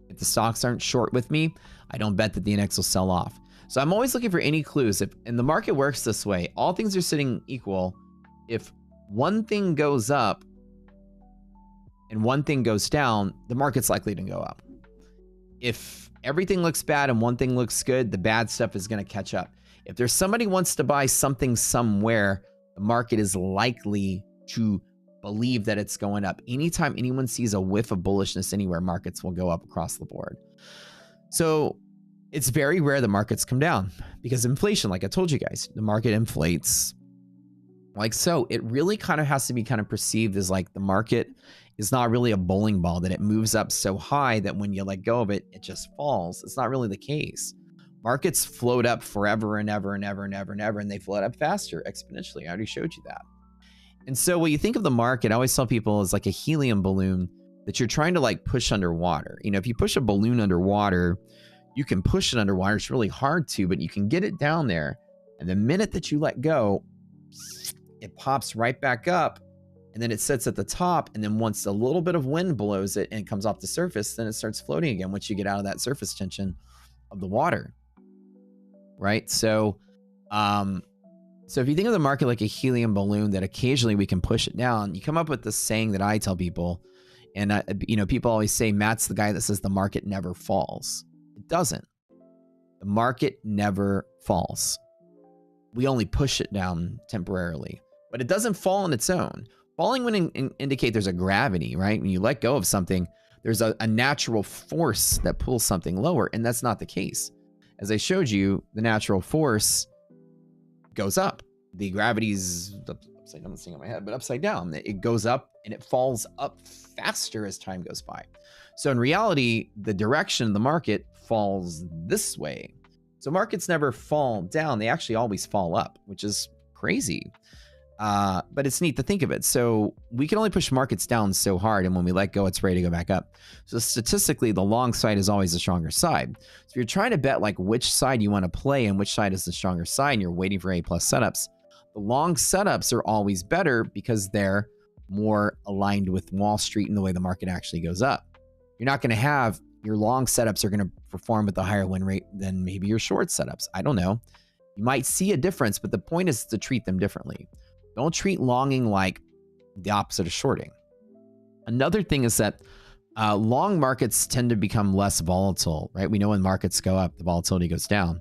B: If the stocks aren't short with me, I don't bet that the index will sell off. So I'm always looking for any clues. And the market works this way. All things are sitting equal. If one thing goes up and one thing goes down, the market's likely to go up. If everything looks bad and one thing looks good, the bad stuff is going to catch up. If there's somebody who wants to buy something somewhere, the market is likely to believe that it's going up. Anytime anyone sees a whiff of bullishness anywhere, markets will go up across the board. So it's very rare the markets come down because inflation, like I told you guys, the market inflates like so. It really kind of has to be kind of perceived as like the market is not really a bowling ball, that it moves up so high that when you let go of it, it just falls. It's not really the case. Markets float up forever and ever and ever and ever and ever, and they float up faster exponentially. I already showed you that. And so when you think of the market, I always tell people it's like a helium balloon that you're trying to like push underwater. You know, if you push a balloon underwater, you can push it underwater. It's really hard to, but you can get it down there. And the minute that you let go, it pops right back up. and then it sits at the top, and then once a little bit of wind blows it and it comes off the surface, then it starts floating again once you get out of that surface tension of the water, right? So if you think of the market like a helium balloon that occasionally we can push it down, you come up with this saying that I tell people, and people always say Matt's the guy that says the market never falls. It doesn't. The market never falls. We only push it down temporarily, but it doesn't fall on its own. Falling would indicate there's a gravity, right? When you let go of something, there's a natural force that pulls something lower, and that's not the case. As I showed you, the natural force goes up. The gravity's upside down, thing on my head, but upside down. It goes up and it falls up faster as time goes by. So in reality, the direction of the market falls this way. So markets never fall down. They actually always fall up, which is crazy. But it's neat to think of it. So we can only push markets down so hard, and when we let go, it's ready to go back up. So statistically, the long side is always the stronger side. So if you're trying to bet like which side you want to play and which side is the stronger side, and you're waiting for A+ setups, the long setups are always better because they're more aligned with Wall Street and the way the market actually goes up. You're not going to have your long setups are going to perform with a higher win rate than maybe your short setups. I don't know. You might see a difference, but the point is to treat them differently. Don't treat longing like the opposite of shorting. Another thing is that long markets tend to become less volatile, right? We know when markets go up, the volatility goes down.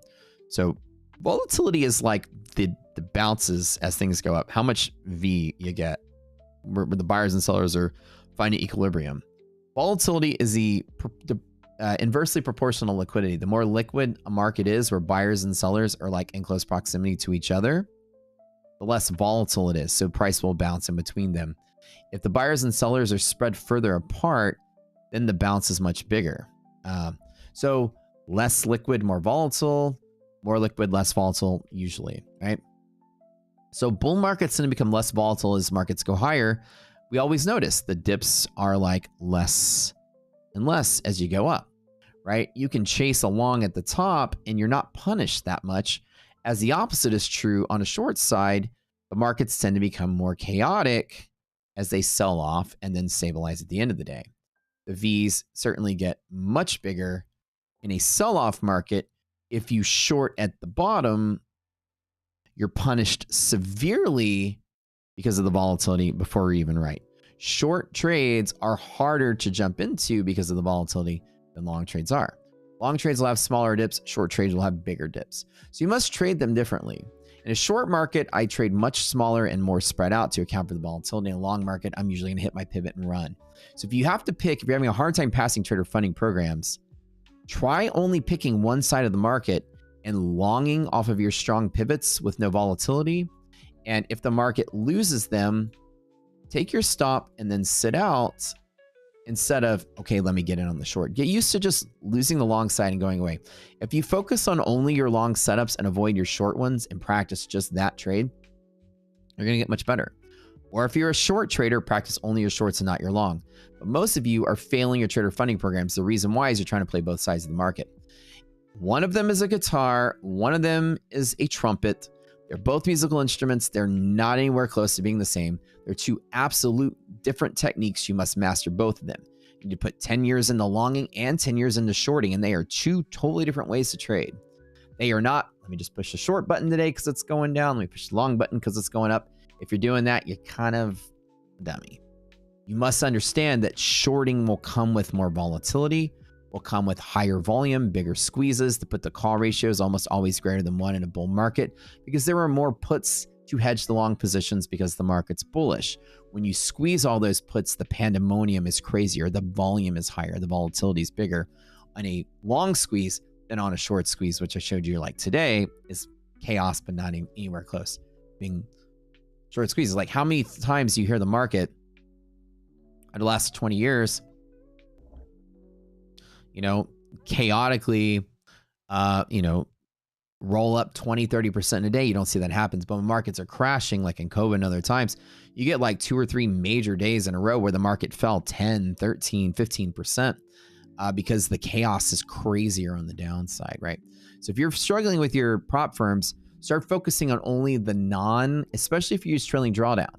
B: So volatility is like the bounces as things go up, how much V you get, where the buyers and sellers are finding equilibrium. Volatility is the inversely proportional liquidity. The more liquid a market is, where buyers and sellers are like in close proximity to each other, the less volatile it is. So price will bounce in between them. If the buyers and sellers are spread further apart, then the bounce is much bigger. So less liquid, more volatile, more liquid, less volatile usually, right? So bull markets tend to become less volatile as markets go higher. We always notice the dips are like less and less as you go up, right? You can chase along at the top and you're not punished that much. As the opposite is true on a short side, the markets tend to become more chaotic as they sell off and then stabilize at the end of the day. The V's certainly get much bigger in a sell-off market. If you short at the bottom, you're punished severely because of the volatility before you're even right. Short trades are harder to jump into because of the volatility than long trades are. Long trades will have smaller dips, short trades will have bigger dips. So you must trade them differently. In a short market, I trade much smaller and more spread out to account for the volatility. In a long market, I'm usually going to hit my pivot and run. So if you have to pick, if you're having a hard time passing trader funding programs, try only picking one side of the market and longing off of your strong pivots with no volatility. And if the market loses them, take your stop and then sit out instead of, okay, let me get in on the short. Get used to just losing the long side and going away. If you focus on only your long setups and avoid your short ones and practice just that trade, you're going to get much better. Or if you're a short trader, practice only your shorts and not your long. But most of you are failing your trader funding programs. The reason why is you're trying to play both sides of the market. One of them is a guitar. One of them is a trumpet. They're both musical instruments. They're not anywhere close to being the same. They're two absolute different techniques. You must master both of them. You need to put 10 years into longing and 10 years into shorting, and they are two totally different ways to trade. They are not, let me just push the short button today because it's going down. Let me push the long button because it's going up. If you're doing that, you're kind of a dummy. You must understand that shorting will come with more volatility, will come with higher volume, bigger squeezes. To put the call ratio is almost always greater than 1 in a bull market because there are more puts to hedge the long positions because the market's bullish. When you squeeze all those puts, the pandemonium is crazier, the volume is higher, the volatility is bigger. On a long squeeze than on a short squeeze, which I showed you like today, is chaos, but not anywhere close. Being short squeezes, like how many times do you hear the market over the last 20 years, chaotically, roll up 20, 30% a day? You don't see that happens. But when markets are crashing, like in COVID and other times, you get like 2 or 3 major days in a row where the market fell 10, 13, 15% because the chaos is crazier on the downside, right? So if you're struggling with your prop firms, start focusing on only the especially if you use trailing drawdown.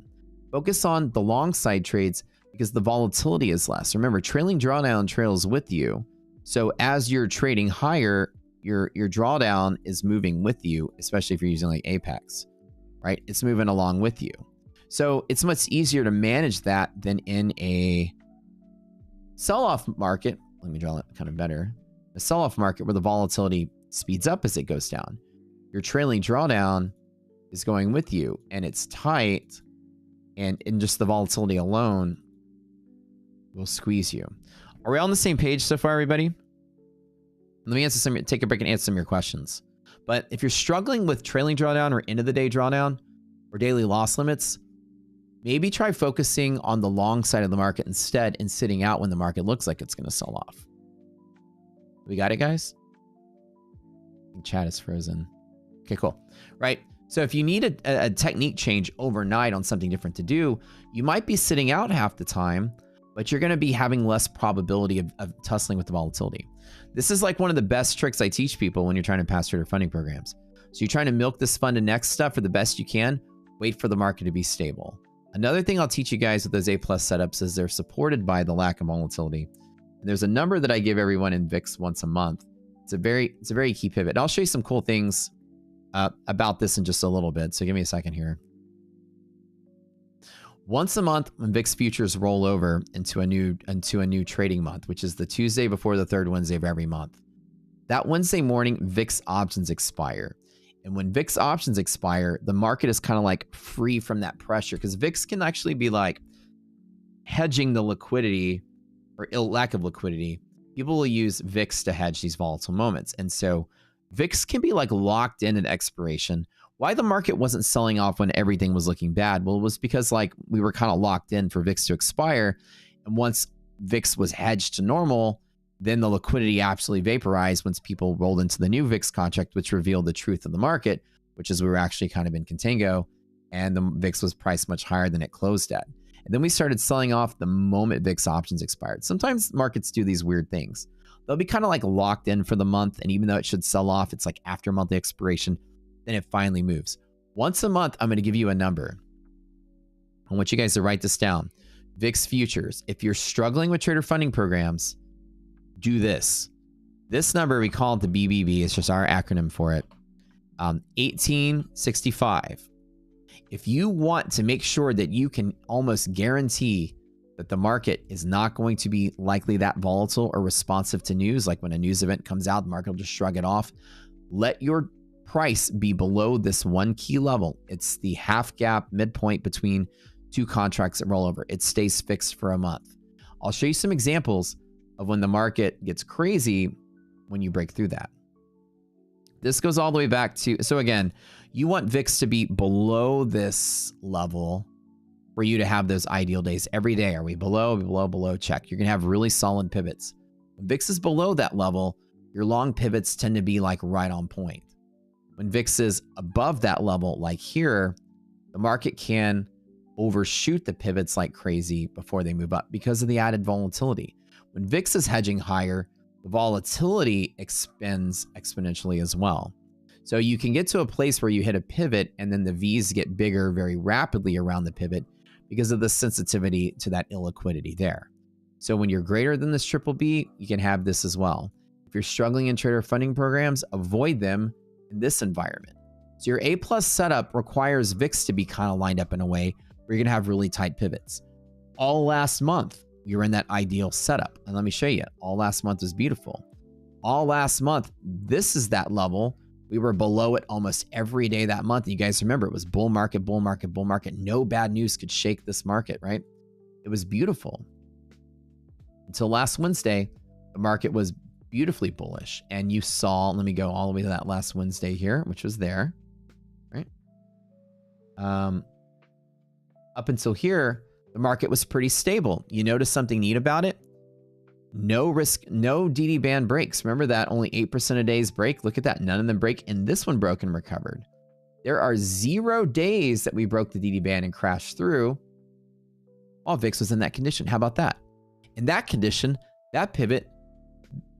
B: Focus on the long side trades because the volatility is less. Remember, trailing drawdown trails with you. So as you're trading higher, your drawdown is moving with you, especially if you're using like Apex, right? It's moving along with you. So it's much easier to manage that than in a sell-off market. Let me draw it kind of better. A sell-off market where the volatility speeds up as it goes down. Your trailing drawdown is going with you and it's tight, and in just the volatility alone will squeeze you. Are we all on the same page so far, everybody? Let me take a break and answer some of your questions. But if you're struggling with trailing drawdown or end of the day drawdown or daily loss limits, maybe try focusing on the long side of the market instead and sitting out when the market looks like it's going to sell off. We got it, guys? The chat is frozen. Okay, cool. Right. So if you need a technique change overnight on something different to do, you might be sitting out half the time, but you're going to be having less probability of tussling with the volatility. This is like one of the best tricks I teach people when you're trying to pass trader funding programs. So you're trying to milk this FundedNext stuff for the best you can, wait for the market to be stable. Another thing I'll teach you guys with those A+ setups is they're supported by the lack of volatility. And there's a number that I give everyone in VIX once a month. It's a very key pivot. And I'll show you some cool things about this in just a little bit. So give me a second here. Once a month, when VIX futures roll over into a new trading month, which is the Tuesday before the third Wednesday of every month, that Wednesday morning, VIX options expire. And when VIX options expire, the market is kind of like free from that pressure because VIX can actually be like hedging the liquidity or lack of liquidity. People will use VIX to hedge these volatile moments. And so VIX can be like locked in at expiration. Why the market wasn't selling off when everything was looking bad? Well, it was because like we were kind of locked in for VIX to expire. And once VIX was hedged to normal, then the liquidity absolutely vaporized once people rolled into the new VIX contract, which revealed the truth of the market, which is we were actually kind of in contango and the VIX was priced much higher than it closed at. And then we started selling off the moment VIX options expired. Sometimes markets do these weird things. They'll be kind of like locked in for the month. And even though it should sell off, it's like after monthly expiration, then it finally moves. Once a month, I'm going to give you a number. I want you guys to write this down. VIX futures. If you're struggling with trader funding programs, do this. This number, we call it the BBB. It's just our acronym for it. 1865. If you want to make sure that you can almost guarantee that the market is not going to be likely that volatile or responsive to news, like when a news event comes out, the market will just shrug it off. Let your price be below this one key level. It's the half gap midpoint between two contracts that roll over. It stays fixed for a month. I'll show you some examples of when the market gets crazy when you break through that. This goes all the way back to, so again, you want VIX to be below this level for you to have those ideal days every day. Are we below, check. You're gonna have really solid pivots. When VIX is below that level, your long pivots tend to be like right on point. When VIX is above that level, like here, the market can overshoot the pivots like crazy before they move up because of the added volatility. When VIX is hedging higher, the volatility expands exponentially as well. So you can get to a place where you hit a pivot and then the V's get bigger very rapidly around the pivot because of the sensitivity to that illiquidity there. So when you're greater than this triple B, you can have this as well. If you're struggling in trader funding programs, avoid them in this environment. So your A+ setup requires VIX to be kind of lined up in a way where you're gonna have really tight pivots. All last month, you're in that ideal setup. And let me show you, all last month was beautiful. All last month, this is that level. We were below it almost every day that month. You guys remember, it was bull market, bull market, bull market. No bad news could shake this market, right? It was beautiful. Until last Wednesday, the market was beautifully bullish. And you saw, let me go all the way to that last Wednesday here, which was there, right? Up until here, the market was pretty stable. You notice something neat about it? No risk, no DD band breaks. Remember that only 8% of days break? Look at that, none of them break. And this one broke and recovered. There are 0 days that we broke the DD band and crashed through while VIX was in that condition. How about that? In that condition, that pivot,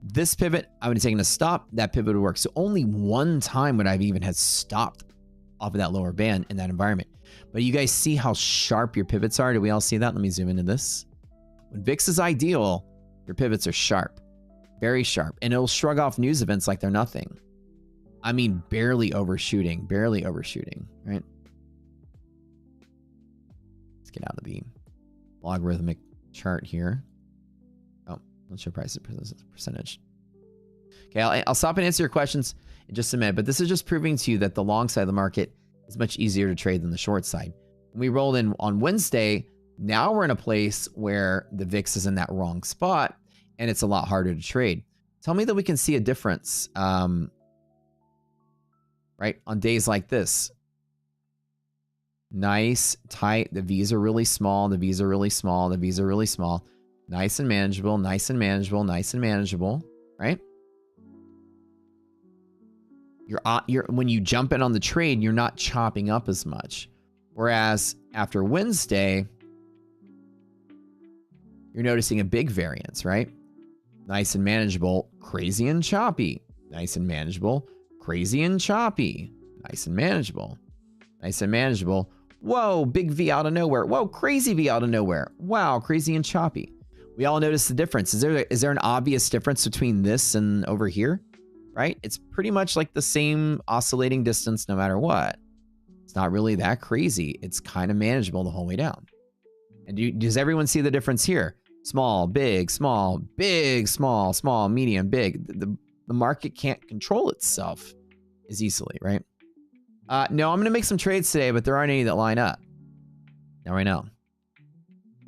B: this pivot, I would have taken a stop, that pivot would work. So only one time would I have even had stopped off of that lower band in that environment. But you guys see how sharp your pivots are? Do we all see that? Let me zoom into this. When VIX is ideal, your pivots are sharp, very sharp, and it'll shrug off news events like they're nothing. I mean, barely overshooting, right? Let's get out of the logarithmic chart here. Oh, let's show price percentage. Okay, I'll stop and answer your questions in just a minute, but this is just proving to you that the long side of the market is much easier to trade than the short side. When we rolled in on Wednesday, now we're in a place where the VIX is in that wrong spot and it's a lot harder to trade. Tell me that we can see a difference, right, on days like this. Nice, tight. The V's are really small. The V's are really small. The V's are really small. Nice and manageable, nice and manageable, nice and manageable, right? When you jump in on the trade, you're not chopping up as much. Whereas after Wednesday, you're noticing a big variance, right? Nice and manageable, crazy and choppy. Nice and manageable, crazy and choppy. Nice and manageable. Nice and manageable. Whoa, big V out of nowhere. Whoa, crazy V out of nowhere. Wow, crazy and choppy. We all notice the difference. Is there an obvious difference between this and over here? Right? It's pretty much like the same oscillating distance no matter what. It's not really that crazy. It's kind of manageable the whole way down. And does everyone see the difference here? Small, big, small, big, small, small, medium, big. The market can't control itself as easily, right? No, I'm going to make some trades today, but there aren't any that line up. Now, right now.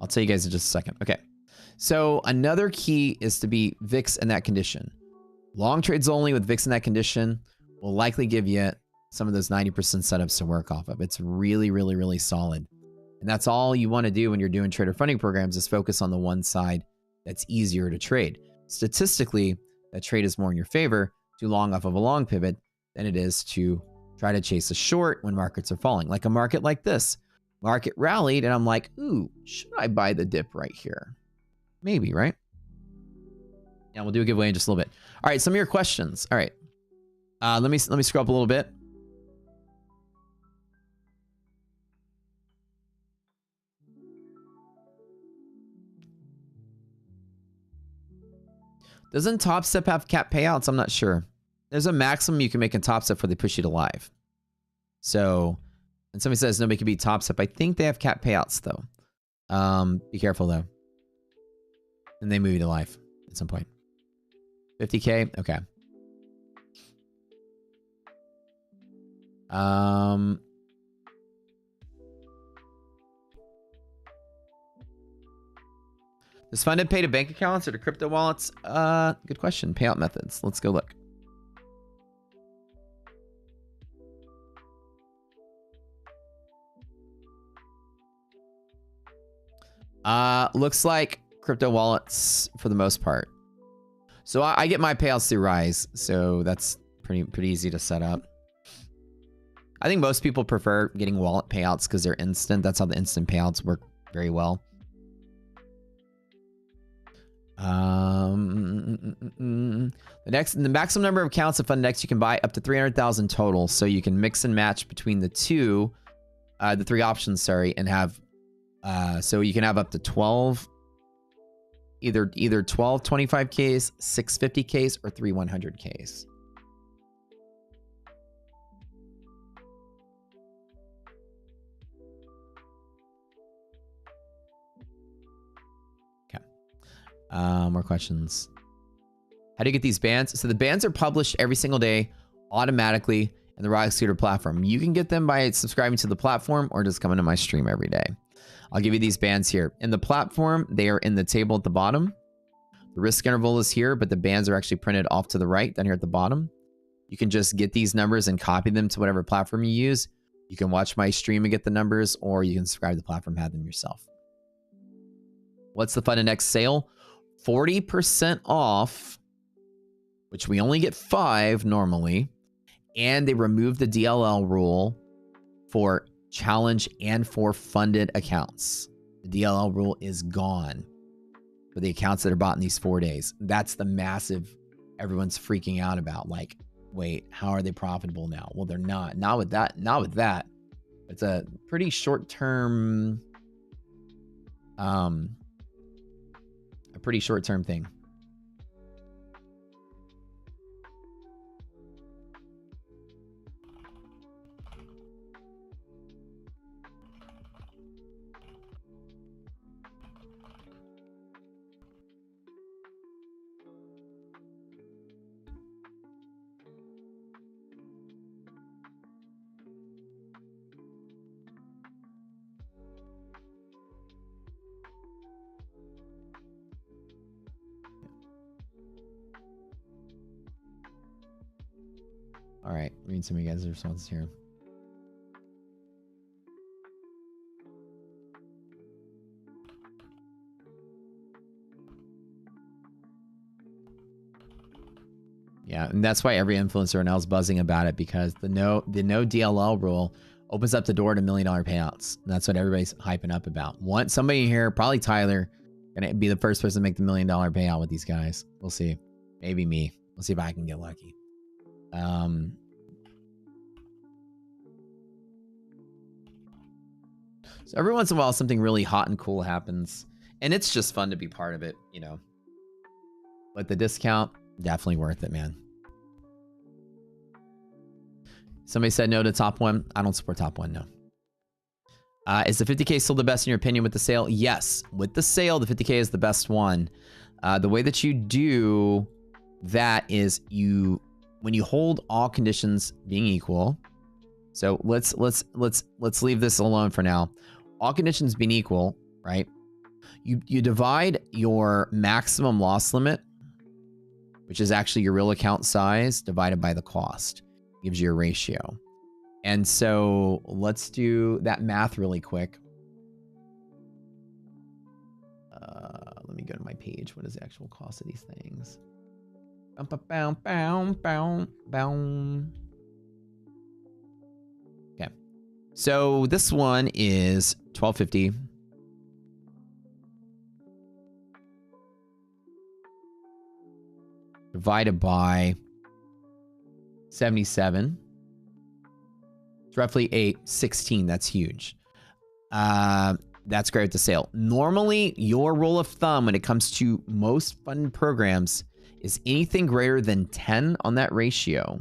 B: I'll tell you guys in just a second. Okay. So another key is to be VIX in that condition. Long trades only with VIX in that condition will likely give you some of those 90% setups to work off of. It's really, really, really solid. And that's all you want to do when you're doing trader funding programs is focus on the one side that's easier to trade. Statistically, that trade is more in your favor to long off of a long pivot than it is to try to chase a short when markets are falling. Like a market like this. Market rallied and I'm like, ooh, should I buy the dip right here? Maybe, right? Yeah, we'll do a giveaway in just a little bit. All right, some of your questions. All right. Let me scroll up a little bit. Doesn't Top Step have cap payouts? I'm not sure. There's a maximum you can make in Top Step before they push you to live. So, and somebody says nobody can beat Top Step. I think they have cap payouts though. Be careful though. And they move you to live at some point. 50K? Okay. Does Funded pay to bank accounts or to crypto wallets? Good question. Payout methods. Let's go look. Looks like crypto wallets for the most part. So I get my payouts through Rise, so that's pretty easy to set up. I think most people prefer getting wallet payouts because they're instant. That's how the instant payouts work very well. The maximum number of accounts of FundedNext you can buy up to 300,000 total, so you can mix and match between the three options, sorry, and have so you can have up to 12, either 12 25Ks, 6 50Ks, or 3 100Ks. More questions. How do you get these bands? So the bands are published every single day automatically in the Rise Scooter platform. You can get them by subscribing to the platform or just coming to my stream every day. I'll give you these bands here. In the platform, they are in the table at the bottom. The risk interval is here, but the bands are actually printed off to the right down here at the bottom. You can just get these numbers and copy them to whatever platform you use. You can watch my stream and get the numbers, or you can subscribe to the platform and have them yourself. What's the FundedNext sale? 40% off, which we only get 5 normally, and they removed the DLL rule for challenge and for funded accounts. The DLL rule is gone for the accounts that are bought in these 4 days. That's the massive, everyone's freaking out about. Like, wait, how are they profitable now? Well, they're not. Not with that. Not with that. It's a pretty short-term, a pretty short-term thing. All right, read some of you guys' responses here. Yeah, and that's why every influencer now is buzzing about it, because the no DLL rule opens up the door to $1 million payouts. And that's what everybody's hyping up about. Want somebody here, probably Tyler, gonna be the first person to make the $1 million payout with these guys. We'll see. Maybe me. We'll see if I can get lucky. So every once in a while, something really hot and cool happens, and it's just fun to be part of it, you know. But the discount, definitely worth it, man. Somebody said no to top one. I don't support top one, no. Is the 50K still the best in your opinion with the sale? Yes. With the sale, the 50K is the best one. The way that you do that is when you hold all conditions being equal. So let's leave this alone for now. All conditions being equal, right? You divide your maximum loss limit, which is actually your real account size, divided by the cost. Gives you a ratio. And so let's do that math really quick. Let me go to my page. What is the actual cost of these things? Okay. So this one is $12.50. Divided by 77. It's roughly 8.16. That's huge. That's great with the sale. Normally, your rule of thumb when it comes to most funded programs is anything greater than 10 on that ratio.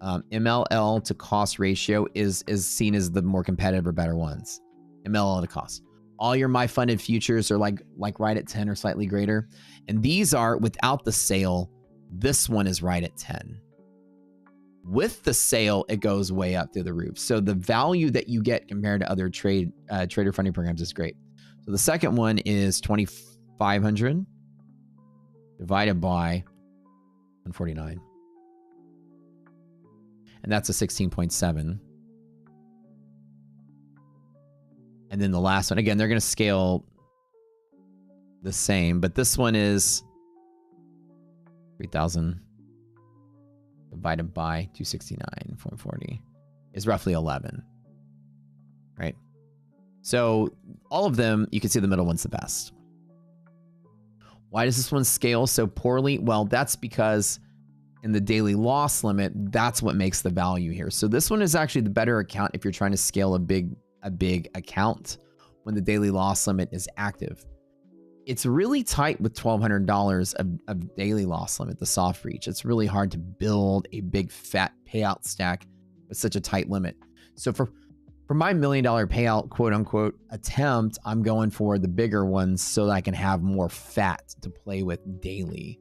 B: MLL to cost ratio is seen as the more competitive or better ones. MLL to cost. All your my funded futures are like right at 10 or slightly greater. And these are without the sale. This one is right at 10. With the sale, it goes way up through the roof. So the value that you get compared to other trader funding programs is great. So the second one is 2,500 divided by 149. And that's a 16.7. And then the last one, again, they're going to scale the same, but this one is 3,000 divided by 269.40 is roughly 11, right? So all of them, you can see the middle one's the best. Why does this one scale so poorly? Well, that's because in the daily loss limit, that's what makes the value here. So this one is actually the better account if you're trying to scale a big account when the daily loss limit is active. It's really tight with $1,200 of daily loss limit, the soft reach. It's really hard to build a big fat payout stack with such a tight limit. So for my $1 million payout, quote unquote, attempt, I'm going for the bigger ones so that I can have more fat to play with daily.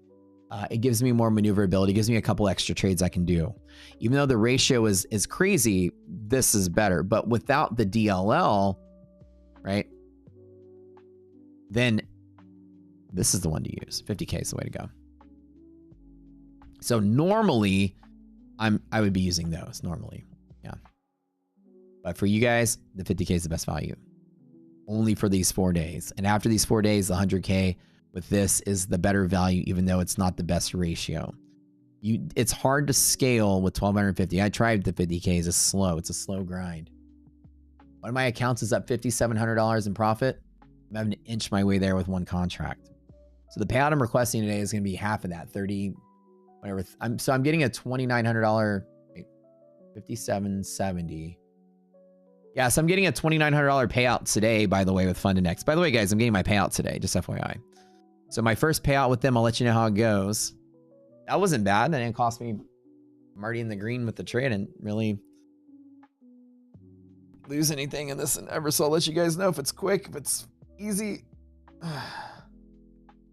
B: It gives me more maneuverability. It gives me a couple extra trades I can do. Even though the ratio is crazy, this is better. But without the DLL, right, then this is the one to use. 50K is the way to go. So normally, I would be using those normally, yeah. But for you guys, the 50K is the best value. Only for these 4 days. And after these 4 days, the 100K with this is the better value, even though it's not the best ratio. It's hard to scale with 1,250. I tried the 50K. It's slow. It's a slow grind. One of my accounts is up $5,700 in profit. I'm having to inch my way there with one contract. So the payout I'm requesting today is going to be half of that, 30, whatever. I'm getting a $2,900, 57.70. Yeah, so I'm getting a $2,900 payout today, by the way, with FundedNext. By the way, guys, I'm getting my payout today, just FYI. So my first payout with them, I'll let you know how it goes. That wasn't bad. That didn't cost me. I'm already in the green with the trade and really lose anything in this endeavor. So I'll let you guys know if it's quick, if it's easy.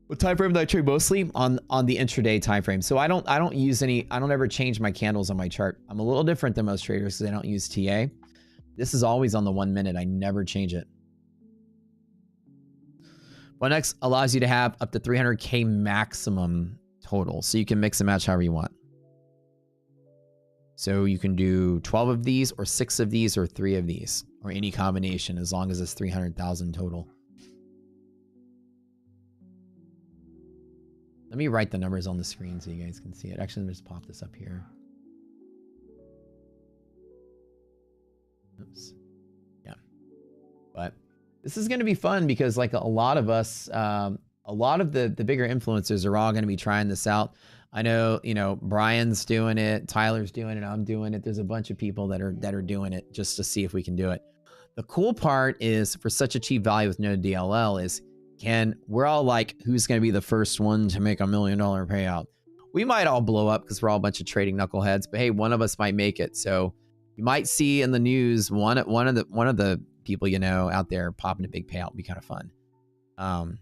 B: What time frame do I trade mostly? On the intraday time frame. So I don't ever change my candles on my chart. I'm a little different than most traders because I don't use TA. This is always on the 1 minute. I never change it. FundedNext allows you to have up to 300K maximum total. So you can mix and match however you want. So you can do 12 of these or 6 of these or 3 of these or any combination as long as it's 300,000 total. Let me write the numbers on the screen so you guys can see it. Actually, let me just pop this up here. Oops. Yeah. But this is going to be fun because like a lot of us, a lot of the bigger influencers are all going to be trying this out. I know, Brian's doing it, Tyler's doing it, I'm doing it. There's a bunch of people that are doing it just to see if we can do it. The cool part is for such a cheap value with no DLL is we're all like, who's going to be the first one to make $1 million payout? We might all blow up because we're all a bunch of trading knuckleheads, but hey, one of us might make it. So you might see in the news one of the people out there popping a big payout. Would be kind of fun.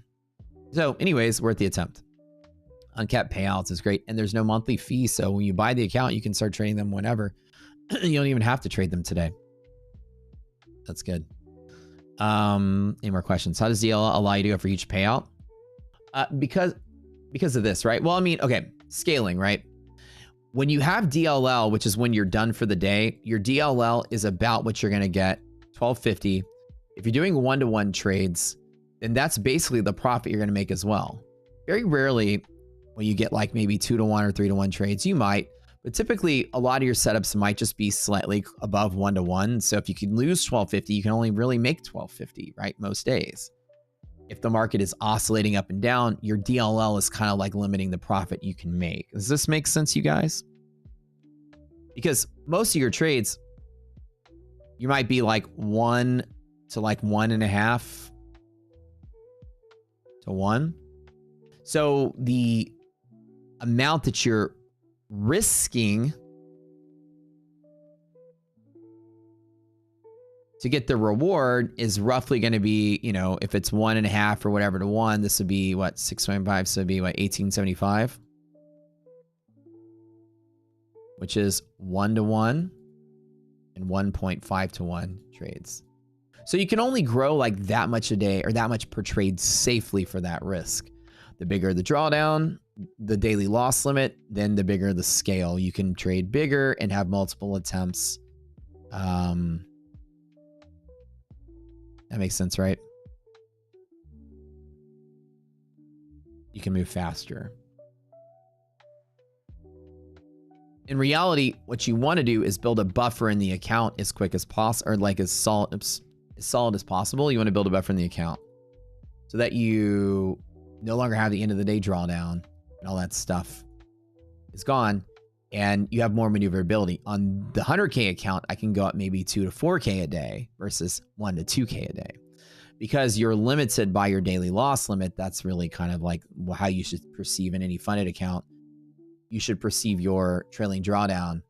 B: So anyways, worth the attempt. Uncapped payouts is great, and there's no monthly fee. So when you buy the account, you can start trading them whenever. You don't even have to trade them today. That's good. Any more questions? How does DLL allow you to go for each payout? Because of this, right? Well, I mean, okay, scaling, right? When you have DLL, which is when you're done for the day, your DLL is about what you're going to get, $12.50. If you're doing one-to-one trades, then that's basically the profit you're going to make as well. Very rarely when you get like maybe 2-to-1 or 3-to-1 trades, you might, but typically a lot of your setups might just be slightly above 1-to-1. So if you can lose $12.50, you can only really make $12.50, right? Most days. If the market is oscillating up and down, your DLL is kind of like limiting the profit you can make. Does this make sense, you guys? Because most of your trades, you might be like 1 to like 1.5 to 1. So the amount that you're risking to get the reward is roughly going to be, if it's 1.5 or whatever to 1, this would be what, 6.5, so it'd be what, 1875, which is 1-to-1 and 1.5-to-1 trades. So you can only grow like that much a day or that much per trade safely for that risk. The bigger the drawdown, the daily loss limit, then the bigger the scale. You can trade bigger and have multiple attempts. That makes sense, right? You can move faster. In reality, what you want to do is build a buffer in the account as quick as possible, or like as solid as possible. You want to build a buffer in the account so that you no longer have the end of the day drawdown and all that stuff is gone, and you have more maneuverability. On the 100K account, I can go up maybe 2 to 4K a day versus 1 to 2K a day. Because you're limited by your daily loss limit, that's really kind of like how you should perceive in any funded account. You should perceive your trailing drawdown,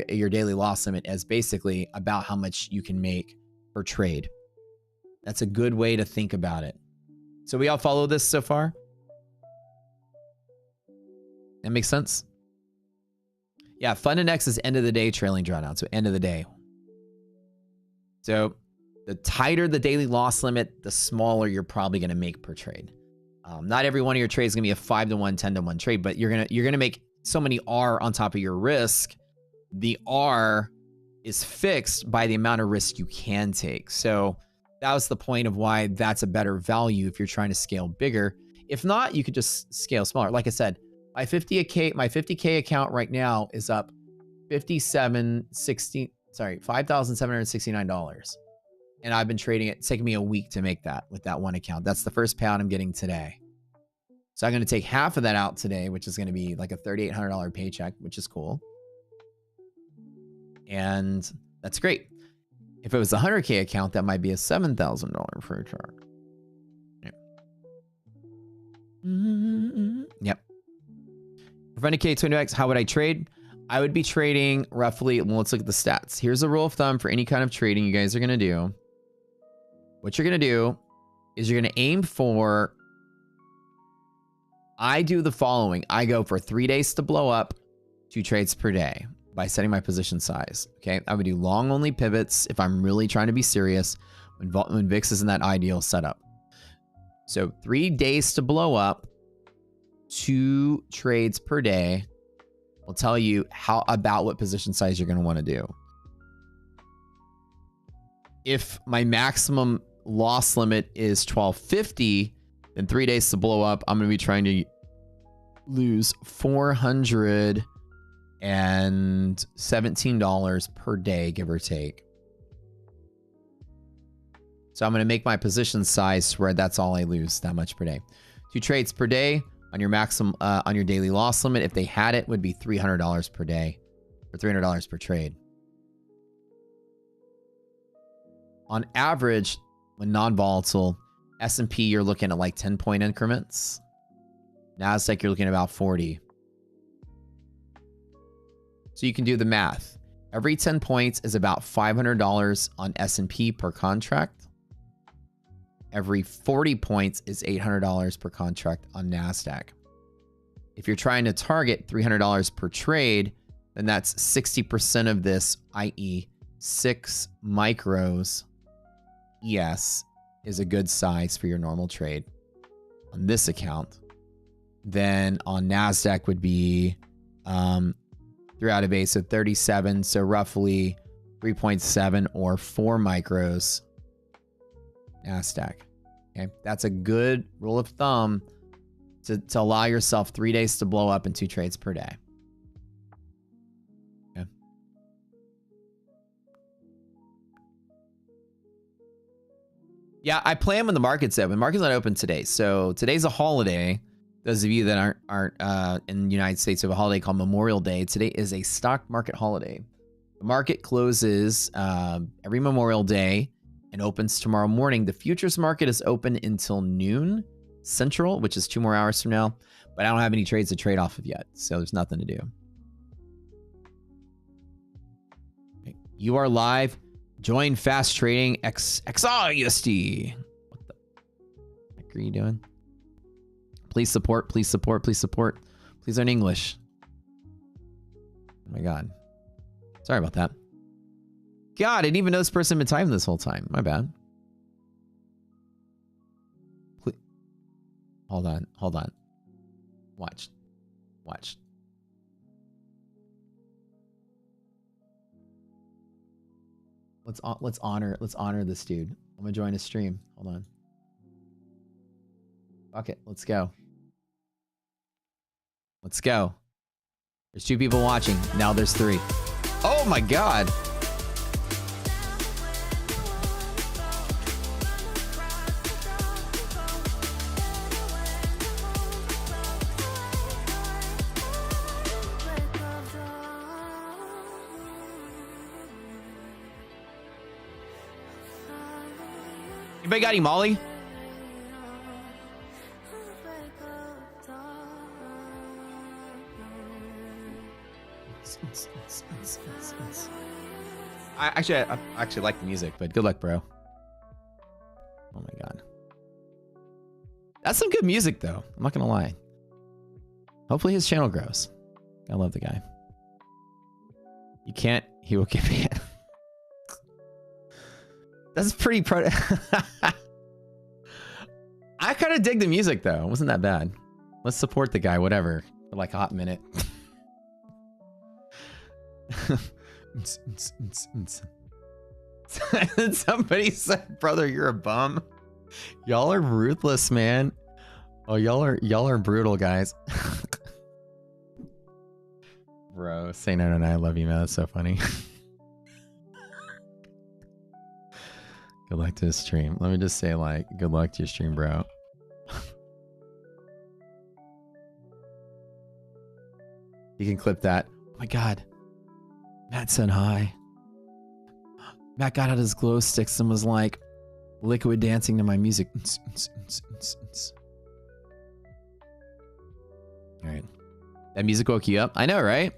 B: your daily loss limit as basically about how much you can make per trade. That's a good way to think about it. So we all follow this so far? That makes sense? Yeah, FundedNext is end of the day trailing drawdown. So end of the day. So the tighter the daily loss limit, the smaller you're probably going to make per trade. Not every one of your trades is going to be a 5-to-1, 10-to-1 trade, but you're gonna make so many R on top of your risk. The R is fixed by the amount of risk you can take. So that was the point of why that's a better value if you're trying to scale bigger. If not, you could just scale smaller. Like I said, my 50K account right now is up $5,769. And I've been trading it. It's taken me a week to make that with that one account. That's the first payout I'm getting today. So I'm going to take half of that out today, which is going to be like a $3,800 paycheck, which is cool. And that's great. If it was a 100K account, that might be a $7,000 paycheck. Yep. For FundedK 20X, how would I trade? I would be trading roughly, well, let's look at the stats. Here's a rule of thumb for any kind of trading you guys are going to do. What you're going to do is you're going to aim for, I do the following. I go for 3 days to blow up, 2 trades per day by setting my position size. Okay. I would do long only pivots if I'm really trying to be serious when VIX is in that ideal setup. So 3 days to blow up, 2 trades per day will tell you about what position size you're going to want to do. If my maximum loss limit is 1250, then 3 days to blow up, I'm going to be trying to lose $417 per day, give or take. So I'm going to make my position size where that's all I lose, that much per day. 2 trades per day on your maximum, on your daily loss limit, if they had it, would be $300 per day or $300 per trade. On average, when non-volatile, S&P, you're looking at like 10-point increments. NASDAQ, you're looking at about 40. So you can do the math. Every 10 points is about $500 on S&P per contract. Every 40 points is $800 per contract on NASDAQ. If you're trying to target $300 per trade, then that's 60% of this, i.e. 6 micros ES is a good size for your normal trade on this account. Then on NASDAQ would be 3 out of 8, so 37, so roughly 3.7 or 4 micros NASDAQ. Okay, that's a good rule of thumb to allow yourself 3 days to blow up and 2 trades per day. Okay. Yeah, I play them when the market's open. The market's not open today, so today's a holiday. Those of you that aren't in the United States, have a holiday called Memorial Day. Today is a stock market holiday. The market closes every Memorial Day and opens tomorrow morning. The futures market is open until noon Central, which is 2 more hours from now. But I don't have any trades to trade off of yet, so there's nothing to do. Okay. You are live. Join fast trading XRUSD. What the heck are you doing? Please support, please support, please support. Please learn English. Oh my God. Sorry about that. God, I didn't even know this person had been typing this whole time. My bad. Please. Hold on, hold on. Watch. Watch. Let's honor this dude. I'm gonna join his stream. Hold on. Fuck it. Let's go. Let's go. There's 2 people watching. Now there's 3. Oh my God. Anybody got any Molly? I actually like the music, but good luck, bro. Oh my God. That's some good music, though. I'm not gonna lie. Hopefully his channel grows. I love the guy. You can't, he will give me it. That's pretty pro. I kind of dig the music, though. It wasn't that bad. Let's support the guy, whatever, for like a hot minute. Somebody said, brother, you're a bum. Y'all are ruthless, man. Oh, y'all are brutal, guys. Bro, say no, I love you, man. That's so funny. Good luck to his stream. Let me just say, like, good luck to your stream, bro. You can clip that. Oh my God. Matt said hi. Matt got out his glow sticks and was like liquid dancing to my music. All right. That music woke you up? I know, right?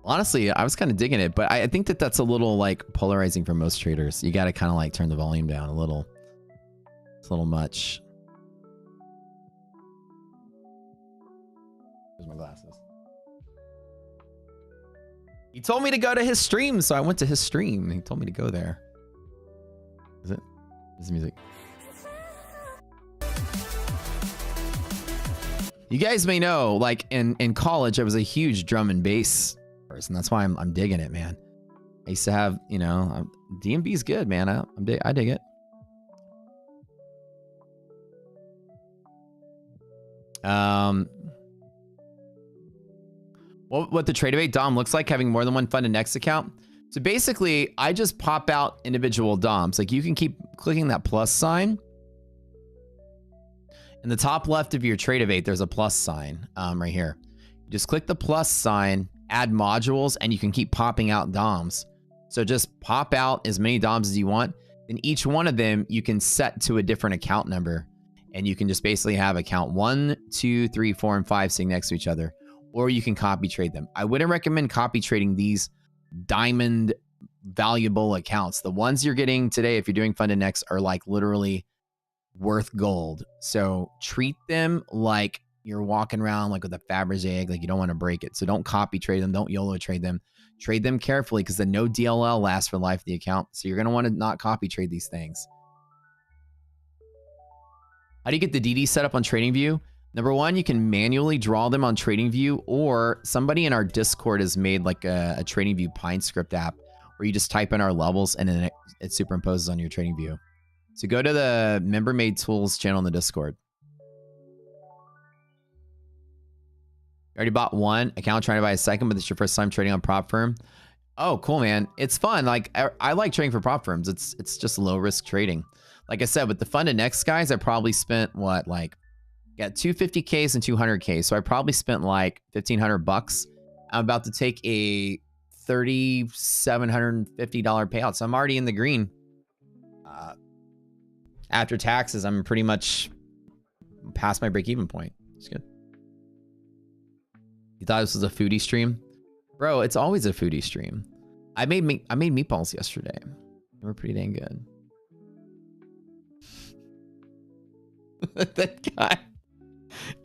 B: Honestly, I was kind of digging it, but I think that that's a little like polarizing for most traders. You got to kind of like turn the volume down a little. It's a little much. Here's my glasses. He told me to go to his stream, so I went to his stream. He told me to go there. Is it? This is music. You guys may know, like in college, I was a huge drum and bass person. That's why I'm digging it, man. I used to have, you know, D&B's good, man. I dig it. What the Tradebait DOM looks like having more than one FundedNext account. So basically, I just pop out individual DOMs. Like you can keep clicking that plus sign. In the top left of your Tradebait, there's a plus sign right here. Just click the plus sign, add modules, and you can keep popping out DOMs. So just pop out as many DOMs as you want. And each one of them you can set to a different account number. And you can just basically have account 1, 2, 3, 4, and 5 sitting next to each other. Or you can copy trade them. I wouldn't recommend copy trading these diamond valuable accounts. The ones you're getting today, if you're doing FundedNext, are like literally worth gold. So treat them like you're walking around like with a Fabergé egg, like you don't want to break it. So don't copy trade them. Don't YOLO trade them. Trade them carefully because the no DLL lasts for the life of the account. So you're going to want to not copy trade these things. How do you get the DD set up on TradingView? Number one, you can manually draw them on TradingView, or somebody in our Discord has made like a TradingView Pine script app where you just type in our levels and then it superimposes on your TradingView. So go to the member made tools channel in the Discord. You already bought one account, trying to buy a second, but it's your first time trading on prop firm. Oh, cool, man. It's fun. Like I like trading for prop firms. It's just low risk trading. Like I said, with the FundedNext guys, I probably spent what, like, got 250Ks and 200K. So I probably spent like $1,500. I'm about to take a $3,750 payout. So I'm already in the green. After taxes, I'm pretty much past my break-even point. It's good. You thought this was a foodie stream? Bro, it's always a foodie stream. I made meatballs yesterday. They were pretty dang good. That guy.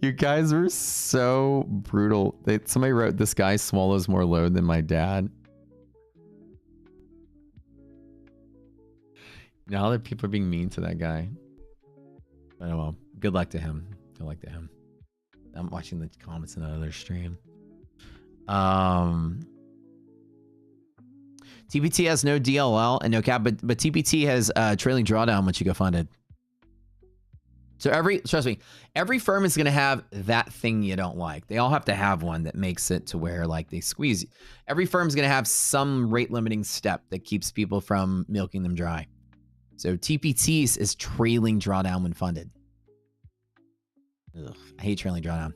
B: You guys were so brutal. Somebody wrote, this guy swallows more load than my dad. Now that people are being mean to that guy. But oh well. Good luck to him. Good luck to him. I'm watching the comments in another stream. TPT has no DLL and no cap, but TPT has trailing drawdown once you go funded. So trust me, every firm is going to have that thing you don't like. They all have to have one that makes it to where like they squeeze you. Every firm is going to have some rate limiting step that keeps people from milking them dry. So TPTs is trailing drawdown when funded. Ugh, I hate trailing drawdown.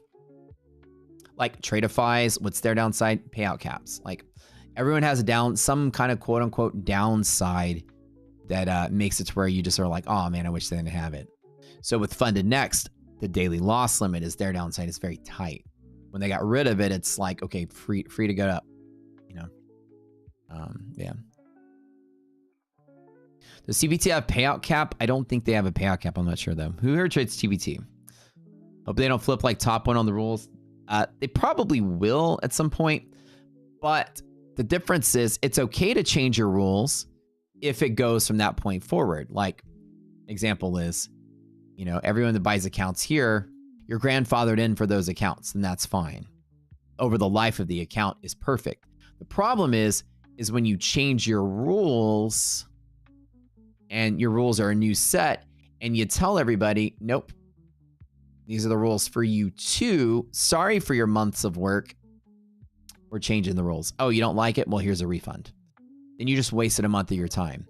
B: Like Tradeify's, what's their downside? Payout caps. Like everyone has some kind of quote unquote downside that makes it to where you just are like, oh man, I wish they didn't have it. So with FundedNext, the daily loss limit is their downside is very tight. When they got rid of it, it's like, okay, free to go up, you know? Yeah. Does TBT have payout cap? I don't think they have a payout cap. I'm not sure though. Who here trades TBT? Hope they don't flip like top one on the rules. They probably will at some point, but the difference is it's okay to change your rules if it goes from that point forward. Like example is, you know, everyone that buys accounts here, you're grandfathered in for those accounts, and that's fine. Over the life of the account is perfect. The problem is when you change your rules and your rules are a new set and you tell everybody, nope, these are the rules for you too. Sorry for your months of work. We're changing the rules. Oh, you don't like it? Well, here's a refund. Then you just wasted a month of your time.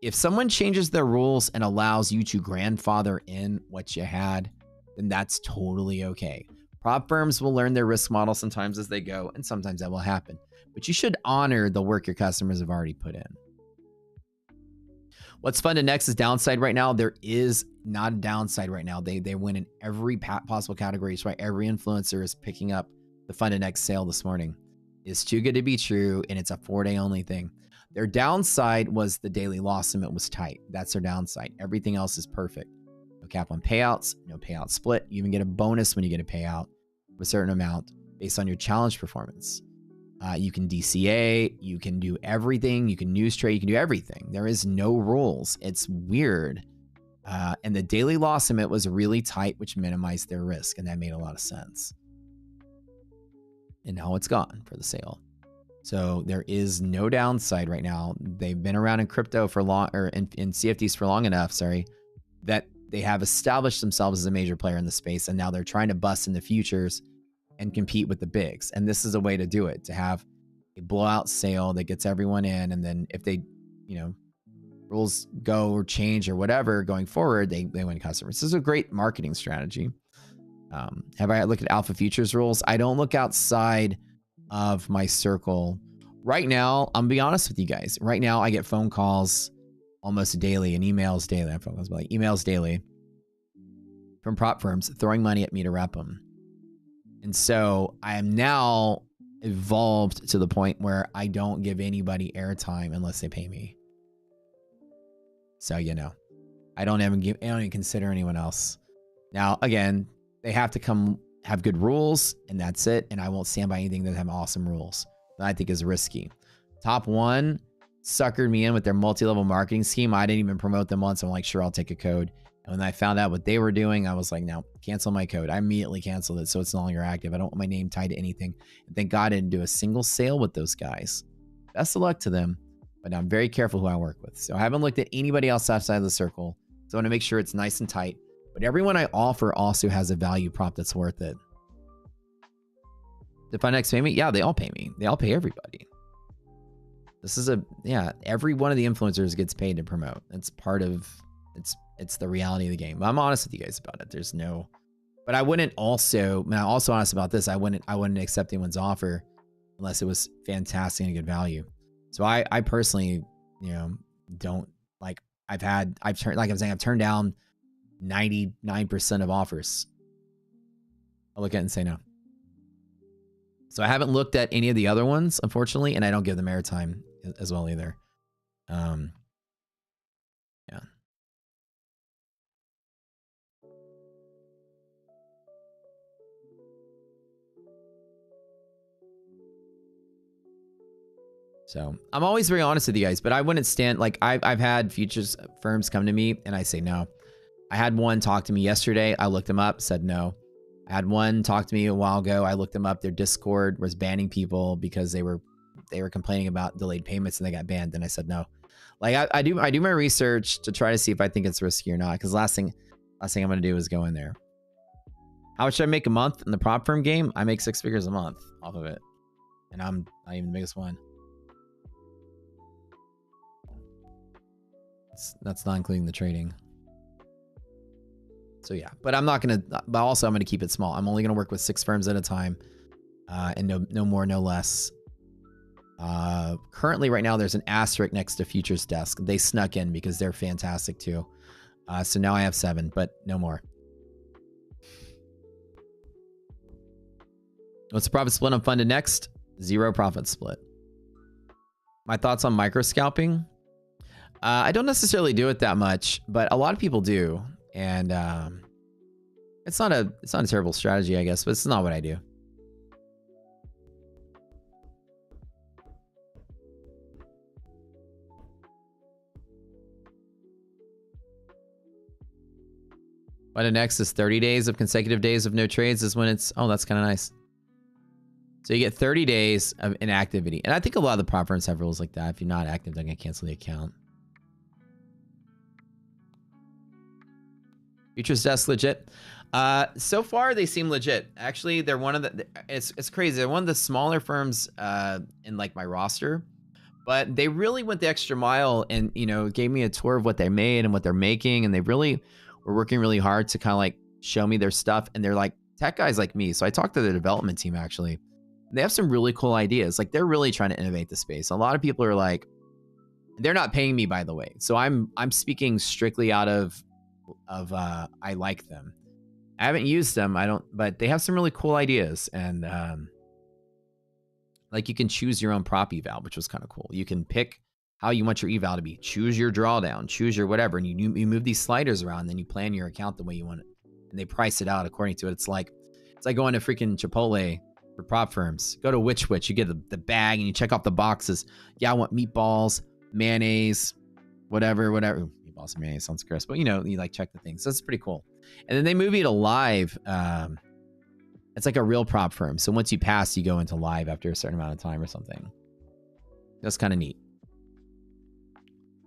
B: If someone changes their rules and allows you to grandfather in what you had, then that's totally okay. Prop firms will learn their risk model sometimes as they go, and sometimes that will happen. But you should honor the work your customers have already put in. What's FundedNext is downside right now. There is not a downside right now. They win in every possible category. That's why every influencer is picking up the FundedNext sale this morning. It's too good to be true, and it's a 4-day only thing. Their downside was the daily loss limit was tight. That's their downside. Everything else is perfect. No cap on payouts, no payout split. You even get a bonus when you get a payout of a certain amount based on your challenge performance. You can DCA, you can do everything, you can news trade, you can do everything. There is no rules. It's weird. And the daily loss limit was really tight, which minimized their risk, and that made a lot of sense. And now it's gone for the sale. So there is no downside right now. They've been around in crypto for long, or in CFDs for long enough, that they have established themselves as a major player in the space, and now they're trying to bust in the futures and compete with the bigs. And this is a way to do it, to have a blowout sale that gets everyone in. And then if they, rules go or change or whatever going forward, they win customers. This is a great marketing strategy. Have I looked at alpha futures rules? I don't look outside of my circle. Right now, I'm gonna be honest with you guys. Right now, I get phone calls almost daily and emails daily. Not phone calls, but like emails daily from prop firms throwing money at me to rep them. And so I am now evolved to the point where I don't give anybody airtime unless they pay me. So, I don't even consider anyone else. Now, again, they have to have good rules, and that's it. And I won't stand by anything that have awesome rules that I think is risky. Top One suckered me in with their multi-level marketing scheme. I didn't even promote them once. I'm like, sure, I'll take a code. And when I found out what they were doing, I was like, no, cancel my code. I immediately canceled it, so it's no longer active. I don't want my name tied to anything. And thank God I didn't do a single sale with those guys. Best of luck to them, but I'm very careful who I work with. So I haven't looked at anybody else outside of the circle. So I want to make sure it's nice and tight. But everyone I offer also has a value prop that's worth it. If I next pay me, yeah, they all pay me. They all pay everybody. This is every one of the influencers gets paid to promote. It's part of, it's the reality of the game. I'm honest with you guys about it. But I wouldn't also, I'm also honest about this. I wouldn't accept anyone's offer unless it was fantastic and a good value. So I personally, don't like, I've turned down 99% of offers. I'll look at it and say no. So I haven't looked at any of the other ones, unfortunately, and I don't give them airtime as well either. Yeah. So I'm always very honest with you guys, but I wouldn't stand, like I've had futures firms come to me and I say no. I had one talk to me yesterday. I looked them up, said no. I had one talk to me a while ago. I looked them up. Their Discord was banning people because they were complaining about delayed payments and they got banned. And I said no. Like I do my research to try to see if I think it's risky or not. Because last thing I'm gonna do is go in there. How much should I make a month in the prop firm game? I make 6 figures a month off of it, and I'm not even the biggest one. That's not including the trading. So yeah, but I'm not gonna. But also, I'm gonna keep it small. I'm only gonna work with 6 firms at a time, and no more, no less. Currently, right now, there's an asterisk next to Futures Desk. They snuck in because they're fantastic too. So now I have 7, but no more. What's the profit split on FundedNext? 0 profit split. My thoughts on micro scalping? I don't necessarily do it that much, but a lot of people do. And it's not a terrible strategy, I guess, but it's not what I do. FundedNext is 30 days of consecutive days of no trades is when it's, oh, that's kind of nice. So you get 30 days of inactivity. And I think a lot of the prop firms have rules like that. If you're not active, they're going to cancel the account. Futures Desk legit. So far, they seem legit. Actually, they're one of the, it's crazy. They're one of the smaller firms in like my roster. But they really went the extra mile and, gave me a tour of what they made and what they're making. And they really were working really hard to kind of like show me their stuff. And they're like tech guys like me. So I talked to the development team actually. They have some really cool ideas. Like they're really trying to innovate the space. A lot of people are like, they're not paying me, by the way. So I'm speaking strictly out of I like them. I haven't used them. But they have some really cool ideas. And like you can choose your own prop eval, which was kind of cool. You can pick how you want your eval to be. Choose your drawdown, choose your whatever. And you move these sliders around, and then you plan your account the way you want it. And they price it out according to it. It's like going to freaking Chipotle for prop firms. Go to Which, you get the bag and you check off the boxes. Yeah, I want meatballs, mayonnaise, whatever. Ooh, meatballs and mayonnaise sounds gross, but you like check the things. So it's pretty cool. And then they move you to live. It's like a real prop firm. So once you pass, you go into live after a certain amount of time or something. That's kind of neat.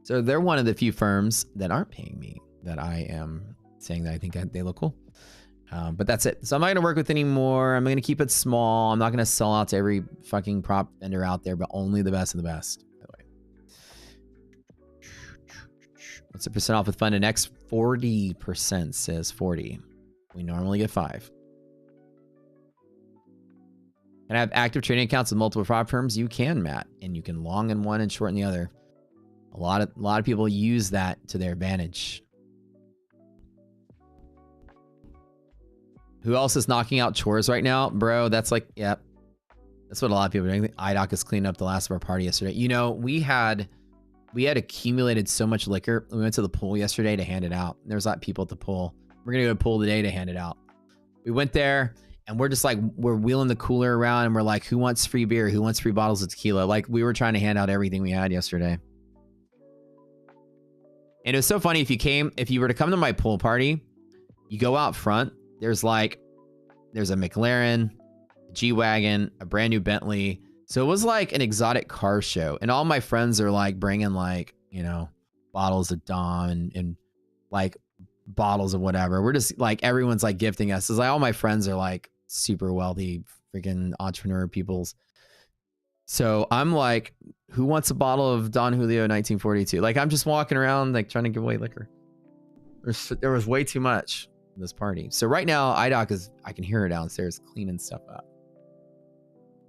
B: So they're one of the few firms that aren't paying me that I am saying that I think they look cool. But that's it. So I'm not going to work with anymore. I'm going to keep it small. I'm not going to sell out to every fucking prop vendor out there, but only the best of the best. By the way. What's the percent off with FundedNext? 40% says 40. We normally get 5. Can I have active trading accounts with multiple prop firms? You can, Matt. And you can long in one and short in the other. A lot of people use that to their advantage. Who else is knocking out chores right now? Bro, that's like, yep. That's what a lot of people are doing. IDOC is cleaning up the last of our party yesterday. We had accumulated so much liquor. We went to the pool yesterday to hand it out. There was a lot of people at the pool. We're going to go to the pool today to hand it out. We went there and we're just like, we're wheeling the cooler around and we're like, who wants free beer? Who wants free bottles of tequila? Like we were trying to hand out everything we had yesterday. And it was so funny. If you were to come to my pool party, you go out front, there's a McLaren, a G-Wagon, a brand new Bentley. So it was like an exotic car show. And all my friends are like bringing like, bottles of Dom and like bottles of whatever. We're just like, everyone's like gifting us. It's like all my friends are like super wealthy, freaking entrepreneur peoples. So I'm like, who wants a bottle of Don Julio 1942? Like I'm just walking around like trying to give away liquor. There was way too much in this party. So right now, IDOC I can hear her downstairs cleaning stuff up.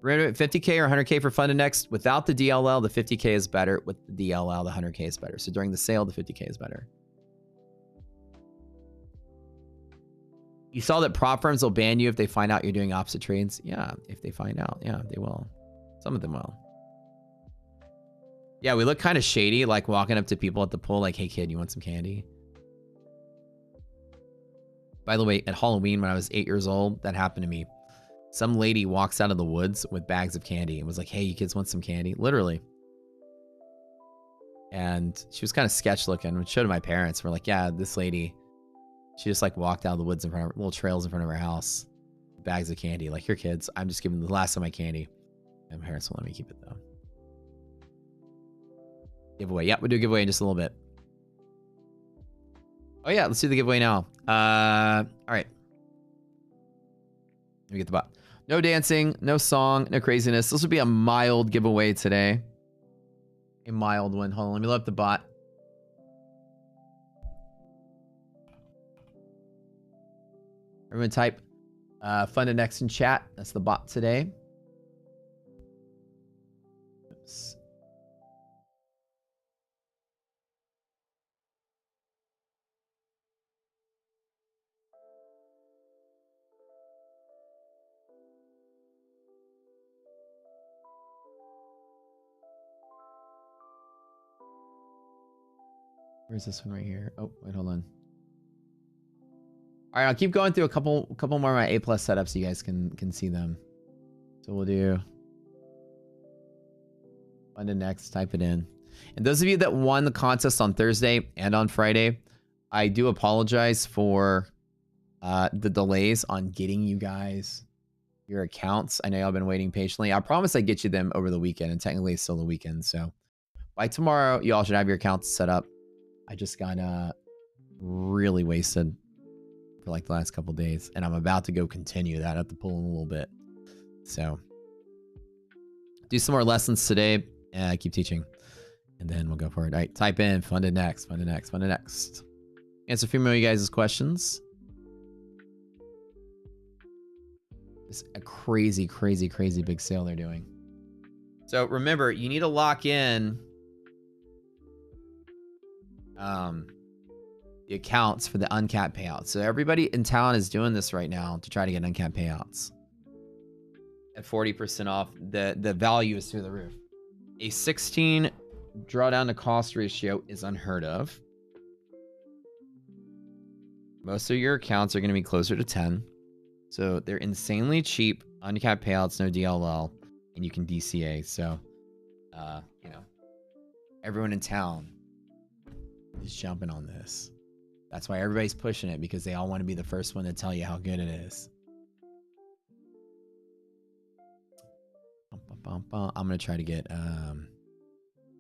B: We're gonna do 50K or 100K for FundedNext. Without the DLL, the 50K is better. With the DLL, the 100K is better. So during the sale, the 50K is better. You saw that prop firms will ban you if they find out you're doing opposite trades. Yeah, if they find out, yeah, they will. Some of them will. Yeah, we look kind of shady, like walking up to people at the pool, like, hey kid, you want some candy? By the way, at Halloween, when I was 8 years old, that happened to me. Some lady walks out of the woods with bags of candy and was like, hey, you kids want some candy? Literally. And she was kind of sketch looking. We showed it to my parents. We're like, yeah, this lady, she just like walked out of the woods in front of her, little trails in front of our house. Bags of candy. Like, here, kids, I'm just giving the last of my candy. And my parents won't let me keep it, though. Giveaway. Yeah, we'll do a giveaway in just a little bit. Oh, yeah, let's do the giveaway now. All right. Let me get the bot. No dancing, no song, no craziness. This would be a mild giveaway today. A mild one. Hold on, let me load up the bot. Everyone type FundedNext in chat. That's the bot today. Oops. Where's this one right here? Oh, wait, hold on. All right, I'll keep going through a couple more of my A+ setups so you guys can see them. So we'll do FundedNext, type it in. And those of you that won the contest on Thursday and on Friday, I do apologize for the delays on getting you guys your accounts. I know y'all been waiting patiently. I promise I get you them over the weekend, and technically it's still the weekend. So by tomorrow, y'all should have your accounts set up. I just got really wasted for like the last couple days, and I'm about to go continue that at the pool in a little bit. So do some more lessons today and keep teaching, and then we'll go for it. All right, type in FundedNext, FundedNext, FundedNext. Answer a few more of you guys' questions. It's a crazy, crazy, crazy big sale they're doing. So remember, you need to lock in the accounts for the uncapped payouts. So everybody in town is doing this right now to try to get uncapped payouts. At 40% off, the value is through the roof. A 16 drawdown to cost ratio is unheard of. Most of your accounts are going to be closer to 10. So they're insanely cheap, uncapped payouts, no DLL, and you can DCA. So, you know, everyone in town is jumping on this. That's why everybody's pushing it, because they all want to be the first one to tell you how good it is. I'm going to try to get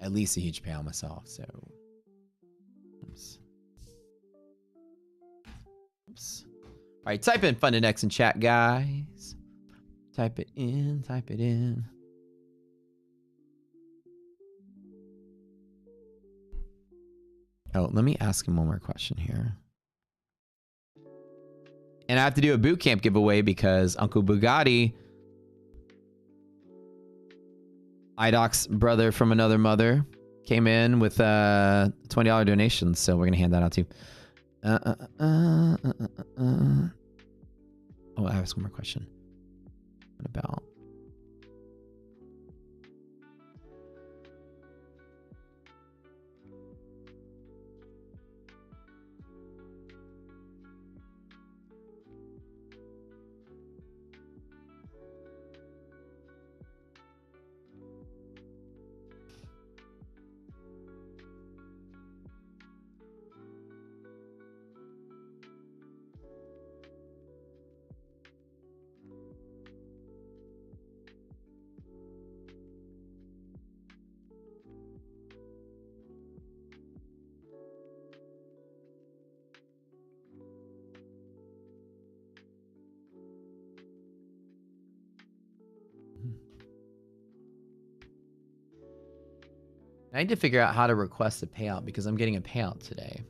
B: at least a huge payout myself. So, oops. All right, type in FundedNext in chat, guys. Type it in, type it in. Oh, let me ask him one more question here. And I have to do a boot camp giveaway because Uncle Bugatti, IDOC's brother from another mother, came in with a $20 donation. So we're going to hand that out too. Oh, I have one more question. What about... I need to figure out how to request a payout because I'm getting a payout today.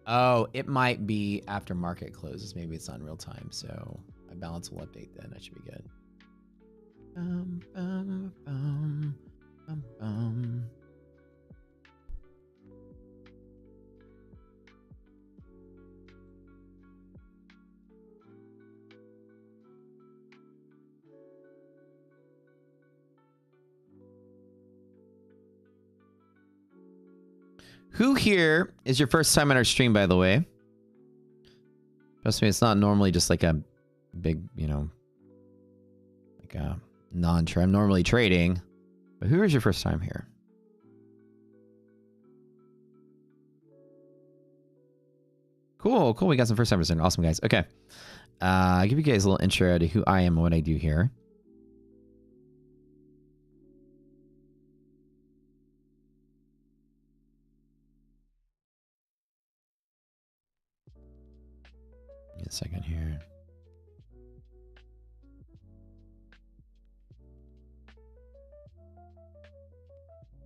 B: Oh, it might be after market closes. Maybe it's not real time. So my balance will update then. That should be good. Who here is your first time on our stream, by the way? Trust me, it's not normally just like a big, you know, like a non-trade. I'm normally trading. But who is your first time here? Cool, cool. We got some first timers in. Awesome, guys. Okay. I'll give you guys a little intro to who I am and what I do here. Give me a second here.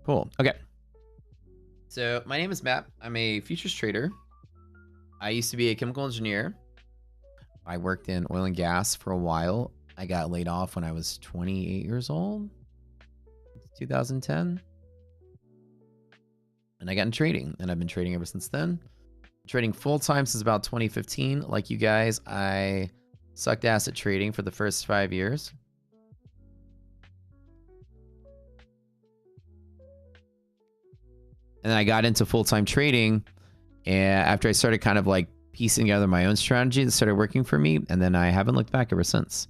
B: Cool. Okay. So my name is Matt. I'm a futures trader. I used to be a chemical engineer. I worked in oil and gas for a while. I got laid off when I was 28 years old, 2010. And I got in trading, and I've been trading ever since then. Trading full-time since about 2015. Like you guys, I sucked ass at trading for the first 5 years. And then I got into full-time trading, and after I started kind of like piecing together my own strategy that started working for me, and then I haven't looked back ever since.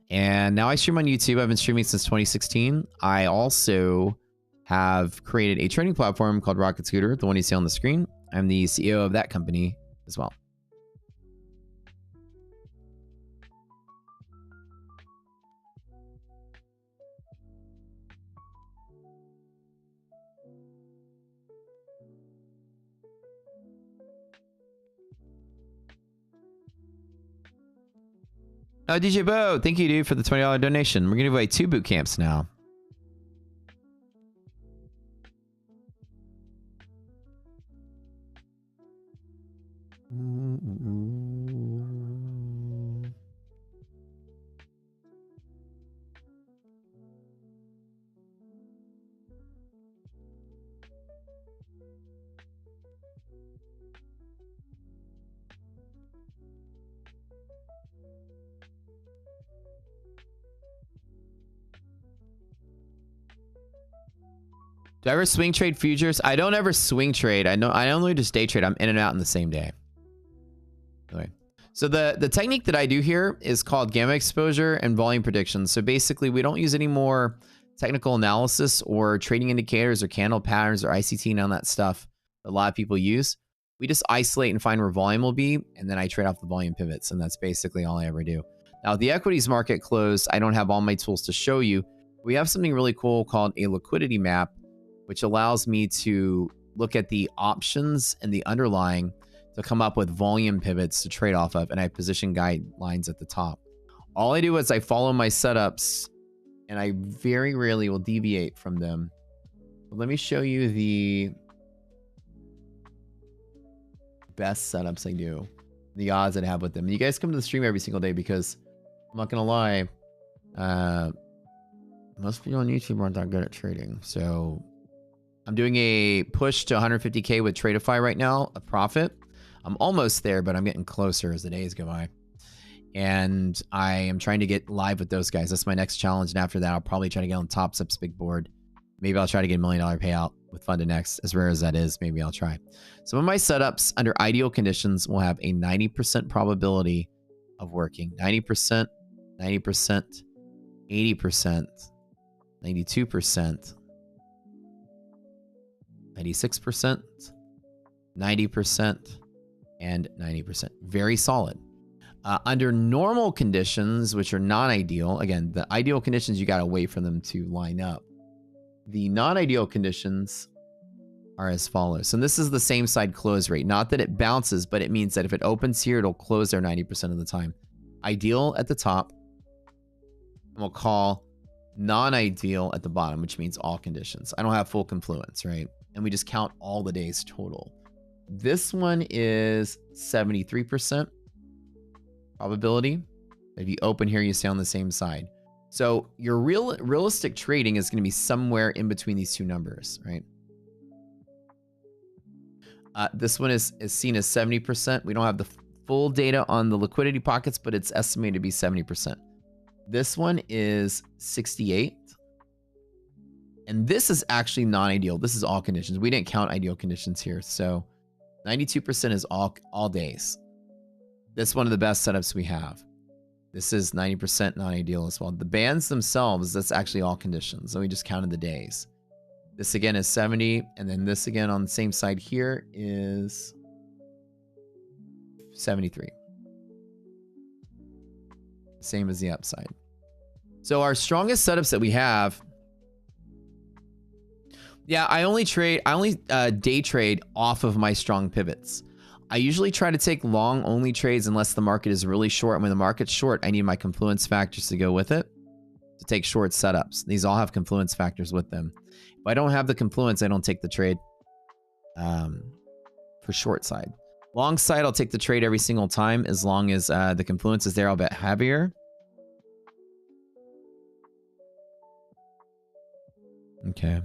B: And now I stream on YouTube. I've been streaming since 2016. I also have created a trading platform called Rocket Scooter, the one you see on the screen. I'm the CEO of that company as well. Oh, DJ Bo, thank you, dude, for the $20 donation. We're going to give away 2 boot camps now. Do I ever swing trade futures? I don't ever swing trade. I only just day trade. I'm in and out in the same day. Anyway, so the technique that I do here is called gamma exposure and volume prediction. So basically, we don't use any more technical analysis or trading indicators or candle patterns or ICT, none of that stuff that a lot of people use. We just isolate and find where volume will be, and then I trade off the volume pivots, and that's basically all I ever do. Now, the equities market closed. I don't have all my tools to show you. We have something really cool called a liquidity map, which allows me to look at the options and the underlying to come up with volume pivots to trade off of, and I position guidelines at the top. All I do is I follow my setups, and I very rarely will deviate from them. But let me show you the best setups I do, the odds that I have with them. And you guys come to the stream every single day because I'm not gonna lie, most people on YouTube aren't that good at trading. So I'm doing a push to 150K with Tradeify right now, a profit. I'm almost there, but I'm getting closer as the days go by. And I am trying to get live with those guys. That's my next challenge. And after that, I'll probably try to get on Top Steps big board. Maybe I'll try to get $1 million payout with FundedNext. As rare as that is, maybe I'll try. Some of my setups under ideal conditions will have a 90% probability of working. 90%, 90%, 80%, 92%. 96%, 90%, and 90%. Very solid. Under normal conditions, which are non-ideal, again, the ideal conditions, you got to wait for them to line up. The non-ideal conditions are as follows. So this is the same side close rate. Not that it bounces, but it means that if it opens here, it'll close there 90% of the time. Ideal at the top. And we'll call non-ideal at the bottom, which means all conditions. I don't have full confluence, right? And we just count all the days total. This one is 73% probability. If you open here, you stay on the same side. So your realistic trading is going to be somewhere in between these two numbers, right? This one is seen as 70%. We don't have the full data on the liquidity pockets, but it's estimated to be 70%. This one is 68. And this is actually non-ideal. This is all conditions. We didn't count ideal conditions here. So 92% is all days. This is one of the best setups we have. This is 90% non-ideal as well. The bands themselves, that's actually all conditions. So we just counted the days. This again is 70. And then this again on the same side here is 73. Same as the upside. So our strongest setups that we have. Yeah, I only day trade off of my strong pivots. I usually try to take long only trades unless the market is really short. And when the market's short, I need my confluence factors to go with it to take short setups. These all have confluence factors with them. If I don't have the confluence, I don't take the trade for short side. Long side, I'll take the trade every single time as long as the confluence is there. I'll bet heavier. Okay.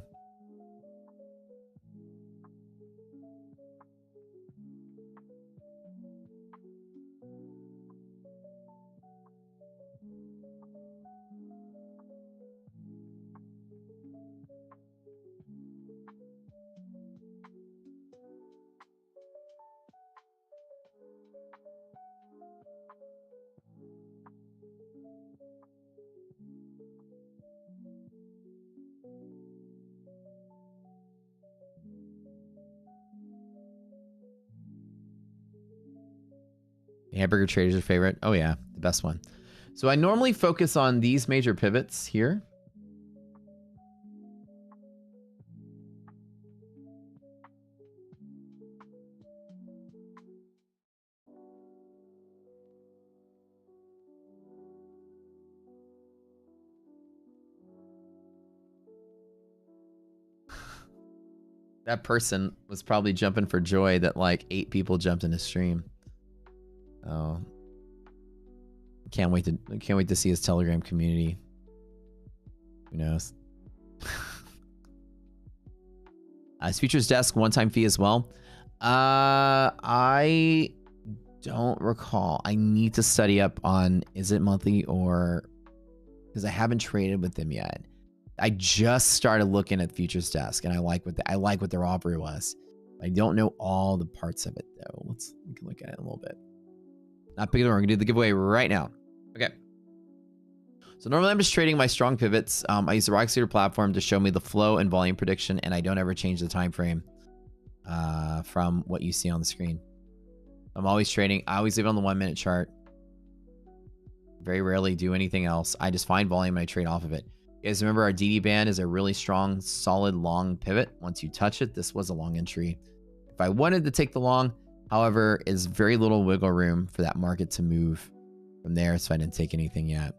B: Hamburger Trader's your favorite? Oh yeah, the best one. So I normally focus on these major pivots here. That person was probably jumping for joy that like 8 people jumped in his stream. Oh, can't wait to see his Telegram community. Who knows? His futures desk one-time fee as well. I don't recall. I need to study up on is it monthly or because I haven't traded with them yet. I just started looking at futures desk and I like what their offer was. I don't know all the parts of it though. We can look at it a little bit. Not picking the we're gonna do the giveaway right now. Okay. So normally I'm just trading my strong pivots. I use the Rocket Scooter platform to show me the flow and volume prediction, and I don't ever change the time frame from what you see on the screen. I'm always trading. I always leave it on the 1 minute chart. Very rarely do anything else. I just find volume and I trade off of it. You guys remember our DD band is a really strong, solid, long pivot. Once you touch it, this was a long entry. If I wanted to take the long, however, is very little wiggle room for that market to move from there, so I didn't take anything yet.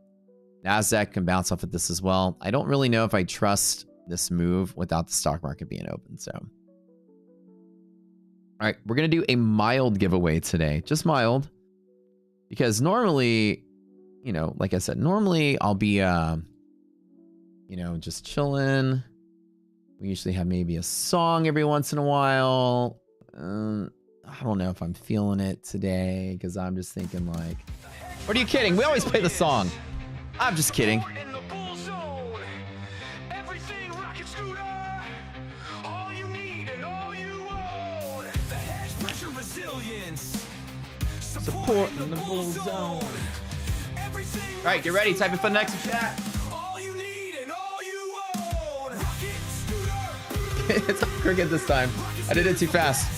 B: NASDAQ can bounce off of this as well. I don't really know if I trust this move without the stock market being open, so. All right, we're going to do a mild giveaway today. Just mild. Because normally, you know, like I said, normally I'll be, you know, just chilling. We usually have maybe a song every once in a while. I don't know if I'm feeling it today because I'm just thinking like, what are you kidding? We always play the song. I'm just kidding. Support in the bull zone. All right, get ready. Type in FundedNext in chat. It's cricket this time. I did it too fast.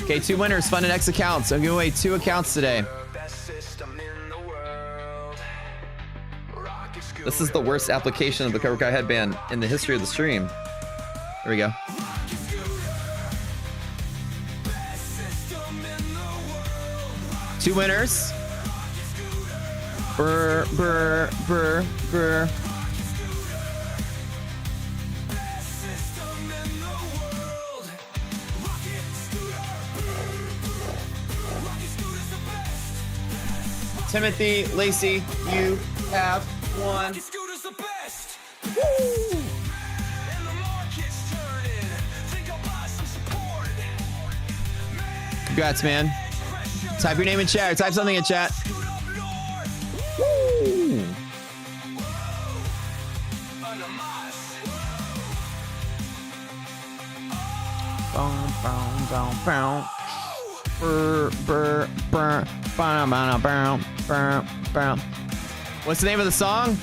B: Okay, 2 winners, FundedNext accounts. I'm giving away 2 accounts today. This is the worst application of the Cobra Kai headband in the history of the stream. There we go. Two winners. Brr, brr, brr, brr. Timothy, Lacey, you have won. Woo! Congrats, man. Type your name in chat or type something in chat. Woo! Boom, boom, boom, boom. Brr, brr, brr, bow, bow, bow, bow, bow. What's the name of the song?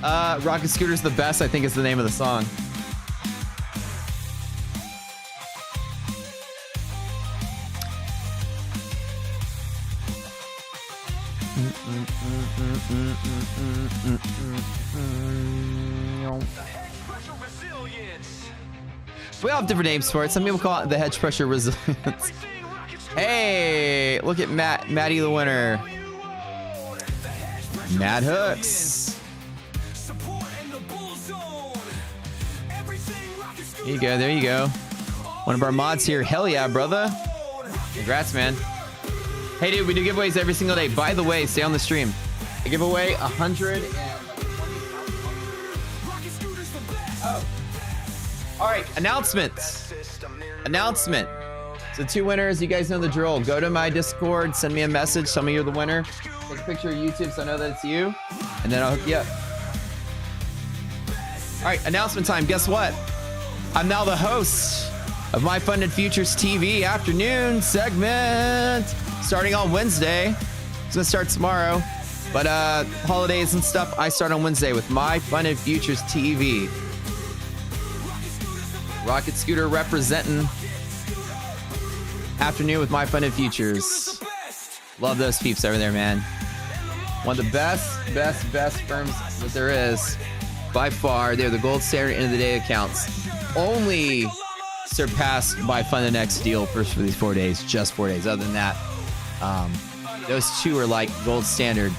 B: Rocket Scooter's the best, I think is the name of the song. We all have different names for it. Some people call it the hedge pressure resilience. Hey, look at Maddie the winner. Mad Hooks. There you go, there you go. One of our mods here. Hell yeah, brother. Congrats, man. Hey, dude, we do giveaways every single day. By the way, stay on the stream. I give away 100 and... Oh. All right, announcement. Announcement. So 2 winners, you guys know the drill. Go to my Discord, send me a message, tell me you're the winner. Take a picture of YouTube so I know that it's you, and then I'll hook you up. All right, announcement time. Guess what? I'm now the host of My Funded Futures TV afternoon segment. Starting on Wednesday. It's gonna start tomorrow, but holidays and stuff, I start on Wednesday with My Funded Futures TV. Rocket Scooter representing afternoon with My Funded Futures. Love those peeps over there, man. One of the best firms that there is. By far, they're the gold standard end of the day accounts. Only surpassed by FundedNext deal for these 4 days, just 4 days. Other than that, those two are like gold standard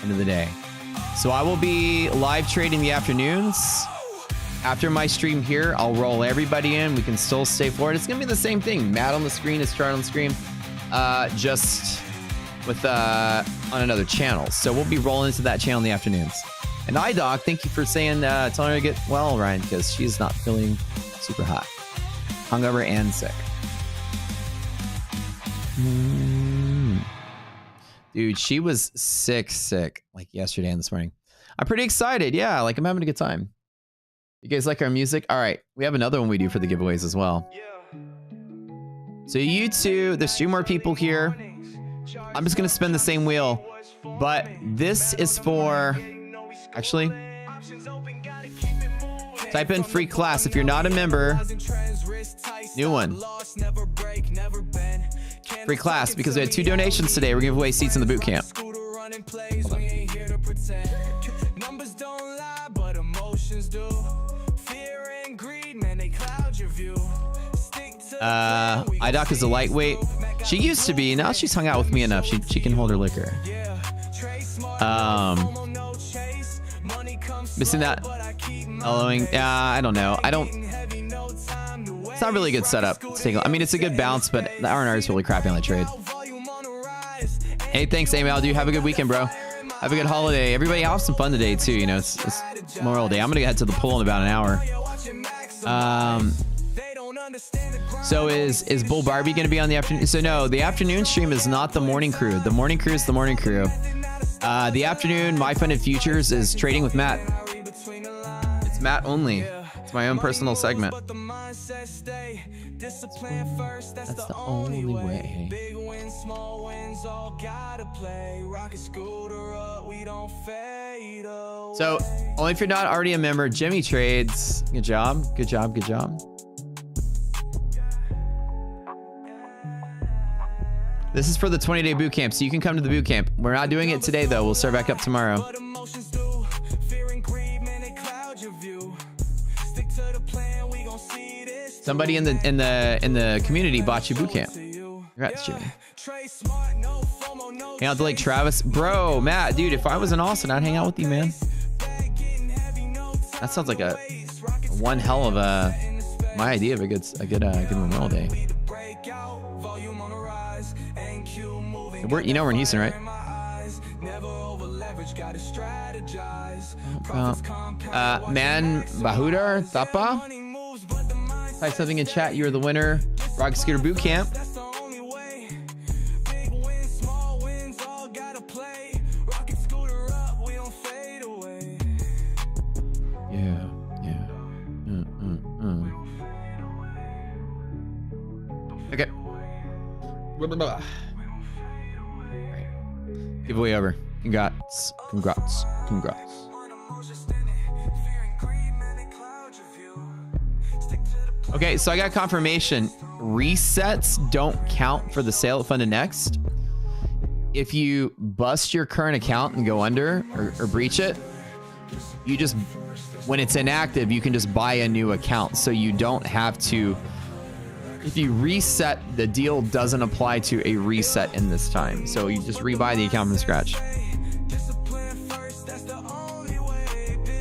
B: end of the day. So I will be live trading the afternoons. After my stream here, I'll roll everybody in. We can still stay forward. It's gonna be the same thing. Matt on the screen is Chart on the screen, just with on another channel. So we'll be rolling into that channel in the afternoons. And iDoc, thank you for saying, telling her to get well, Ryan, because she's not feeling super hot, hungover and sick. Dude, she was sick like yesterday and this morning. I'm pretty excited. Yeah, like I'm having a good time. You guys like our music? All right, we have another one we do for the giveaways as well. So you two, there's 2 more people here. I'm just gonna spin the same wheel, but this is for, actually, type in free class if you're not a member. New one. Free class, because we had 2 donations today. We're giving away seats in the boot camp. iDoc is a lightweight. She used to be. Now she's hung out with me enough. She can hold her liquor. Missing that. Following. I don't know. It's not really a good setup. I mean, it's a good bounce, but the R&R is really crappy on the trade. Hey, thanks, Amal. You have a good weekend, bro. Have a good holiday. Everybody have some fun today, too. You know, it's Memorial Day. I'm going to head to the pool in about an hour. So is Bull Barbie going to be on the afternoon? So no, the afternoon stream is not the morning crew. The morning crew is the morning crew. The afternoon, My Funded Futures, is trading with Matt. It's Matt only. It's my own personal segment. That's the only way. So, only if you're not already a member, Jimmy Trades. Good job. Good job. Good job. This is for the 20-day boot camp, so you can come to the boot camp. We're not doing it today, though. We'll start back up tomorrow. Somebody in the community bought you boot camp. Congrats, Jimmy. Hang out to Lake Travis, bro. Matt, dude, if I was in Austin, I'd hang out with you, man. That sounds like a one hell of my idea of a good Memorial Day. We're in Houston, right? Man Bahudar Thapa. Type something in chat. You're the winner. Rock Scooter Boot Camp. Yeah. Okay. Right. Giveaway over. Congrats. Okay, so I got confirmation. Resets don't count for the sale at FundedNext. If you bust your current account and go under or breach it, you just, when it's inactive, you can just buy a new account. So you don't have to, if you reset, the deal doesn't apply to a reset in this time. So you just rebuy the account from scratch.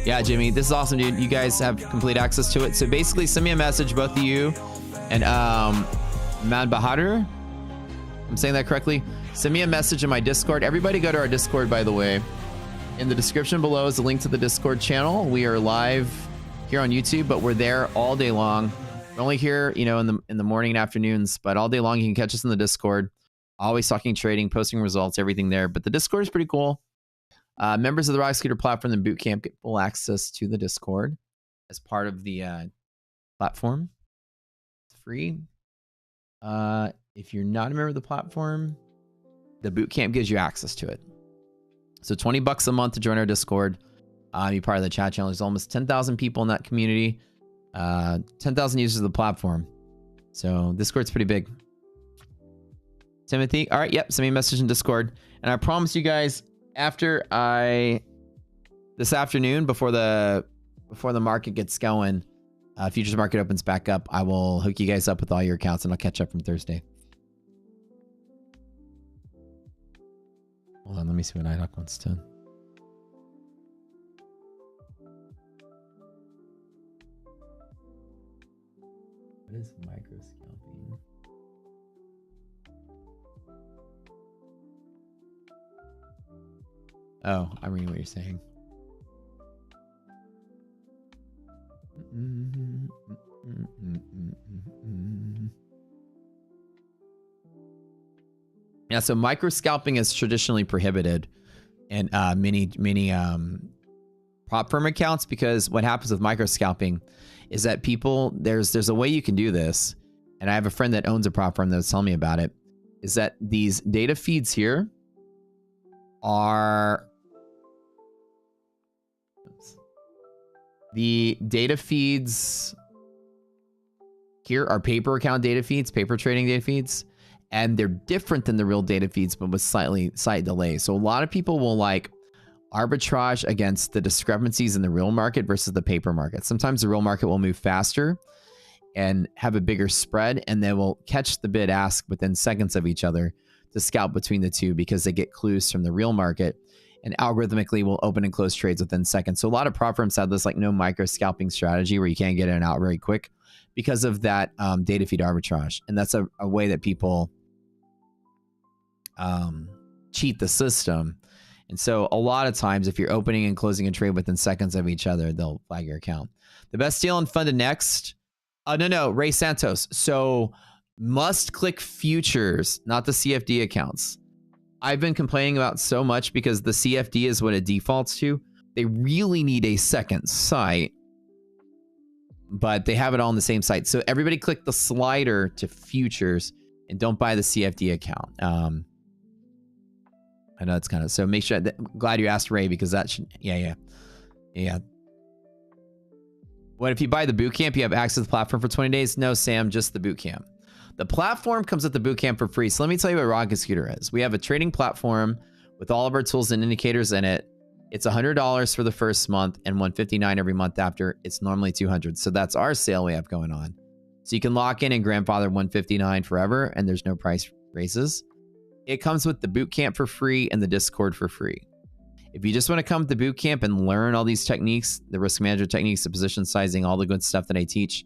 B: Yeah, Jimmy, this is awesome, dude. You guys have complete access to it. So basically, send me a message, both of you and Man Bahadur. I'm saying that correctly. Send me a message in my Discord. Everybody go to our Discord, by the way. In the description below is a link to the Discord channel. We are live here on YouTube, but we're there all day long. We're only here, in the morning and afternoons, but all day long you can catch us in the Discord. Always talking trading, posting results, everything there. But the Discord is pretty cool. Members of the Rock Scooter platform and Bootcamp get full access to the Discord as part of the platform. It's free. If you're not a member of the platform, the Bootcamp gives you access to it. So $20 a month to join our Discord. Be part of the chat channel. There's almost 10,000 people in that community. 10,000 users of the platform. So Discord's pretty big. Timothy, all right, yep, send me a message in Discord. And I promise you guys, after this afternoon, before the market gets going, futures market opens back up, I will hook you guys up with all your accounts and I'll catch up from Thursday. Hold on, let me see what iDoc wants to. What is micro scalping? Oh, I'm reading what you're saying. Yeah, so micro scalping is traditionally prohibited in many prop firm accounts, because what happens with micro scalping is that people, there's a way you can do this, and I have a friend that owns a prop firm that was telling me about it, is that these data feeds here are the data feeds here are paper account data feeds, paper trading data feeds, and they're different than the real data feeds, but with slight delay. So a lot of people will like arbitrage against the discrepancies in the real market versus the paper market. Sometimes the real market will move faster and have a bigger spread, and they will catch the bid ask within seconds of each other to scalp between the two, because they get clues from the real market and algorithmically will open and close trades within seconds. So a lot of prop firms have this like no micro scalping strategy where you can't get in and out very quick because of that data feed arbitrage. And that's a way that people cheat the system. And so a lot of times, if you're opening and closing a trade within seconds of each other, they'll flag your account. The best deal on FundedNext? No, Ray Santos. So must click futures, not the CFD accounts. I've been complaining about so much because the CFD is what it defaults to. They really need a second site, but they have it all on the same site. So everybody click the slider to futures and don't buy the CFD account. I know it's kind of, so make sure that, glad you asked Ray, because that should, yeah. What if you buy the bootcamp, you have access to the platform for 20 days? No, Sam, just the bootcamp. The platform comes with the bootcamp for free. So let me tell you what Rocket Scooter is. We have a trading platform with all of our tools and indicators in it. It's $100 for the first month and $159 every month after. It's normally $200. So that's our sale we have going on. So you can lock in and grandfather $159 forever, and there's no price raises. It comes with the bootcamp for free and the Discord for free. If you just want to come to the bootcamp and learn all these techniques, the risk management techniques, the position sizing, all the good stuff that I teach,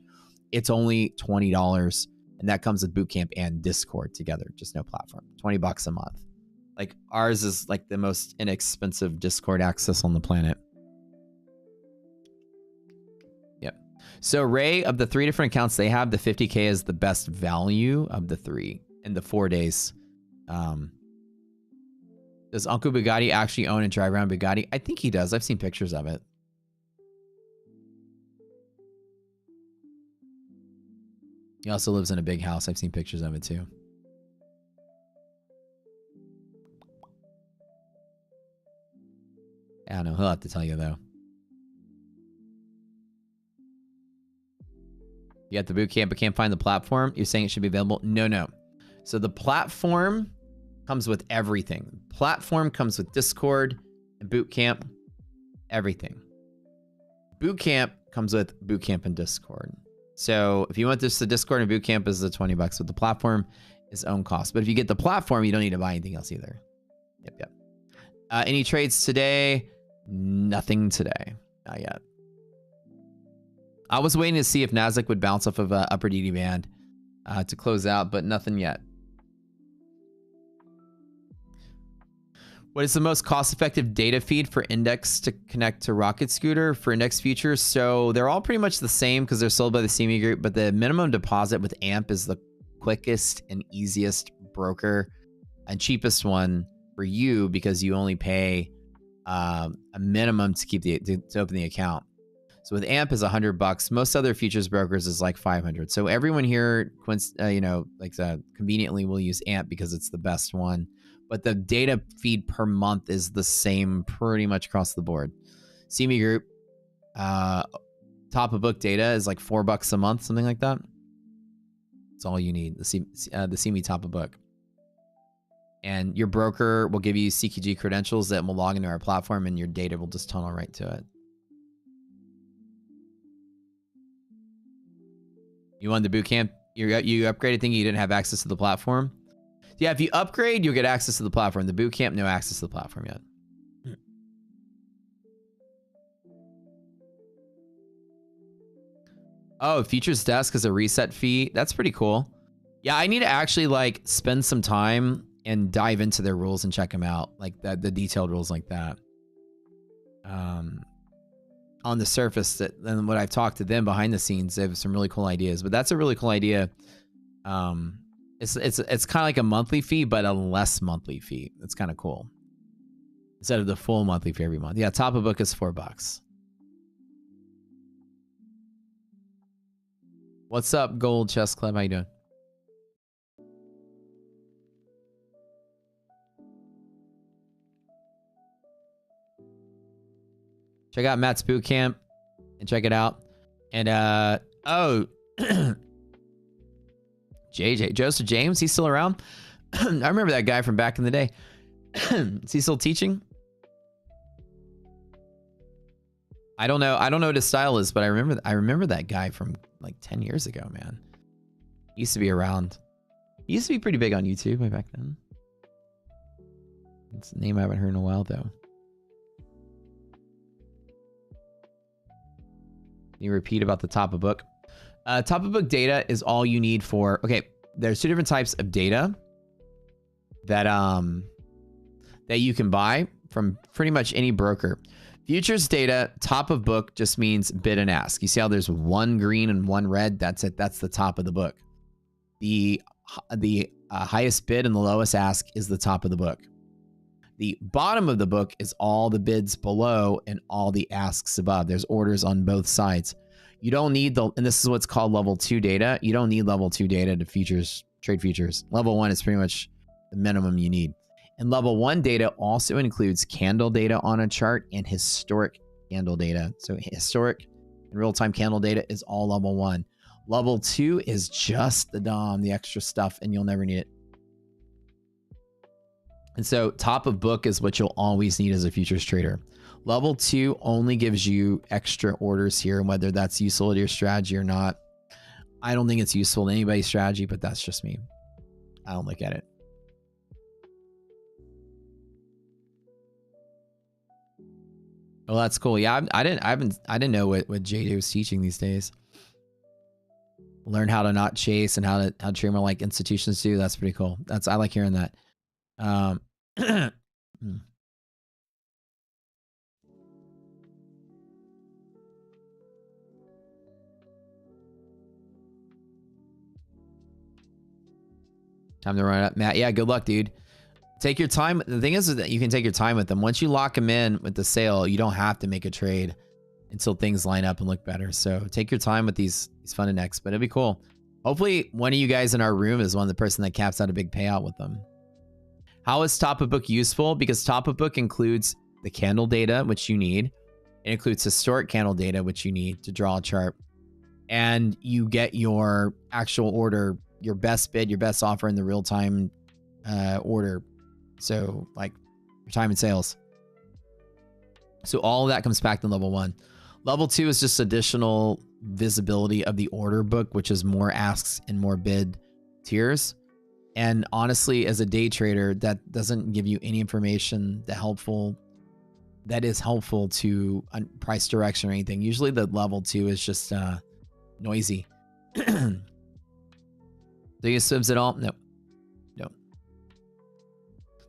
B: it's only $20. And that comes with bootcamp and Discord together, just no platform. $20 a month. Like ours is like the most inexpensive Discord access on the planet. Yep. So Ray, of the 3 different accounts they have, the 50K is the best value of the 3 in the 4 days. Does Uncle Bugatti actually own and drive around Bugatti? I think he does. I've seen pictures of it. He also lives in a big house. I've seen pictures of it too. I don't know. He'll have to tell you though. You got the bootcamp but can't find the platform? You're saying it should be available? No. So the platform comes with everything. Platform comes with Discord and bootcamp, everything. Bootcamp comes with bootcamp and Discord. So if you want this, the Discord and bootcamp is the $20, but the platform is own cost. But if you get the platform, you don't need to buy anything else either. Yep. Any trades today? Nothing today. Not yet. I was waiting to see if Nasdaq would bounce off of a upper DD band to close out, but nothing yet. What is the most cost-effective data feed for index to connect to Rocket Scooter for index futures? So they're all pretty much the same because they're sold by the CME group, but the minimum deposit with AMP is the quickest and easiest broker and cheapest one for you because you only pay a minimum to keep to open the account. So with AMP is $100. Most other futures brokers is like $500. So everyone here, conveniently will use AMP because it's the best one. But the data feed per month is the same pretty much across the board. CME Group, top of book data is like $4 a month, something like that. That's all you need, the CME top of book. And your broker will give you CQG credentials that will log into our platform, and your data will just tunnel right to it. You won the boot camp? You upgraded thinking you didn't have access to the platform? Yeah, if you upgrade, you'll get access to the platform. The boot camp, no access to the platform yet. Oh, Futures Desk is a reset fee. That's pretty cool. Yeah, I need to actually like spend some time and dive into their rules and check them out, like that, the detailed rules like that. On the surface, that and what I've talked to them behind the scenes, they have some really cool ideas. But that's a really cool idea. It's kind of like a monthly fee, but a less monthly fee. It's kind of cool instead of the full monthly fee every month. Yeah, top of book is $4. What's up, Gold Chess Club? How you doing? Check out Matt's boot camp and check it out. And oh, JJ Joseph James, he's still around. I remember that guy from back in the day. Is he still teaching? I don't know what his style is, but I remember that guy from like 10 years ago, man. He used to be around. He used to be pretty big on YouTube way back then. It's a name I haven't heard in a while though. Can you repeat about the top of book? Top of book data is all you need for, okay, there's two different types of data that that you can buy from pretty much any broker. Futures data, top of book just means bid and ask. You see how there's one green and one red? That's it. That's the top of the book. The highest bid and the lowest ask is the top of the book. The bottom of the book is all the bids below and all the asks above. There's orders on both sides. You don't need and this is what's called level 2 data. You don't need level 2 data to trade futures. Level 1 is pretty much the minimum you need. And level 1 data also includes candle data on a chart and historic candle data. So historic and real-time candle data is all level 1. Level 2 is just the DOM, the extra stuff, and you'll never need it. And so top of book is what you'll always need as a futures trader. Level 2 only gives you extra orders here, and whether that's useful to your strategy or not. I don't think it's useful to anybody's strategy, but that's just me. I don't look at it. Well, that's cool. Yeah, I didn't know what JJ was teaching these days. Learn how to not chase and how to trade more like institutions do. That's pretty cool. I like hearing that. Time to run it up, Matt. Yeah, good luck, dude. Take your time. The thing is that you can take your time with them. Once you lock them in with the sale, you don't have to make a trade until things line up and look better. So take your time with these FundedNext, but it'd be cool. Hopefully one of you guys in our room is one of the person that caps out a big payout with them. How is top of book useful? Because top of book includes the candle data, which you need. It includes historic candle data, which you need to draw a chart. And you get your actual order, your best bid, your best offer in the real-time order. So like your time and sales. So all of that comes back to level 1. Level 2 is just additional visibility of the order book, which is more asks and more bid tiers. And honestly, as a day trader, that doesn't give you any information that is helpful to price direction or anything. Usually the level 2 is just noisy. Do you swibs at all? No.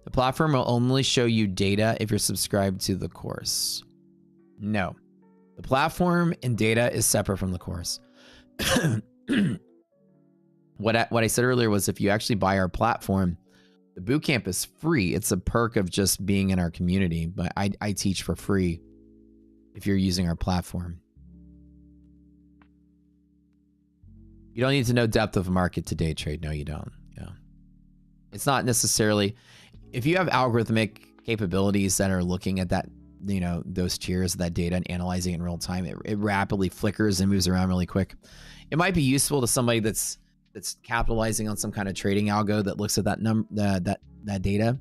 B: The platform will only show you data if you're subscribed to the course. No. The platform and data is separate from the course. What I said earlier was if you actually buy our platform, the bootcamp is free. It's a perk of just being in our community, but I teach for free if you're using our platform. You don't need to know depth of market to day trade. No, you don't. Yeah. It's not necessarily... If you have algorithmic capabilities that are looking at that, those tiers, that data and analyzing it in real time, it rapidly flickers and moves around really quick. It might be useful to somebody that's capitalizing on some kind of trading algo that looks at that data.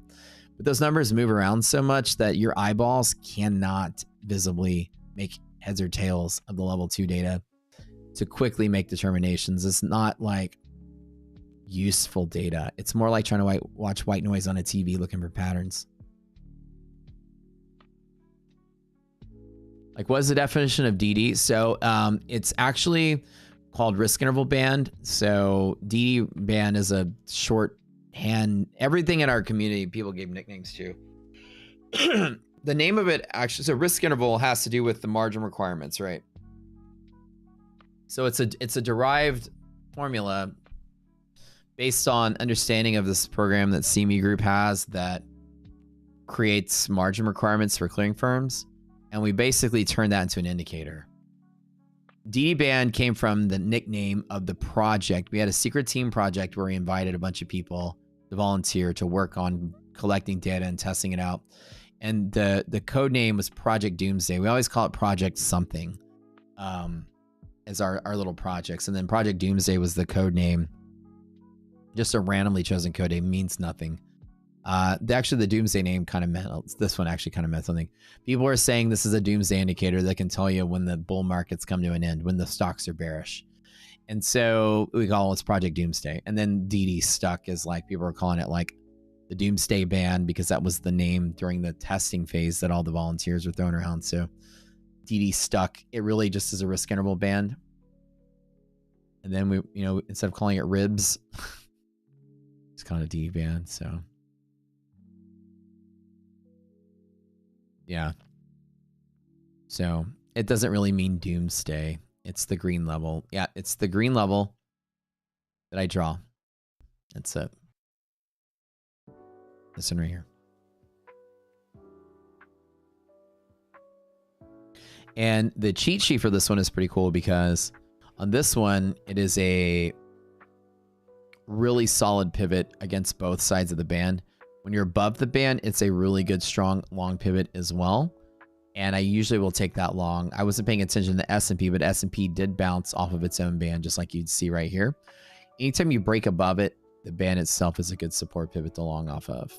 B: But those numbers move around so much that your eyeballs cannot visibly make heads or tails of the level 2 data to quickly make determinations. It's not like useful data. It's more like trying to watch white noise on a TV looking for patterns. Like, what is the definition of DD? So it's actually called risk interval band. So DD band is a shorthand. Everything in our community, people gave nicknames to. The name of it actually, so risk interval has to do with the margin requirements, right? So it's a derived formula based on understanding of this program that CME Group has that creates margin requirements for clearing firms. And we basically turned that into an indicator. DD band came from the nickname of the project. We had a secret team project where we invited a bunch of people to volunteer to work on collecting data and testing it out. And the code name was Project Doomsday. We always call it Project something as our little projects. And then Project Doomsday was the code name. Just a randomly chosen code name, means nothing. Actually, the Doomsday name kind of meant, this one actually kind of meant something. People are saying this is a Doomsday indicator that can tell you when the bull markets come to an end, when the stocks are bearish. And so we call it Project Doomsday. And then DD stuck as like, people are calling it like the Doomsday band because that was the name during the testing phase that all the volunteers were throwing around. So DD stuck. It really just is a risk interval band. And then we, you know, instead of calling it ribs, it's kind of DD band. So yeah. So it doesn't really mean doomsday. It's the green level. Yeah, it's the green level that I draw. That's it. This one right here. And the cheat sheet for this one is pretty cool because on this one, it is a really solid pivot against both sides of the band. When you're above the band, it's a really good, strong, long pivot as well. And I usually will take that long. I wasn't paying attention to the S&P, but S&P did bounce off of its own band, just like you'd see right here. Anytime you break above it, the band itself is a good support pivot to long off of.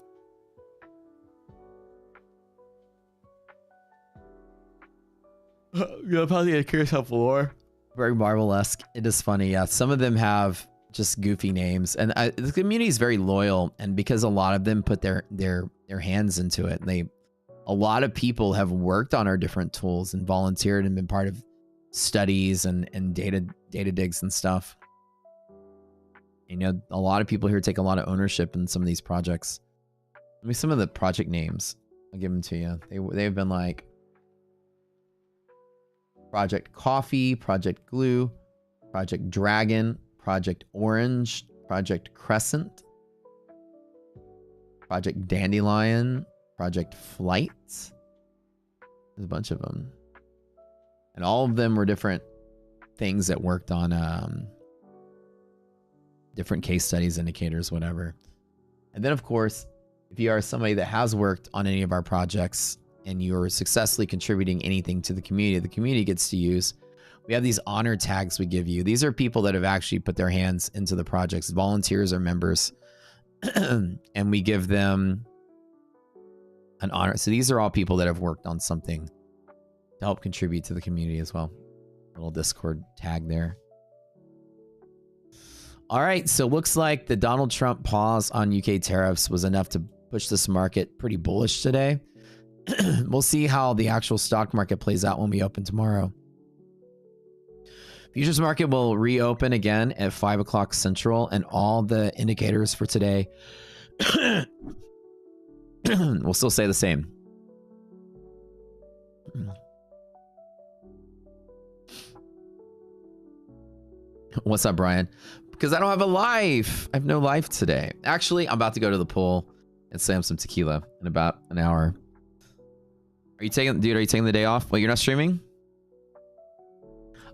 B: Yeah, probably a curious helpful lore. Very Marvel-esque. It is funny. Yeah, some of them have just goofy names, and the community is very loyal. And because a lot of them put their hands into it, and a lot of people have worked on our different tools and volunteered and been part of studies and data digs and stuff. You know, a lot of people here take a lot of ownership in some of these projects. Let me some of the project names. I'll give them to you. They've been like Project Coffee, Project Glue, Project Dragon, Project Orange, Project Crescent, Project Dandelion, Project Flight. There's a bunch of them. And all of them were different things that worked on different case studies, indicators, whatever. And then, of course, if you are somebody that has worked on any of our projects and you're successfully contributing anything to the community gets to use. We have these honor tags we give you. These are people that have actually put their hands into the projects, volunteers or members, and we give them an honor. So these are all people that have worked on something to help contribute to the community as well. A little Discord tag there. All right, so looks like the Donald Trump pause on UK tariffs was enough to push this market pretty bullish today. We'll see how the actual stock market plays out when we open tomorrow. Futures market will reopen again at 5 o'clock Central, and all the indicators for today will still say the same. What's up, Brian? Because I don't have a life. I have no life today. Actually, I'm about to go to the pool and slam some tequila in about an hour. Are you taking the day off? Well, you're not streaming?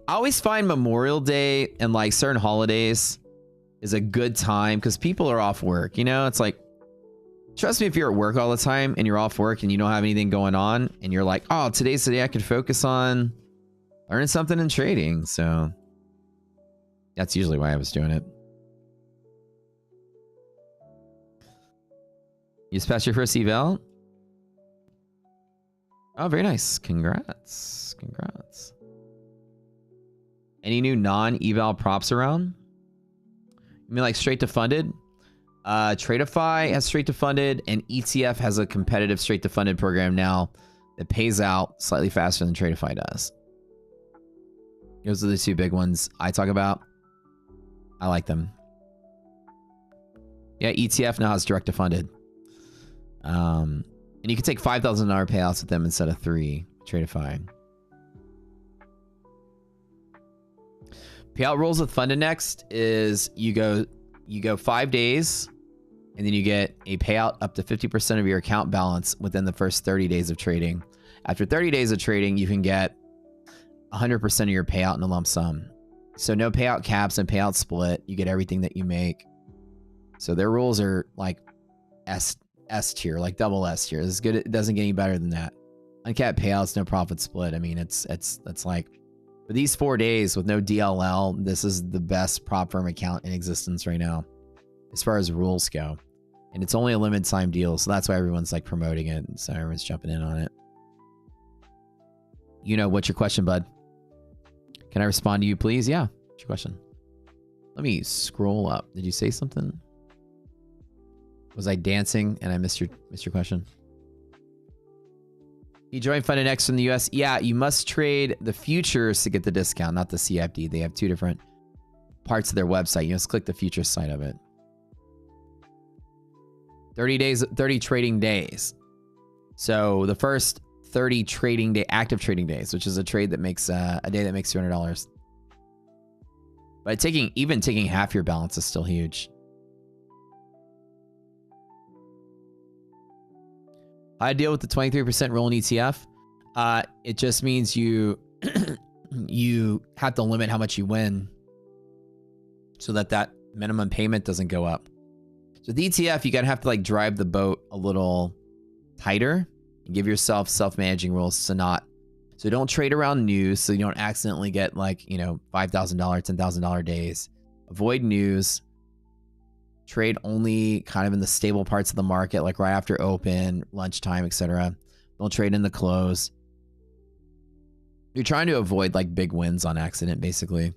B: I always find Memorial Day and like certain holidays is a good time because people are off work. You know, it's like, trust me, if you're at work all the time and you're off work and you don't have anything going on and you're like, oh, today's the day I can focus on learning something in trading. So that's usually why I was doing it. You just passed your first eval? Oh, very nice. Congrats. Congrats. Any new non-eval props around? You mean like straight to funded? Tradeify has straight to funded, and ETF has a competitive straight to funded program now that pays out slightly faster than Tradeify does. Those are the two big ones I talk about. I like them. Yeah, ETF now has direct to funded. And you can take $5,000 payouts with them instead of 3. Tradeify. Payout rules with FundedNext is you go 5 days, and then you get a payout up to 50% of your account balance within the first 30 days of trading. After 30 days of trading, you can get 100% of your payout in a lump sum. So no payout caps and payout split. You get everything that you make. So their rules are like S tier, like double S tier. This is good. It doesn't get any better than that. Uncapped payouts, no profit split. I mean, it's like for these 4 days with no DLL, this is the best prop firm account in existence right now, as far as rules go. And it's only a limited time deal, so that's why everyone's like promoting it. So everyone's jumping in on it. You know, what's your question, bud? Can I respond to you, please? Yeah. What's your question? Let me scroll up. Did you say something? Was I dancing and I missed your question? You joined FundedNext from the US. Yeah, you must trade the futures to get the discount, not the CFD. They have 2 different parts of their website. You just click the futures side of it. 30 trading days. So the first 30 trading day, active trading days, which is a trade that makes a day that makes $200. But even taking half your balance is still huge. I deal with the 23% roll in ETF. It just means you you have to limit how much you win so that minimum payment doesn't go up. So the ETF, you gotta have to like drive the boat a little tighter and give yourself self-managing rules to not. So don't trade around news so you don't accidentally get like, you know, $5,000, $10,000 days. Avoid news. Trade only kind of in the stable parts of the market, like right after open, lunchtime, etc. Don't trade in the close. You're trying to avoid like big wins on accident, basically.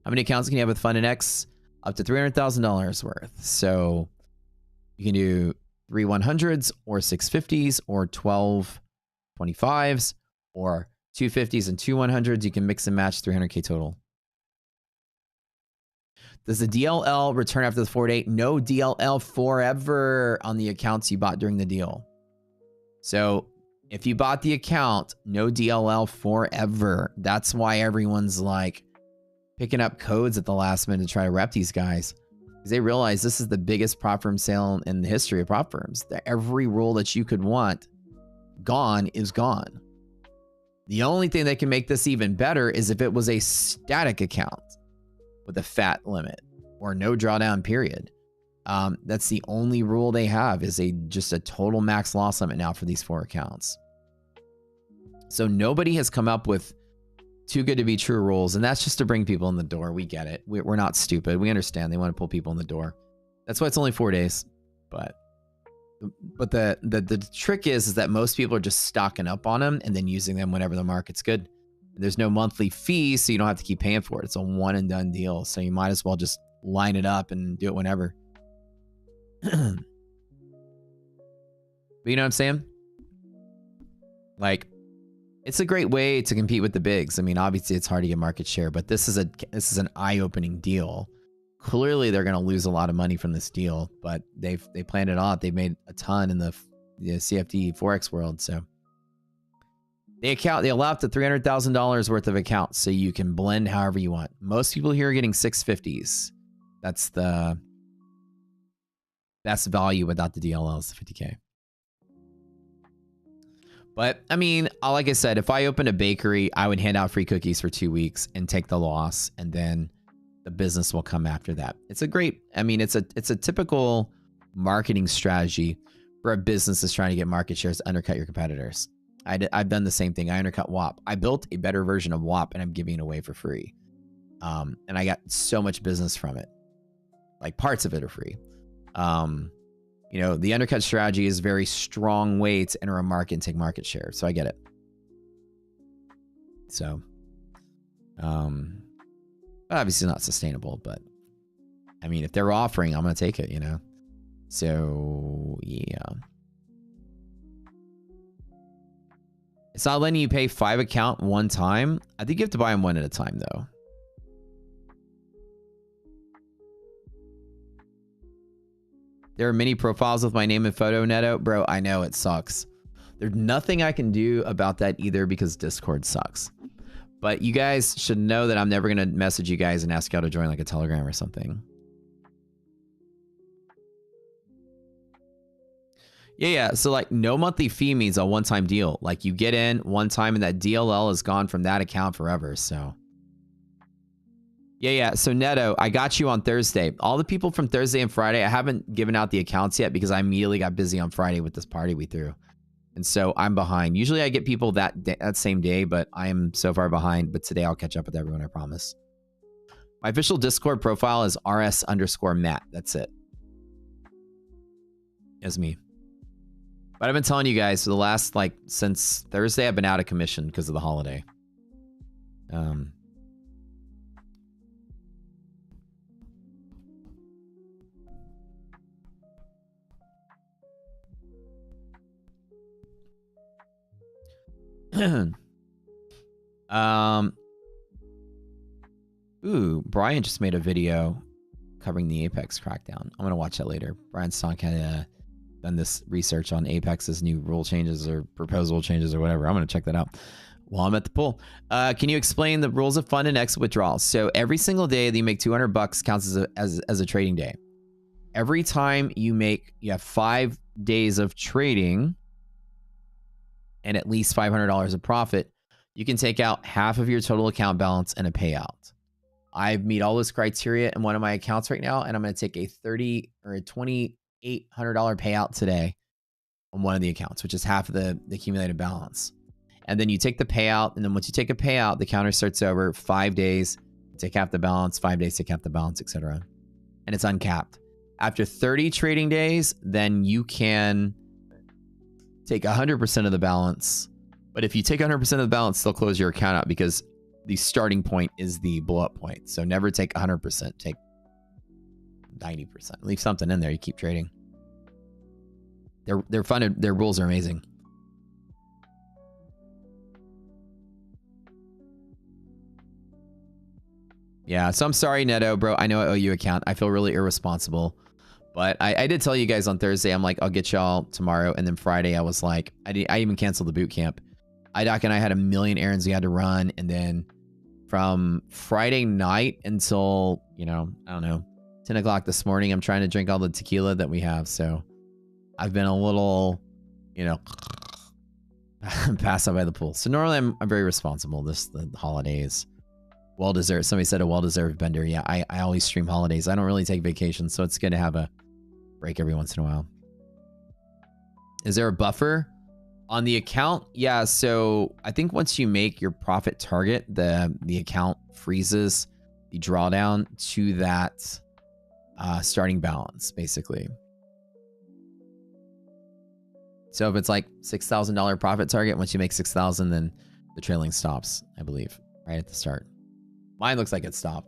B: How many accounts can you have with FundedNext? Up to $300,000 worth. So you can do 3 100s or 650s or 12 25s or 2 50s and 2 100s. You can mix and match 300K total. Does the DLL return after the 4-day? No DLL forever on the accounts you bought during the deal. So if you bought the account, no DLL forever. That's why everyone's like picking up codes at the last minute to try to rep these guys. Because they realize this is the biggest prop firm sale in the history of prop firms. That every rule that you could want gone is gone. The only thing that can make this even better is if it was a static account with a fat limit or no drawdown period. That's the only rule they have, is just a total max loss limit now for these 4 accounts. So nobody has come up with too good to be true rules, and that's just to bring people in the door. We get it. We're not stupid. We understand they want to pull people in the door. That's why it's only 4 days. But the trick is that most people are just stocking up on them and then using them whenever the market's good. There's no monthly fee, so you don't have to keep paying for it. It's a one and done deal. So you might as well just line it up and do it whenever. But you know what I'm saying? Like, it's a great way to compete with the bigs. I mean, obviously it's hard to get market share, but this is an eye-opening deal. Clearly they're going to lose a lot of money from this deal, but they planned it out. They've made a ton in the CFD Forex world, so they allow up to $300,000 worth of accounts, so you can blend however you want. Most people here are getting 650s. That's the best value without the DLLs, the 50K. But I mean, like I said, if I opened a bakery, I would hand out free cookies for 2 weeks and take the loss, and then the business will come after that. It's a great, I mean, it's a typical marketing strategy for a business that's trying to get market shares to undercut your competitors. I've done the same thing. I undercut WAP. I built a better version of WAP and I'm giving it away for free. And I got so much business from it. Like parts of it are free. You know, the undercut strategy is a very strong way to enter a market and take market share. So I get it. So, obviously not sustainable, but I mean, if they're offering, I'm going to take it, you know? So, yeah. It's not letting you pay 5 account one time. I think you have to buy them one at a time though. There are many profiles with my name and photo, Neto. Bro, I know it sucks. There's nothing I can do about that either because Discord sucks. But you guys should know that I'm never going to message you guys and ask y'all to join like a Telegram or something. Yeah. So like no monthly fee means a one-time deal. Like you get in one time and that DLL is gone from that account forever. So yeah. So Neto, I got you on Thursday. All the people from Thursday and Friday, I haven't given out the accounts yet because I immediately got busy on Friday with this party we threw. And so I'm behind. Usually I get people that same day, but I am so far behind. But today I'll catch up with everyone, I promise. My official Discord profile is rs_Matt. That's it. It's me. But I've been telling you guys for the last, like, since Thursday, I've been out of commission because of the holiday. Ooh, Brian just made a video covering the Apex crackdown. I'm gonna watch that later. Brian Stonk had done this research on Apex's new rule changes or proposal changes or whatever. I'm gonna check that out while I'm at the pool. Can you explain the rules of FundedNext withdrawals? So every single day that you make 200 bucks counts as a trading day. Every time you have 5 days of trading and at least $500 of profit, you can take out half of your total account balance and a payout. I meet all those criteria in one of my accounts right now, and I'm going to take a $30 or a $2,800 payout today on one of the accounts, which is half of the accumulated balance. And then you take the payout, and then once you take a payout, the counter starts over 5 days, take half the balance, 5 days, take half the balance, etc. And it's uncapped. After 30 trading days, then you can take 100% of the balance. But if you take 100% of the balance, still close your account out because the starting point is the blow up point. So never take 100%, take 90%. Leave something in there. You keep trading. They're funded. Their rules are amazing. Yeah, so I'm sorry, Neto, bro. I know I owe you an account. I feel really irresponsible. But I did tell you guys on Thursday, I'm like, I'll get y'all tomorrow. And then Friday, I was like, I even canceled the boot camp. IDOC and I had a million errands we had to run. And then from Friday night until, I don't know, 10 o'clock this morning, I'm trying to drink all the tequila that we have. So I've been a little, passed out by the pool. So normally I'm very responsible. The holidays. Well-deserved. Somebody said a well-deserved bender. Yeah, I always stream holidays. I don't really take vacations, so it's good to have a break every once in a while. Is there a buffer on the account? Yeah, so I think once you make your profit target, the account freezes the drawdown to that starting balance, basically. So if it's like $6,000 profit target, once you make 6,000, then the trailing stops, I believe, right at the start. Mine looks like it stopped.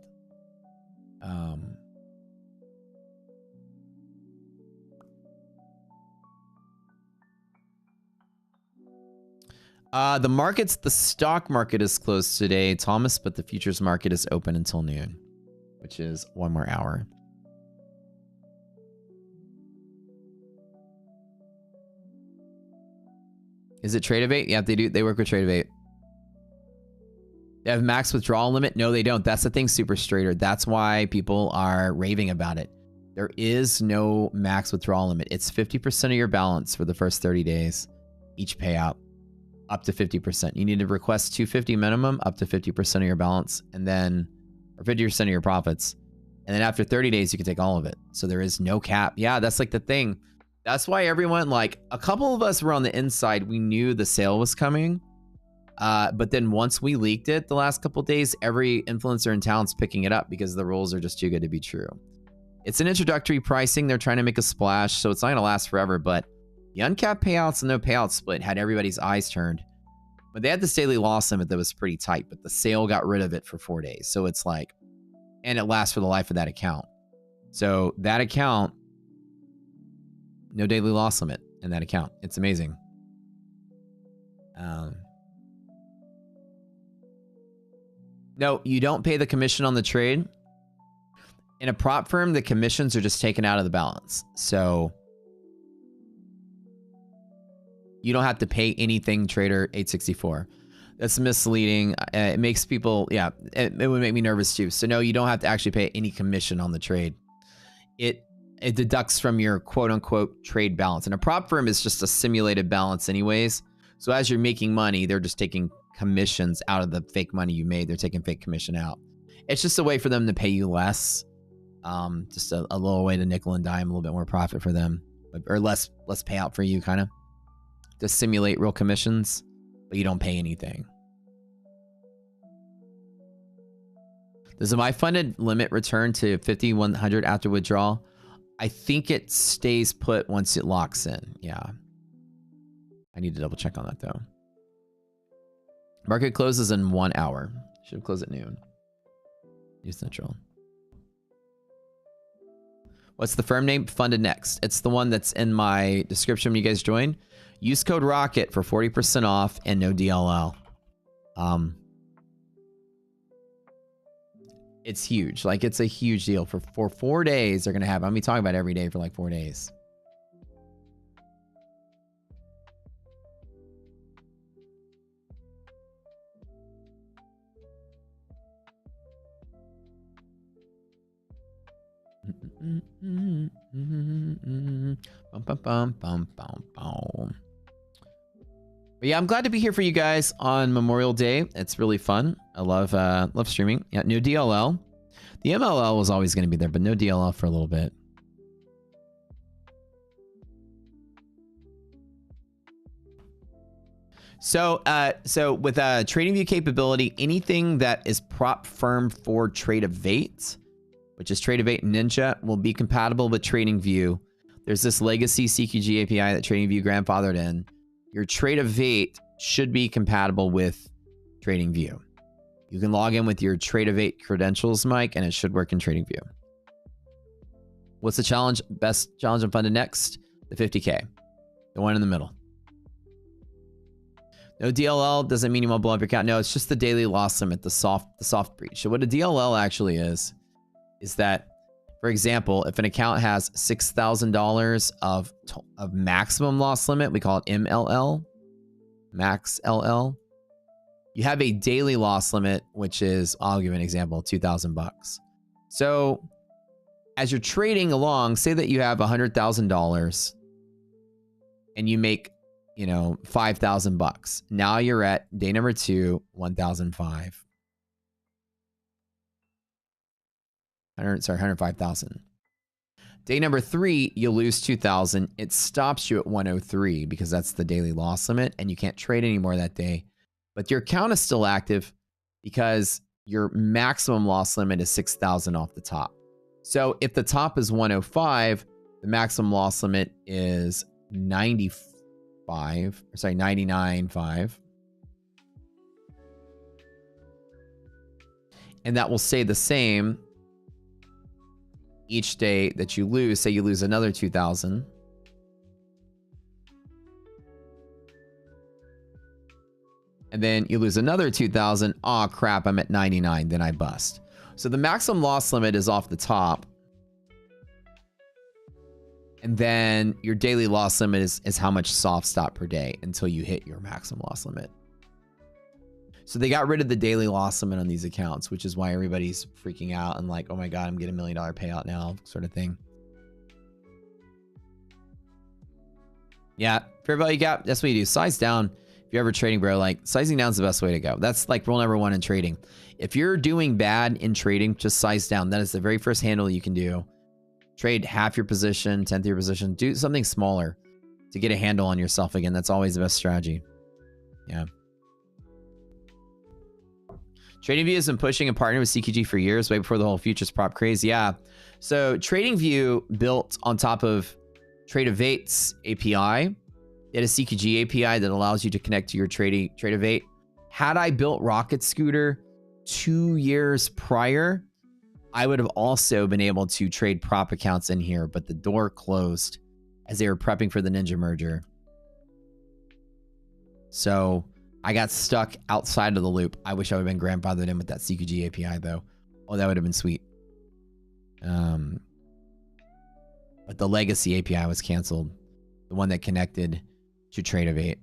B: The stock market is closed today, Thomas, but the futures market is open until noon, which is 1 more hour. Is it Tradeovate? Yeah, they do. They work with Tradeovate. They have max withdrawal limit? No, they don't. That's the thing, Super Strader. That's why people are raving about it. There is no max withdrawal limit. It's 50% of your balance for the first 30 days. Each payout, up to 50%. You need to request $250 minimum, up to 50% of your balance, and then, or 50% of your profits. And then after 30 days, you can take all of it. So there is no cap. Yeah, that's like the thing. That's why everyone, like a couple of us were on the inside. We knew the sale was coming. But then once we leaked it the last couple of days, every influencer in town's picking it up because the rules are just too good to be true. It's an introductory pricing. They're trying to make a splash, so it's not going to last forever. But the uncapped payouts and no payout split had everybody's eyes turned. But they had this daily loss limit that was pretty tight, but the sale got rid of it for 4 days. So it's like, and it lasts for the life of that account. So that account, no daily loss limit in that account. It's amazing. No, you don't pay the commission on the trade. In a prop firm, the commissions are just taken out of the balance. So you don't have to pay anything, Trader 864. That's misleading. It makes people, yeah, it would make me nervous too. So no, you don't have to actually pay any commission on the trade. It deducts from your quote unquote trade balance. And a prop firm is just a simulated balance anyways. So as you're making money, they're just taking commissions out of the fake money you made. They're taking fake commission out. It's just a way for them to pay you less. Just a little way to nickel and dime, a little bit more profit for them, or less payout for you, kind of to simulate real commissions, but you don't pay anything. Does my funded limit return to 5,100 after withdrawal? I think it stays put once it locks in. Yeah. I need to double check on that though. Market closes in 1 hour. Should close at noon. New Central. What's the firm name? FundedNext. It's the one that's in my description when you guys join. Use code ROCKET for 40% off and no DLL. It's huge. Like, it's a huge deal. For 4 days, they're going to have... I'm going to be talking about it every day for like 4 days. But yeah, I'm glad to be here for you guys on Memorial Day. It's really fun. I love streaming. Yeah, no DLL. The MLL was always going to be there, but no DLL for a little bit. So with TradingView capability, anything that is prop firm for Tradevate, which is Tradevate Ninja, will be compatible with TradingView. There's this legacy CQG API that TradingView grandfathered in. Your Tradevate should be compatible with TradingView. You can log in with your Tradevate credentials, Mike, and it should work in TradingView. What's the challenge? Best challenge on FundedNext? The 50K. The one in the middle. No DLL doesn't mean you won't blow up your account. No, it's just the daily loss limit, the soft breach. So what a DLL actually is that, for example, if an account has $6,000 of maximum loss limit, we call it MLL, max LL. You have a daily loss limit, which is, I'll give you an example, $2,000. So as you're trading along, say that you have $100,000 and you make, you know, $5,000. Now you're at day number 2, 1,005. 105,000. Day number 3, you lose 2,000. It stops you at 103 because that's the daily loss limit and you can't trade anymore that day. But your account is still active because your maximum loss limit is 6,000 off the top. So if the top is 105, the maximum loss limit is 99.5. And that will stay the same each day that you lose. Say you lose another 2,000. And then you lose another 2,000. Oh crap, I'm at 99. Then I bust. So the maximum loss limit is off the top. And then your daily loss limit is how much soft stop per day until you hit your maximum loss limit. So they got rid of the daily loss limit on these accounts, which is why everybody's freaking out and like, oh my God, I'm getting $1 million payout now, sort of thing. Yeah, fair value gap, that's what you do. Size down. If you're ever trading, bro, like sizing down is the best way to go. That's like rule number 1 in trading. If you're doing bad in trading, just size down. That is the very first handle you can do. Trade half your position, 10th of your position. Do something smaller to get a handle on yourself again. That's always the best strategy. Yeah. TradingView has been pushing and partnering with CQG for years, way before the whole futures prop craze. Yeah. So TradingView built on top of Tradevate's API. It had a CQG API that allows you to connect to your Tradevate. Had I built Rocket Scooter 2 years prior, I would have also been able to trade prop accounts in here, but the door closed as they were prepping for the Ninja merger. So I got stuck outside of the loop. I wish I would have been grandfathered in with that CQG API though. Oh, that would have been sweet. But the legacy API was canceled. The one that connected to Tradeovate.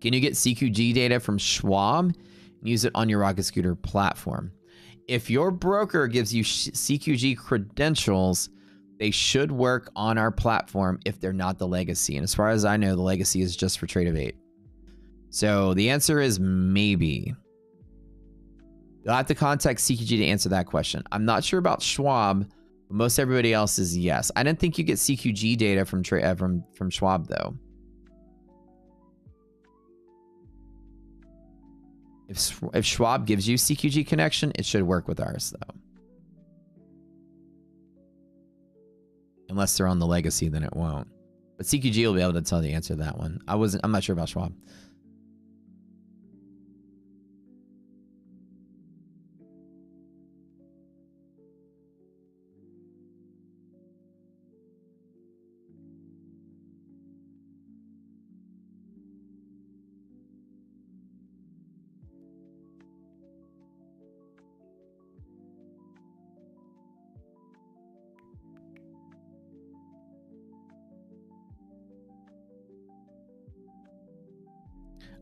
B: Can you get CQG data from Schwab and use it on your Rocket Scooter platform? If your broker gives you CQG credentials, they should work on our platform if they're not the legacy. And as far as I know, the legacy is just for Tradeovate. So the answer is maybe. You'll have to contact CQG to answer that question. I'm not sure about Schwab, but most everybody else is yes. I didn't think you get CQG data from Schwab though. If Schwab gives you CQG connection, it should work with ours though. Unless they're on the legacy, then it won't. But CQG will be able to tell the answer to that one. I'm not sure about Schwab.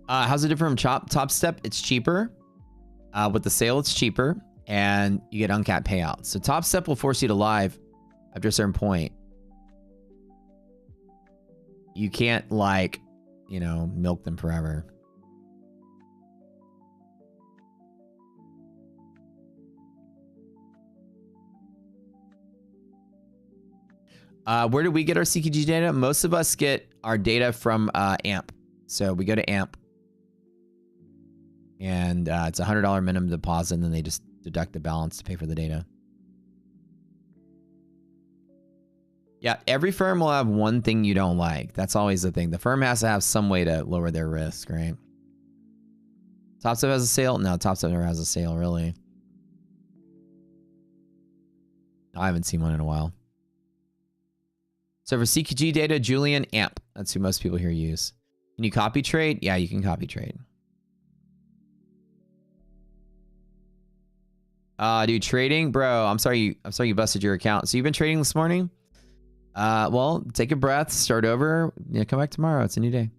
B: How's it different from Top Step? It's cheaper. With the sale, it's cheaper, and you get uncapped payouts. So Top Step will force you to live after a certain point. You can't, like, you know, milk them forever. Where do we get our CQG data? Most of us get our data from AMP. So we go to AMP. And it's a $100 minimum deposit, and then they just deduct the balance to pay for the data. Yeah, every firm will have one thing you don't like. That's always the thing. The firm has to have some way to lower their risk, right? TopStep has a sale? No, TopStep never has a sale, really. I haven't seen one in a while. So for CQG data, Julian, AMP. That's who most people here use. Can you copy trade? Yeah, you can copy trade. Dude, trading, bro. I'm sorry you busted your account. So you've been trading this morning? Well, take a breath, start over. Yeah, come back tomorrow. It's a new day.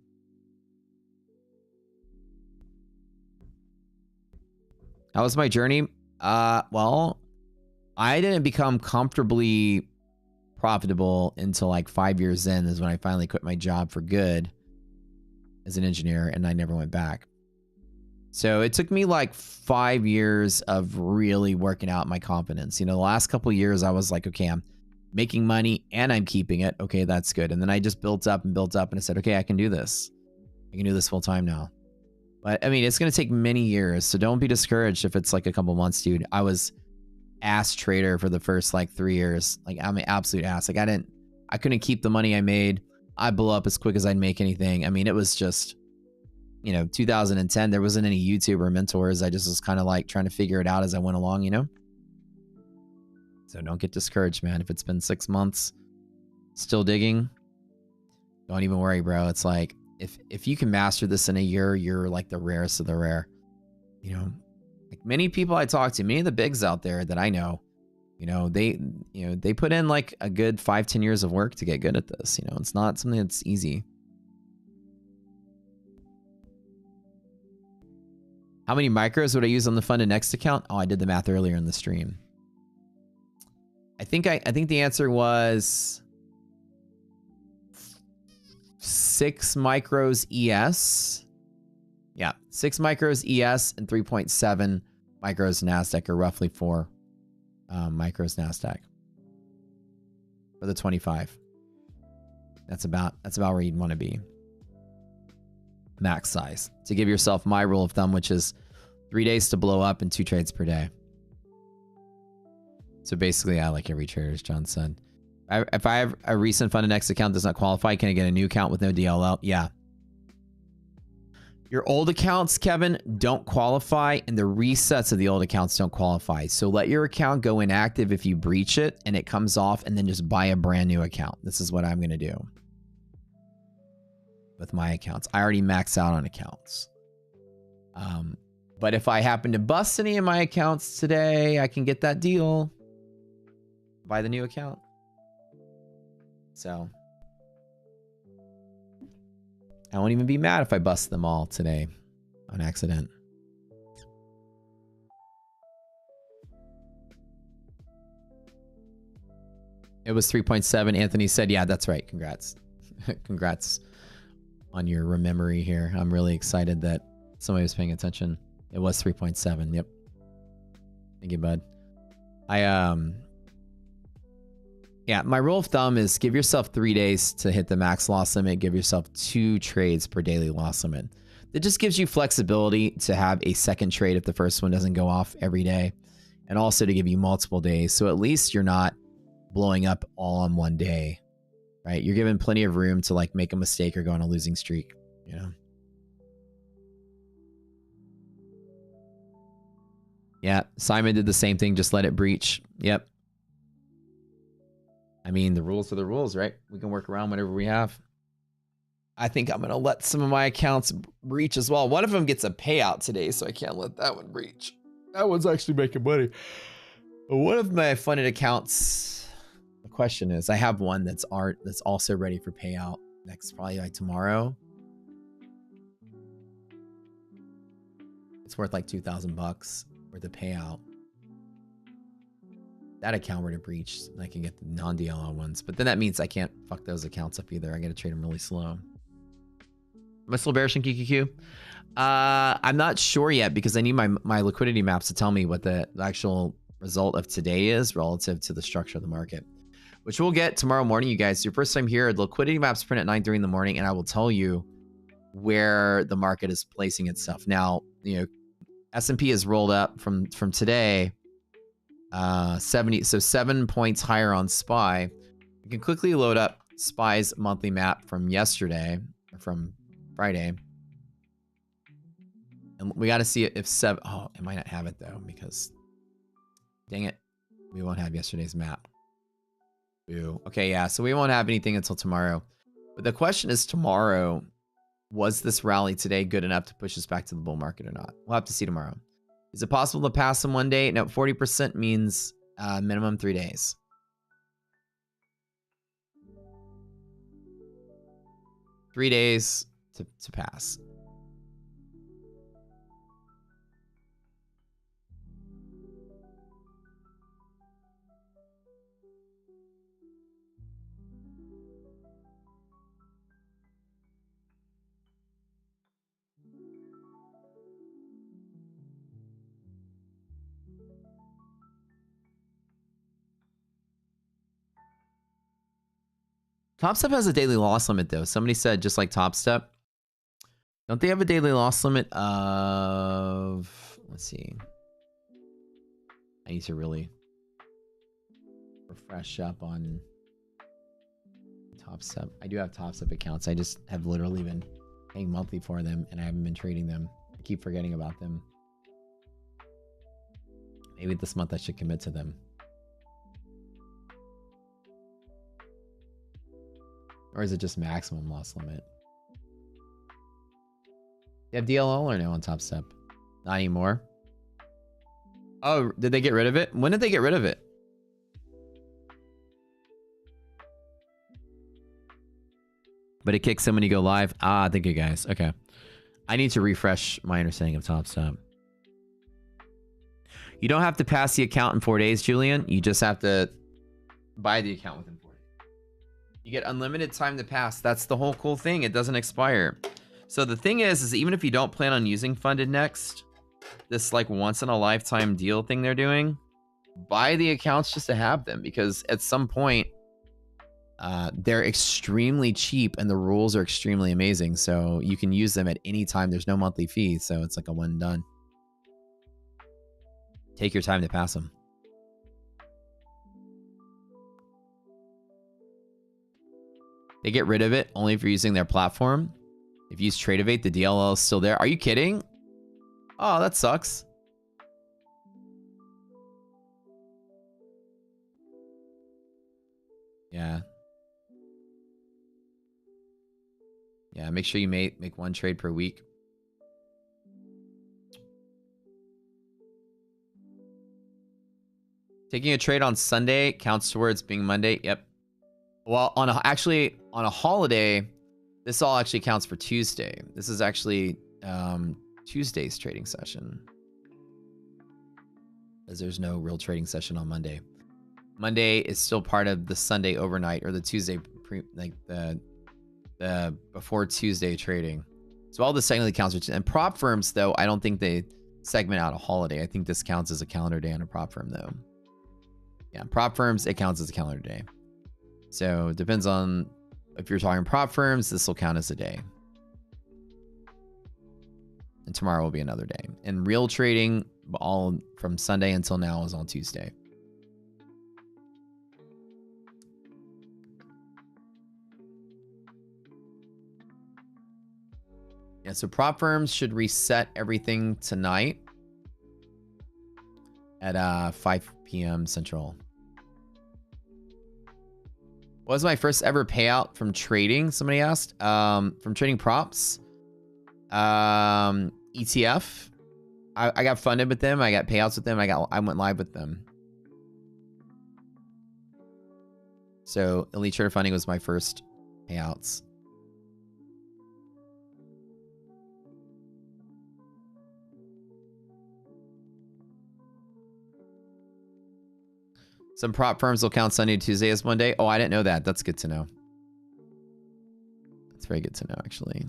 B: How was my journey? Well, I didn't become comfortably profitable until like 5 years in is when I finally quit my job for good as an engineer, and I never went back. So it took me like 5 years of really working out my confidence. You know, the last couple of years I was like, okay, I'm making money and I'm keeping it. Okay, that's good. And then I just built up and I said, okay, I can do this. I can do this full time now. But I mean, it's going to take many years. So don't be discouraged if it's like a couple months, dude. I was ass trader for the first like 3 years. Like I'm an absolute ass. Like I couldn't keep the money I made. I blew up as quick as I'd make anything. I mean, it was just, you know, 2010, there wasn't any YouTuber mentors. I just was kind of like trying to figure it out as I went along, you know? So don't get discouraged, man. If it's been 6 months, still digging, don't even worry, bro. It's like, if you can master this in a year, you're like the rarest of the rare. You know, like many people I talk to, many of the bigs out there that I know, they put in like a good 5-10 years of work to get good at this. You know, it's not something that's easy. How many micros would I use on the FundedNext account? Oh, I did the math earlier in the stream. I think the answer was 6 micros ES. Yeah, 6 micros ES and 3.7 micros NASDAQ, or roughly 4 micros NASDAQ for the 25. That's about where you'd want to be. Max size, to give yourself my rule of thumb, which is 3 days to blow up and 2 trades per day. So basically, I like every trader, as John said. If I have a recent FundedNext account does not qualify, can I get a new account with no DLL? Yeah. Your old accounts, Kevin, don't qualify, and the resets of the old accounts don't qualify. So let your account go inactive if you breach it and it comes off, and then just buy a brand new account. This is what I'm going to do with my accounts. I already maxed out on accounts. But if I happen to bust any of my accounts today, I can get that deal. Buy the new account. So I won't even be mad if I bust them all today on accident. It was 3.7. Anthony said, yeah, that's right. Congrats. Congrats on your memory here. I'm really excited that somebody was paying attention. It was 3.7. Yep. Thank you, bud. Yeah, my rule of thumb is give yourself 3 days to hit the max loss limit. Give yourself 2 trades per daily loss limit. That just gives you flexibility to have a second trade if the first one doesn't go off every day. And also to give you multiple days. So at least you're not blowing up all on one day, right? You're given plenty of room to like make a mistake or go on a losing streak, you know? Yeah, Simon did the same thing. Just let it breach. Yep. I mean, the rules are the rules, right? We can work around whatever we have. I think I'm going to let some of my accounts breach as well. One of them gets a payout today, so I can't let that one breach. That one's actually making money. But one of my funded accounts, the question is, I have one that's also ready for payout next, probably like tomorrow. It's worth like $2,000 worth of payout. That account were to breach, and I can get the non-DLL ones. But then that means I can't fuck those accounts up either. I got to trade them really slow. Am I still bearish in QQQ? I'm not sure yet because I need my liquidity maps to tell me what the actual result of today is relative to the structure of the market, which we'll get tomorrow morning, you guys. Your first time here, the liquidity maps print at 9:30 in the morning, and I will tell you where the market is placing itself. Now, you know, S&P has rolled up from today. 70, so 7 points higher on SPY. You can quickly load up SPY's monthly map from yesterday, or from Friday. And we got to see if oh, it might not have it though, because dang it, we won't have yesterday's map. Ooh. Okay, yeah, so we won't have anything until tomorrow. But the question is tomorrow, was this rally today good enough to push us back to the bull market or not? We'll have to see tomorrow. Is it possible to pass in one day? No, 40% means minimum 3 days. Three days to pass. Top Step has a daily loss limit though. Somebody said just like Top Step. Don't they have a daily loss limit of, let's see. I need to really refresh up on Top Step. I do have Top Step accounts. I just have literally been paying monthly for them and I haven't been trading them. I keep forgetting about them. Maybe this month I should commit to them. Or is it just maximum loss limit? You have DLL or no on Top Step? Not anymore. Oh, did they get rid of it? When did they get rid of it? But it kicks in when you go live. Ah, thank you guys. Okay. I need to refresh my understanding of Top Step. You don't have to pass the account in 4 days, Julian. You just have to buy the account within 4 days. You get unlimited time to pass. That's the whole cool thing. It doesn't expire. So the thing is even if you don't plan on using FundedNext, this like once in a lifetime deal thing they're doing, buy the accounts just to have them, because at some point they're extremely cheap and the rules are extremely amazing. So you can use them at any time. There's no monthly fee. So it's like a one and done. Take your time to pass them. They get rid of it only if you're using their platform. If you use Tradeovate, the DLL is still there. Are you kidding? Oh, that sucks. Yeah. Yeah, make sure you make one trade per week. Taking a trade on Sunday counts towards being Monday. Yep. Well, actually on a holiday, this all actually counts for Tuesday. This is actually Tuesday's trading session, as there's no real trading session on Monday. Monday is still part of the Sunday overnight or the Tuesday the before Tuesday trading. So all this technically counts for. And prop firms, though, I don't think they segment out a holiday. I think this counts as a calendar day on a prop firm, though. Yeah, prop firms, it counts as a calendar day. So it depends on if you're talking prop firms, this will count as a day. And tomorrow will be another day. And real trading, all from Sunday until now, is on Tuesday. Yeah, so prop firms should reset everything tonight at 5 p.m. Central. What was my first ever payout from trading? Somebody asked. From trading props. ETF. I got funded with them. I got payouts with them. I went live with them. So Elite Trader Funding was my first payouts. Some prop firms will count Sunday to Tuesday as one day. Oh, I didn't know that. That's good to know. That's very good to know, actually.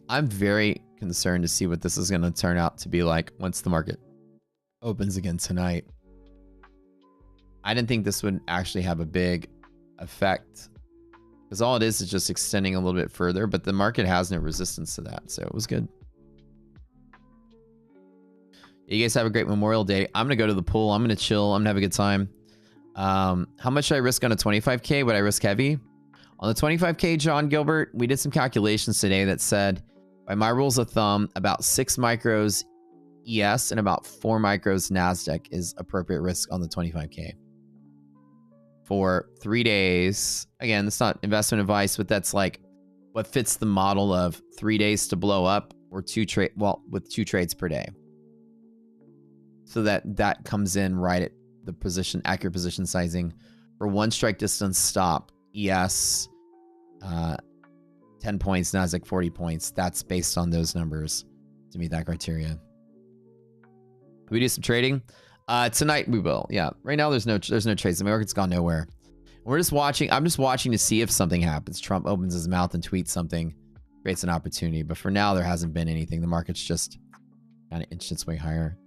B: I'm very concerned to see what this is going to turn out to be like once the market opens again tonight. I didn't think this would actually have a big effect, because all it is just extending a little bit further, but the market has no resistance to that, so it was good. You guys have a great Memorial Day. I'm going to go to the pool. I'm going to chill. I'm going to have a good time. How much should I risk on a 25K? Would I risk heavy? On the 25K, John Gilbert, we did some calculations today that said, by my rules of thumb, about 6 micros ES and about 4 micros NASDAQ is appropriate risk on the 25K. For 3 days. Again, it's not investment advice, but that's like what fits the model of 3 days to blow up or with 2 trades per day. So that comes in right at the accurate position sizing for 1 strike distance stop, ES, 10 points, NASDAQ 40 points. That's based on those numbers to meet that criteria. We do some trading. Tonight we will. Yeah. Right now there's no trades. The market's gone nowhere. We're just watching. I'm just watching to see if something happens. Trump opens his mouth and tweets something, creates an opportunity. But for now, there hasn't been anything. The market's just kind of inched its way higher.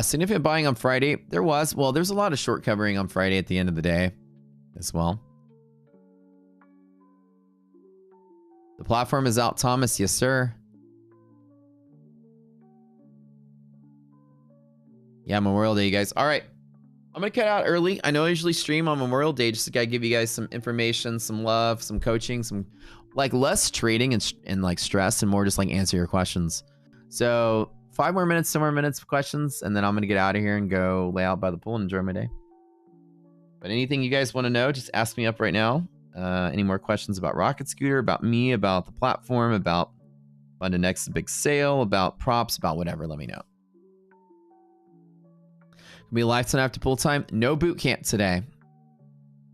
B: Significant buying on Friday. There was. Well, there's a lot of short covering on Friday at the end of the day as well. The platform is out, Thomas. Yes, sir. Yeah, Memorial Day, you guys. All right. I'm going to cut out early. I know I usually stream on Memorial Day just to give you guys some information, some love, some coaching, some like less trading and like stress and more just like answer your questions. So 5 more minutes, 10 more minutes of questions, and then I'm going to get out of here and go lay out by the pool and enjoy my day. But anything you guys want to know, just ask me up right now. Any more questions about Rocket Scooter, about me, about the platform, about FundedNext big sale, about props, about whatever, let me know. Gonna be live tonight after pool time. No boot camp today.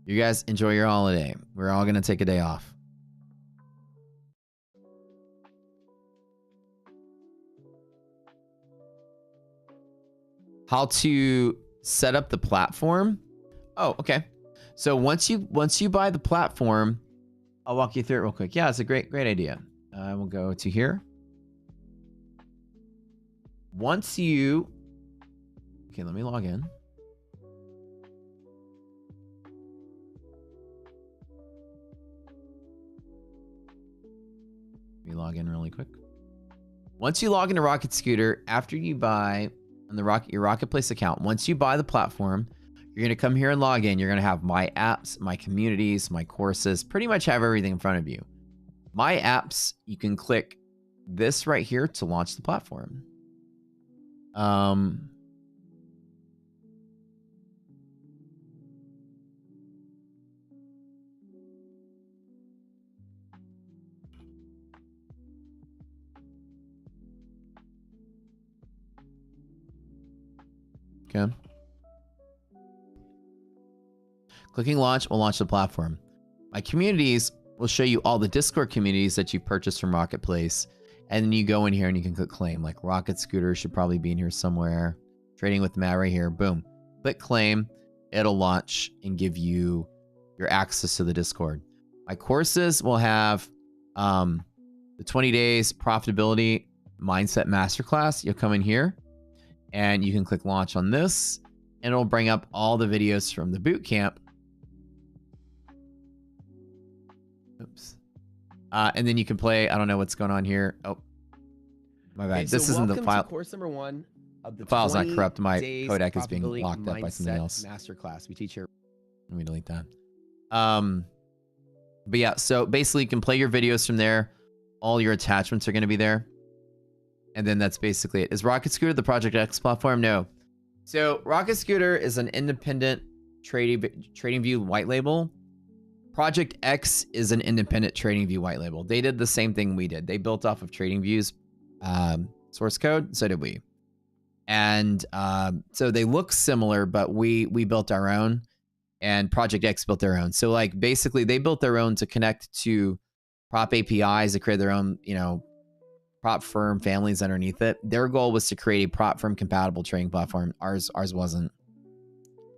B: You guys enjoy your holiday. We're all gonna take a day off. How to set up the platform? Oh, okay. So once you buy the platform, I'll walk you through it real quick. Yeah, it's a great idea. We'll go to here. Once you Okay, let me log in. Let me log in really quick. Once you log into Rocket Scooter, after you buy on the your Rocketplace account, once you buy the platform, you're going to come here and log in. You're going to have my apps, my communities, my courses, pretty much have everything in front of you. My apps, you can click this right here to launch the platform. Okay. Clicking launch will launch the platform. My communities will show you all the Discord communities that you purchased from Rocketplace. And then you go in here and you can click claim. Like Rocket Scooter should probably be in here somewhere. Trading with Matt right here. Boom. Click claim. It'll launch and give you your access to the Discord. My courses will have the 20 days profitability mindset masterclass. You'll come in here and you can click launch on this and it'll bring up all the videos from the boot camp. Oops. And then you can play. I don't know what's going on here. Oh, my bad.
C: Okay,
B: This
C: so
B: isn't the
C: welcome
B: file.
C: to course number 1 of the
B: file's not
C: 20
B: corrupt. My
C: days
B: codec is being
C: profitability
B: locked up by something
C: mindset
B: else.
C: Masterclass. We teach here.
B: Let me delete that. But yeah, so basically you can play your videos from there. All your attachments are going to be there. And then that's basically it. Is Rocket Scooter the Project X platform? No. So Rocket Scooter is an independent TradingView white label. Project X is an independent TradingView white label. They did the same thing we did. They built off of TradingView's source code. So did we. And so they look similar, but we built our own. And Project X built their own. So like basically they built their own to connect to prop APIs to create their own, you know, prop firm families underneath it. Their goal was to create a prop firm compatible trading platform. Ours wasn't.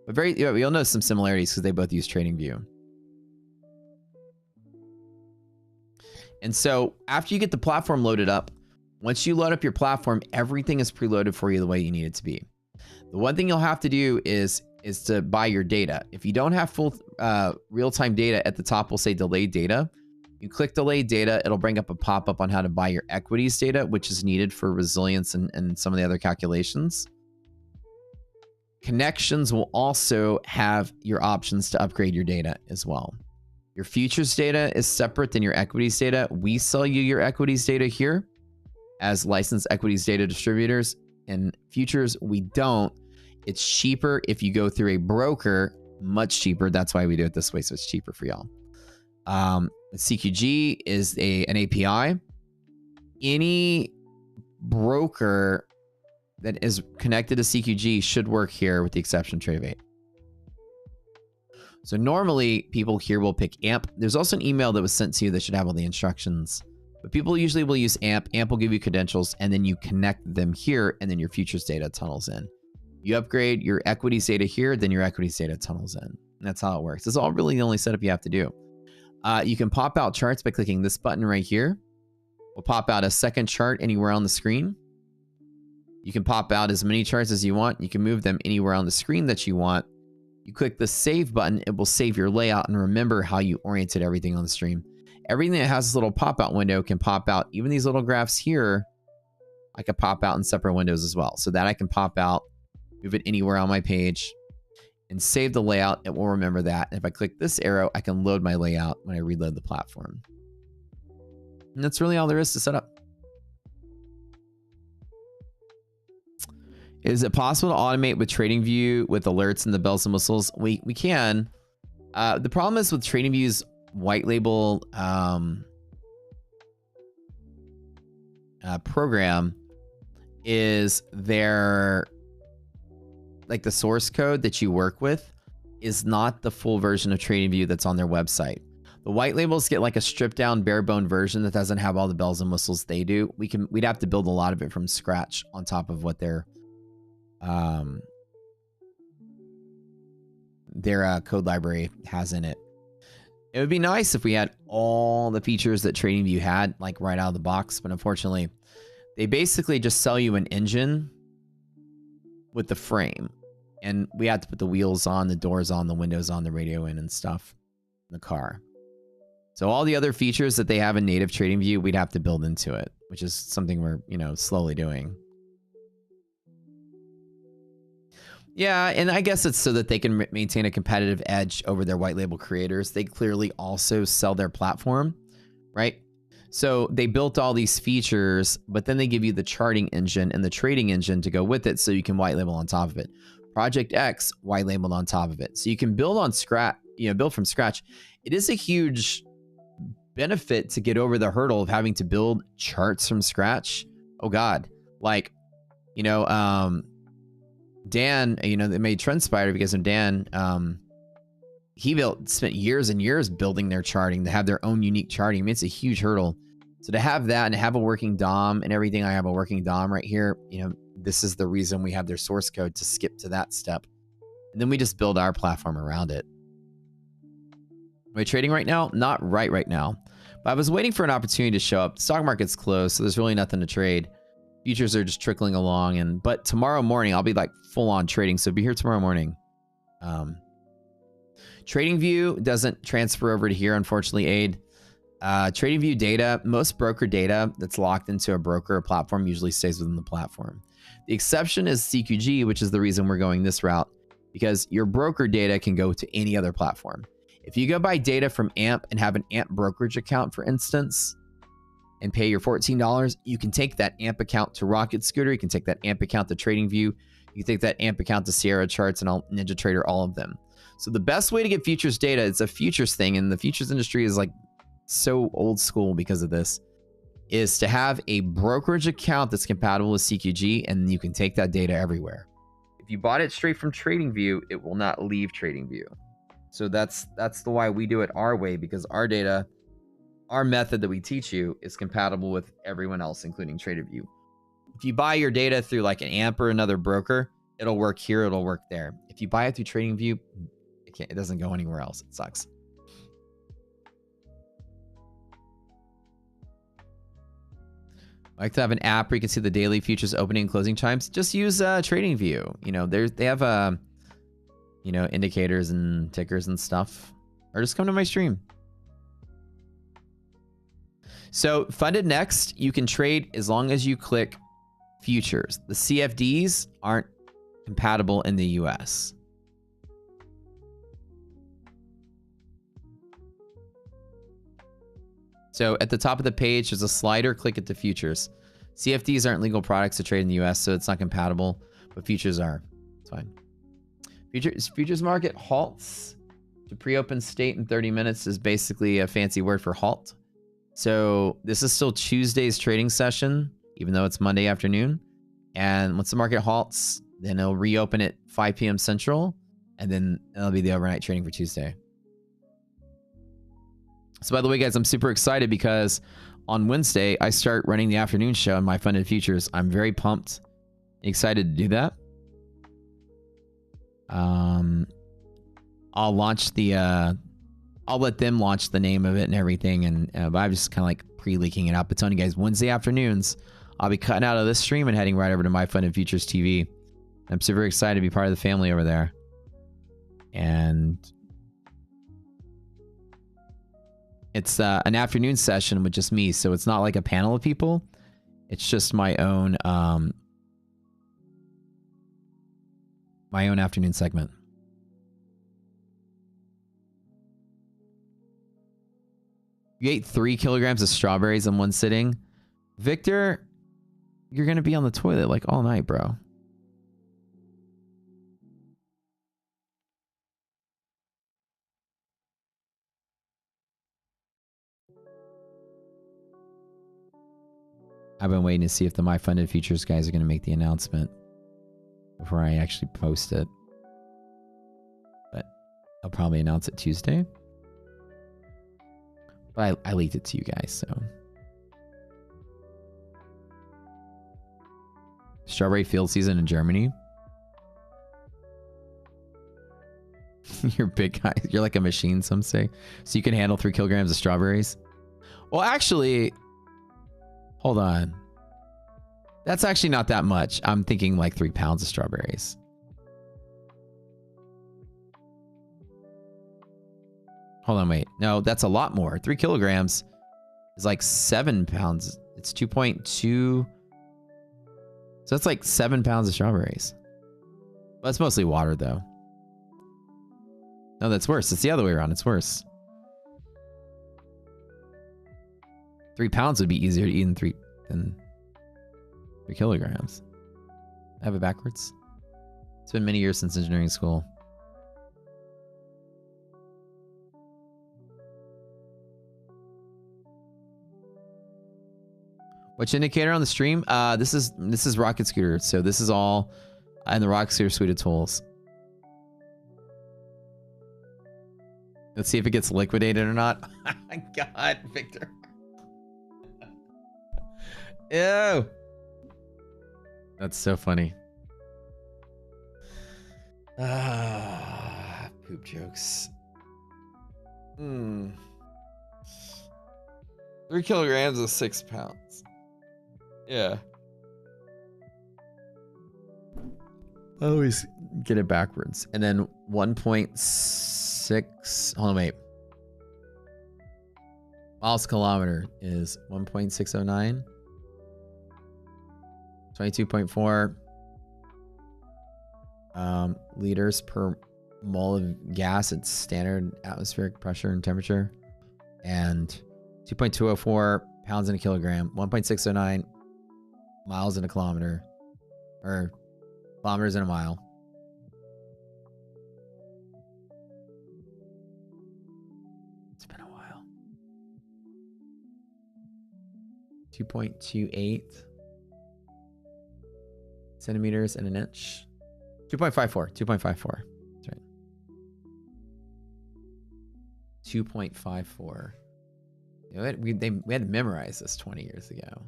B: But you'll know some similarities because they both use TradingView. And so after you get the platform loaded up, once you load up your platform, everything is preloaded for you the way you need it to be. The one thing you'll have to do is to buy your data. If you don't have full real-time data, at the top will say delayed data. You click delayed data, it'll bring up a pop-up on how to buy your equities data, which is needed for resilience and some of the other calculations. Connections will also have your options to upgrade your data as well. Your futures data is separate than your equities data. We sell you your equities data here as licensed equities data distributors. And futures, we don't. It's cheaper if you go through a broker, much cheaper. That's why we do it this way, so it's cheaper for y'all. CQG is an API. Any broker that is connected to CQG should work here with the exception of Trade of 8. So normally people here will pick AMP. There's also an email that was sent to you that should have all the instructions. But people usually will use AMP. AMP will give you credentials and then you connect them here and then your futures data tunnels in. You upgrade your equities data here, then your equities data tunnels in. And that's how it works. It's all really the only setup you have to do. You can pop out charts by clicking this button right here. We'll pop out a second chart anywhere on the screen. You can pop out as many charts as you want. You can move them anywhere on the screen that you want. You click the save button, it will save your layout and remember how you oriented everything on the stream. Everything that has this little pop-out window can pop out. Even these little graphs here, I could pop out in separate windows as well. So that I can pop out, move it anywhere on my page, and save the layout. It will remember that. And if I click this arrow, I can load my layout when I reload the platform. And that's really all there is to set up. Is it possible to automate with TradingView with alerts and the bells and whistles? We can. The problem is with TradingView's white label program is their, like the source code that you work with is not the full version of TradingView that's on their website. The white labels get like a stripped down bare bone version that doesn't have all the bells and whistles they do. We'd have to build a lot of it from scratch on top of what their code library has in it. It would be nice if we had all the features that TradingView had, like right out of the box, but unfortunately, they basically just sell you an engine with the frame, and we had to put the wheels on, the doors on, the windows on, the radio in, and stuff in the car. So all the other features that they have in native TradingView, we'd have to build into it. which is something we're, you know, slowly doing. Yeah, and I guess it's so that they can maintain a competitive edge over their white label creators. They clearly also sell their platform, right? So they built all these features, but then they give you the charting engine and the trading engine to go with it so you can white label on top of it. Project X white labeled on top of it. So you can build on scratch, you know, build from scratch. It is a huge benefit to get over the hurdle of having to build charts from scratch. Oh God. Like, you know, Dan, you know, they made TrendSpider because of Dan. He spent years and years building their charting to have their own unique charting. I mean, it's a huge hurdle. So to have that and have a working DOM and everything, I have a working DOM right here. You know, this is the reason we have their source code to skip to that step. And then we just build our platform around it. Am I trading right now? Not right now. But I was waiting for an opportunity to show up. The stock market's closed, so there's really nothing to trade. Futures are just trickling along, but tomorrow morning I'll be like full on trading. So be here tomorrow morning. TradingView doesn't transfer over to here, unfortunately, Aid. TradingView data, most broker data that's locked into a broker or platform usually stays within the platform. The exception is CQG, which is the reason we're going this route, because your broker data can go to any other platform. If you go buy data from AMP and have an AMP brokerage account, for instance, and pay your $14, you can take that AMP account to Rocket Scooter. You can take that AMP account to TradingView. You can take that AMP account to Sierra Charts and NinjaTrader, all of them. So the best way to get futures data, it's a futures thing, and the futures industry is like so old school because of this, is to have a brokerage account that's compatible with CQG, and you can take that data everywhere. If you bought it straight from TradingView, it will not leave TradingView. So that's the why we do it our way, because our data, our method that we teach you is compatible with everyone else, including TradingView. If you buy your data through like an AMP or another broker, it'll work here, it'll work there. If you buy it through TradingView, it doesn't go anywhere else. It sucks. I like to have an app where you can see the daily futures opening and closing times. Just use TradingView. You know, they have you know, indicators and tickers and stuff. Or just come to my stream. So FundedNext, you can trade as long as you click futures. The CFDs aren't compatible in the US. So at the top of the page, there's a slider, click it to futures. CFDs aren't legal products to trade in the US, so it's not compatible, but futures are. It's fine. Futures market halts to pre-open state in 30 minutes is basically a fancy word for halt. So this is still Tuesday's trading session, even though it's Monday afternoon. And once the market halts, then it'll reopen at 5 p.m. Central, and then it'll be the overnight trading for Tuesday. So by the way, guys, I'm super excited because on Wednesday, I start running the afternoon show on my funded futures. I'm very pumped and excited to do that. I'll launch the, I'll let them launch the name of it and everything. And but I'm just kind of like pre-leaking it out. But telling you guys, Wednesday afternoons, I'll be cutting out of this stream and heading right over to My Funded Futures TV. I'm super excited to be part of the family over there. And it's an afternoon session with just me. So it's not like a panel of people. It's just my own afternoon segment. You ate 3 kilograms of strawberries in one sitting. Victor, you're going to be on the toilet like all night, bro. I've been waiting to see if the My Funded Futures guys are going to make the announcement before I actually post it. But I'll probably announce it Tuesday. But I leaked it to you guys, so. Strawberry field season in Germany. You're big guy. You're like a machine, some say. So you can handle 3 kilograms of strawberries. Well, actually, hold on. That's actually not that much. I'm thinking like 3 pounds of strawberries. Hold on, wait. No, that's a lot more. 3 kilograms is like 7 pounds. It's 2.2. So that's like 7 pounds of strawberries. Well, that's mostly water though. No, that's worse. It's the other way around. It's worse. 3 pounds would be easier to eat than 3 kilograms. I have it backwards. It's been many years since engineering school. Which indicator on the stream? This is Rocket Scooter. So this is all in the Rocket Scooter suite of tools. Let's see if it gets liquidated or not. Oh my God, Victor. Ew. That's so funny. Poop jokes. 3 kilograms is 6 pounds. Yeah. I always get it backwards. And then 1.6. Hold on, wait. Miles kilometer is 1.609. 22.4 liters per mole of gas at standard atmospheric pressure and temperature. And 2.204 pounds in a kilogram. 1.609 miles in a kilometer. Or kilometers in a mile. It's been a while. 2.28 centimeters in an inch. 2.54. 2.54. That's right. 2.54. You know, we had to memorize this 20 years ago.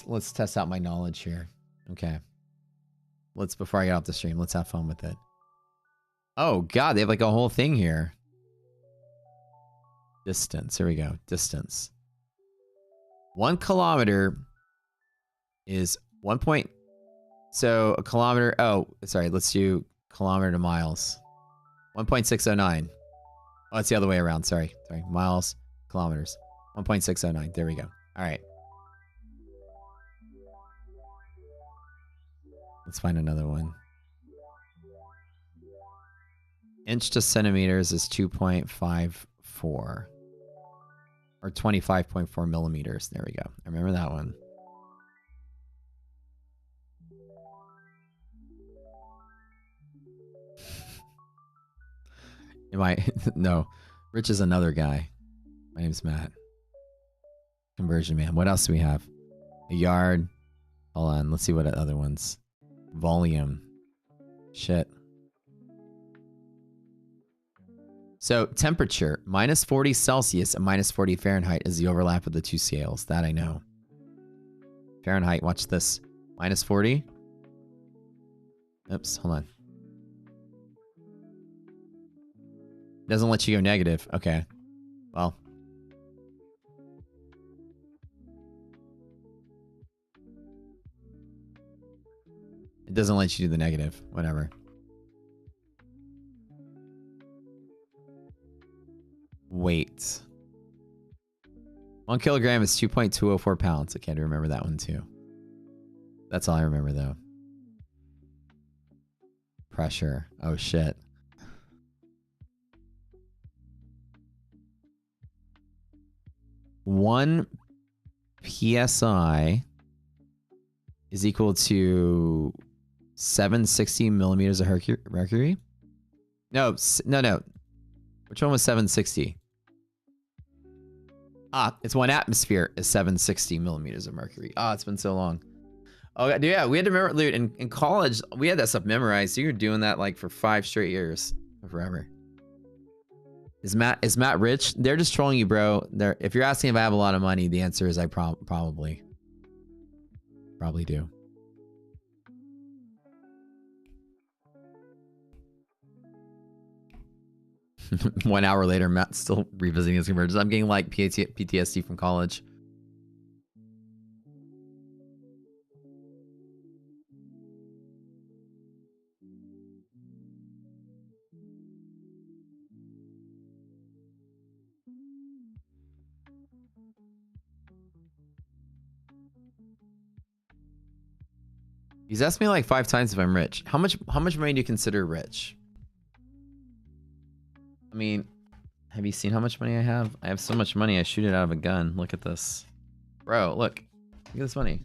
B: Let's test out my knowledge here. Okay. Before I get off the stream, let's have fun with it. Oh God, they have like a whole thing here. Distance. Here we go. Distance. 1 kilometer is 1 point. So a kilometer. Oh, sorry. Let's do kilometer to miles. 1.609. Oh, it's the other way around. Sorry. Miles, kilometers. 1.609. There we go. All right. Let's find another one. Inch to centimeters is 2.54. Or 25.4 millimeters. There we go. I remember that one. No. Rich is another guy. My name's Matt. Conversion man. What else do we have? A yard. Hold on. Let's see what other ones. Volume. Shit. So temperature, minus 40 Celsius and minus 40 Fahrenheit is the overlap of the two scales. That I know. Fahrenheit, watch this. Minus 40. Oops, hold on. Doesn't let you go negative. Okay. Well. It doesn't let you do the negative. Whatever. Weight. 1 kilogram is 2.204 pounds. Okay, I remember that one too. That's all I remember though. Pressure. Oh shit. One PSI is equal to 760 millimeters of mercury. No. Which one was 760? It's 1 atmosphere is 760 millimeters of mercury. It's been so long. Oh yeah, we had to remember, dude, in college, we had that stuff memorized. So you were doing that like for 5 straight years, forever. Is Matt rich? They're just trolling you, bro. If you're asking if I have a lot of money, the answer is I probably do. One hour later, Matt's still revisiting his conversions. I'm getting like PTSD from college. He's asked me like 5 times if I'm rich. How much money do you consider rich? I mean, have you seen how much money I have? I have so much money I shoot it out of a gun. Look at this. Bro, look. Look at this money.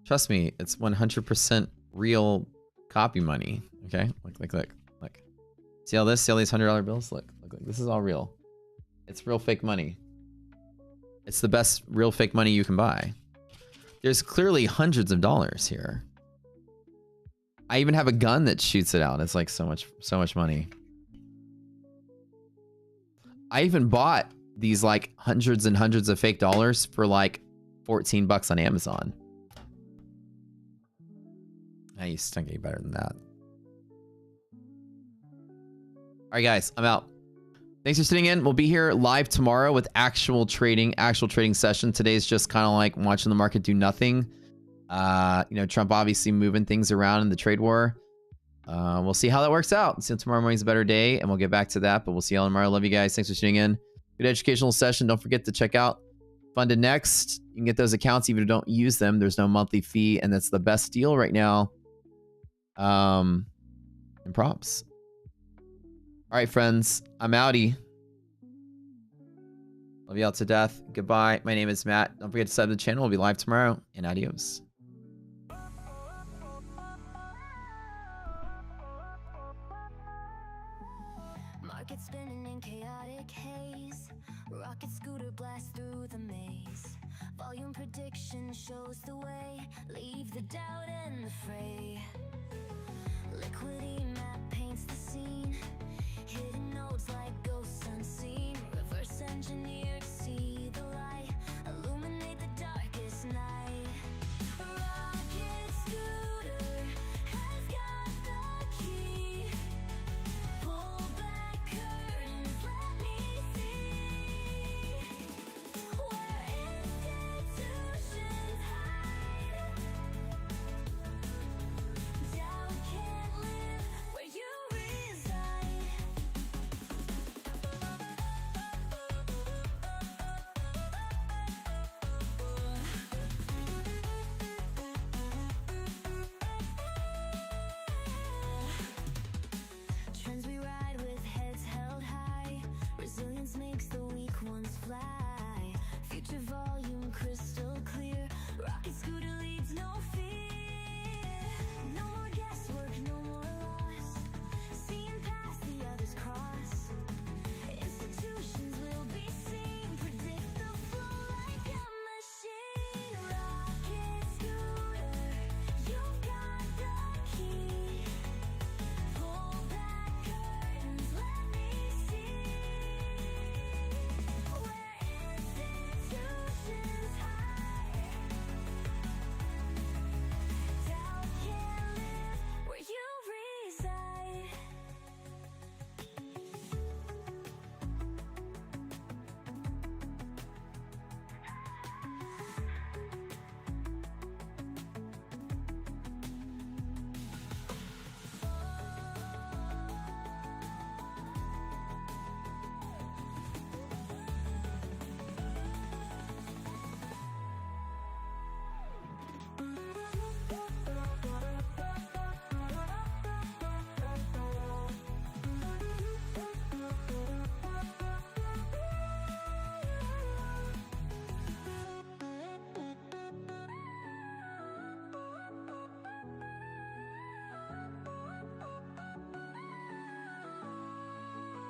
B: Trust me, it's 100% real copy money. Okay? Look. See all this? See all these $100 bills? Look. This is all real. It's real fake money. It's the best real fake money you can buy. There's clearly hundreds of dollars here. I even have a gun that shoots it out. It's like so much money. I even bought these like hundreds and hundreds of fake dollars for like 14 bucks on Amazon. I used to get better than that. All right, guys, I'm out. Thanks for sitting in. We'll be here live tomorrow with actual trading session. Today's just kind of like watching the market do nothing. You know, Trump obviously moving things around in the trade war. We'll see how that works out. See if tomorrow morning's a better day, and we'll get back to that. But we'll see y'all tomorrow. Love you guys. Thanks for tuning in. Good educational session. Don't forget to check out FundedNext. You can get those accounts even if you don't use them. There's no monthly fee, and that's the best deal right now. And props. All right, friends. I'm outie. Love you all to death. Goodbye. My name is Matt. Don't forget to sub to the channel. We'll be live tomorrow. And adios.
D: Market spinning in chaotic haze. Rocket scooter blast through the maze. Volume prediction shows the way. Leave the doubt in the fray. Liquidity map paints the scene. Hidden nodes like ghosts unseen. Reverse engineer to see the light. Illuminate the darkest night. Rocket scooter has got the key. Pull back curtains, let me see where institutions hide. Doubt can't live where you reside. Trends we ride with heads held high. Resilience makes the weak ones fly. Future volume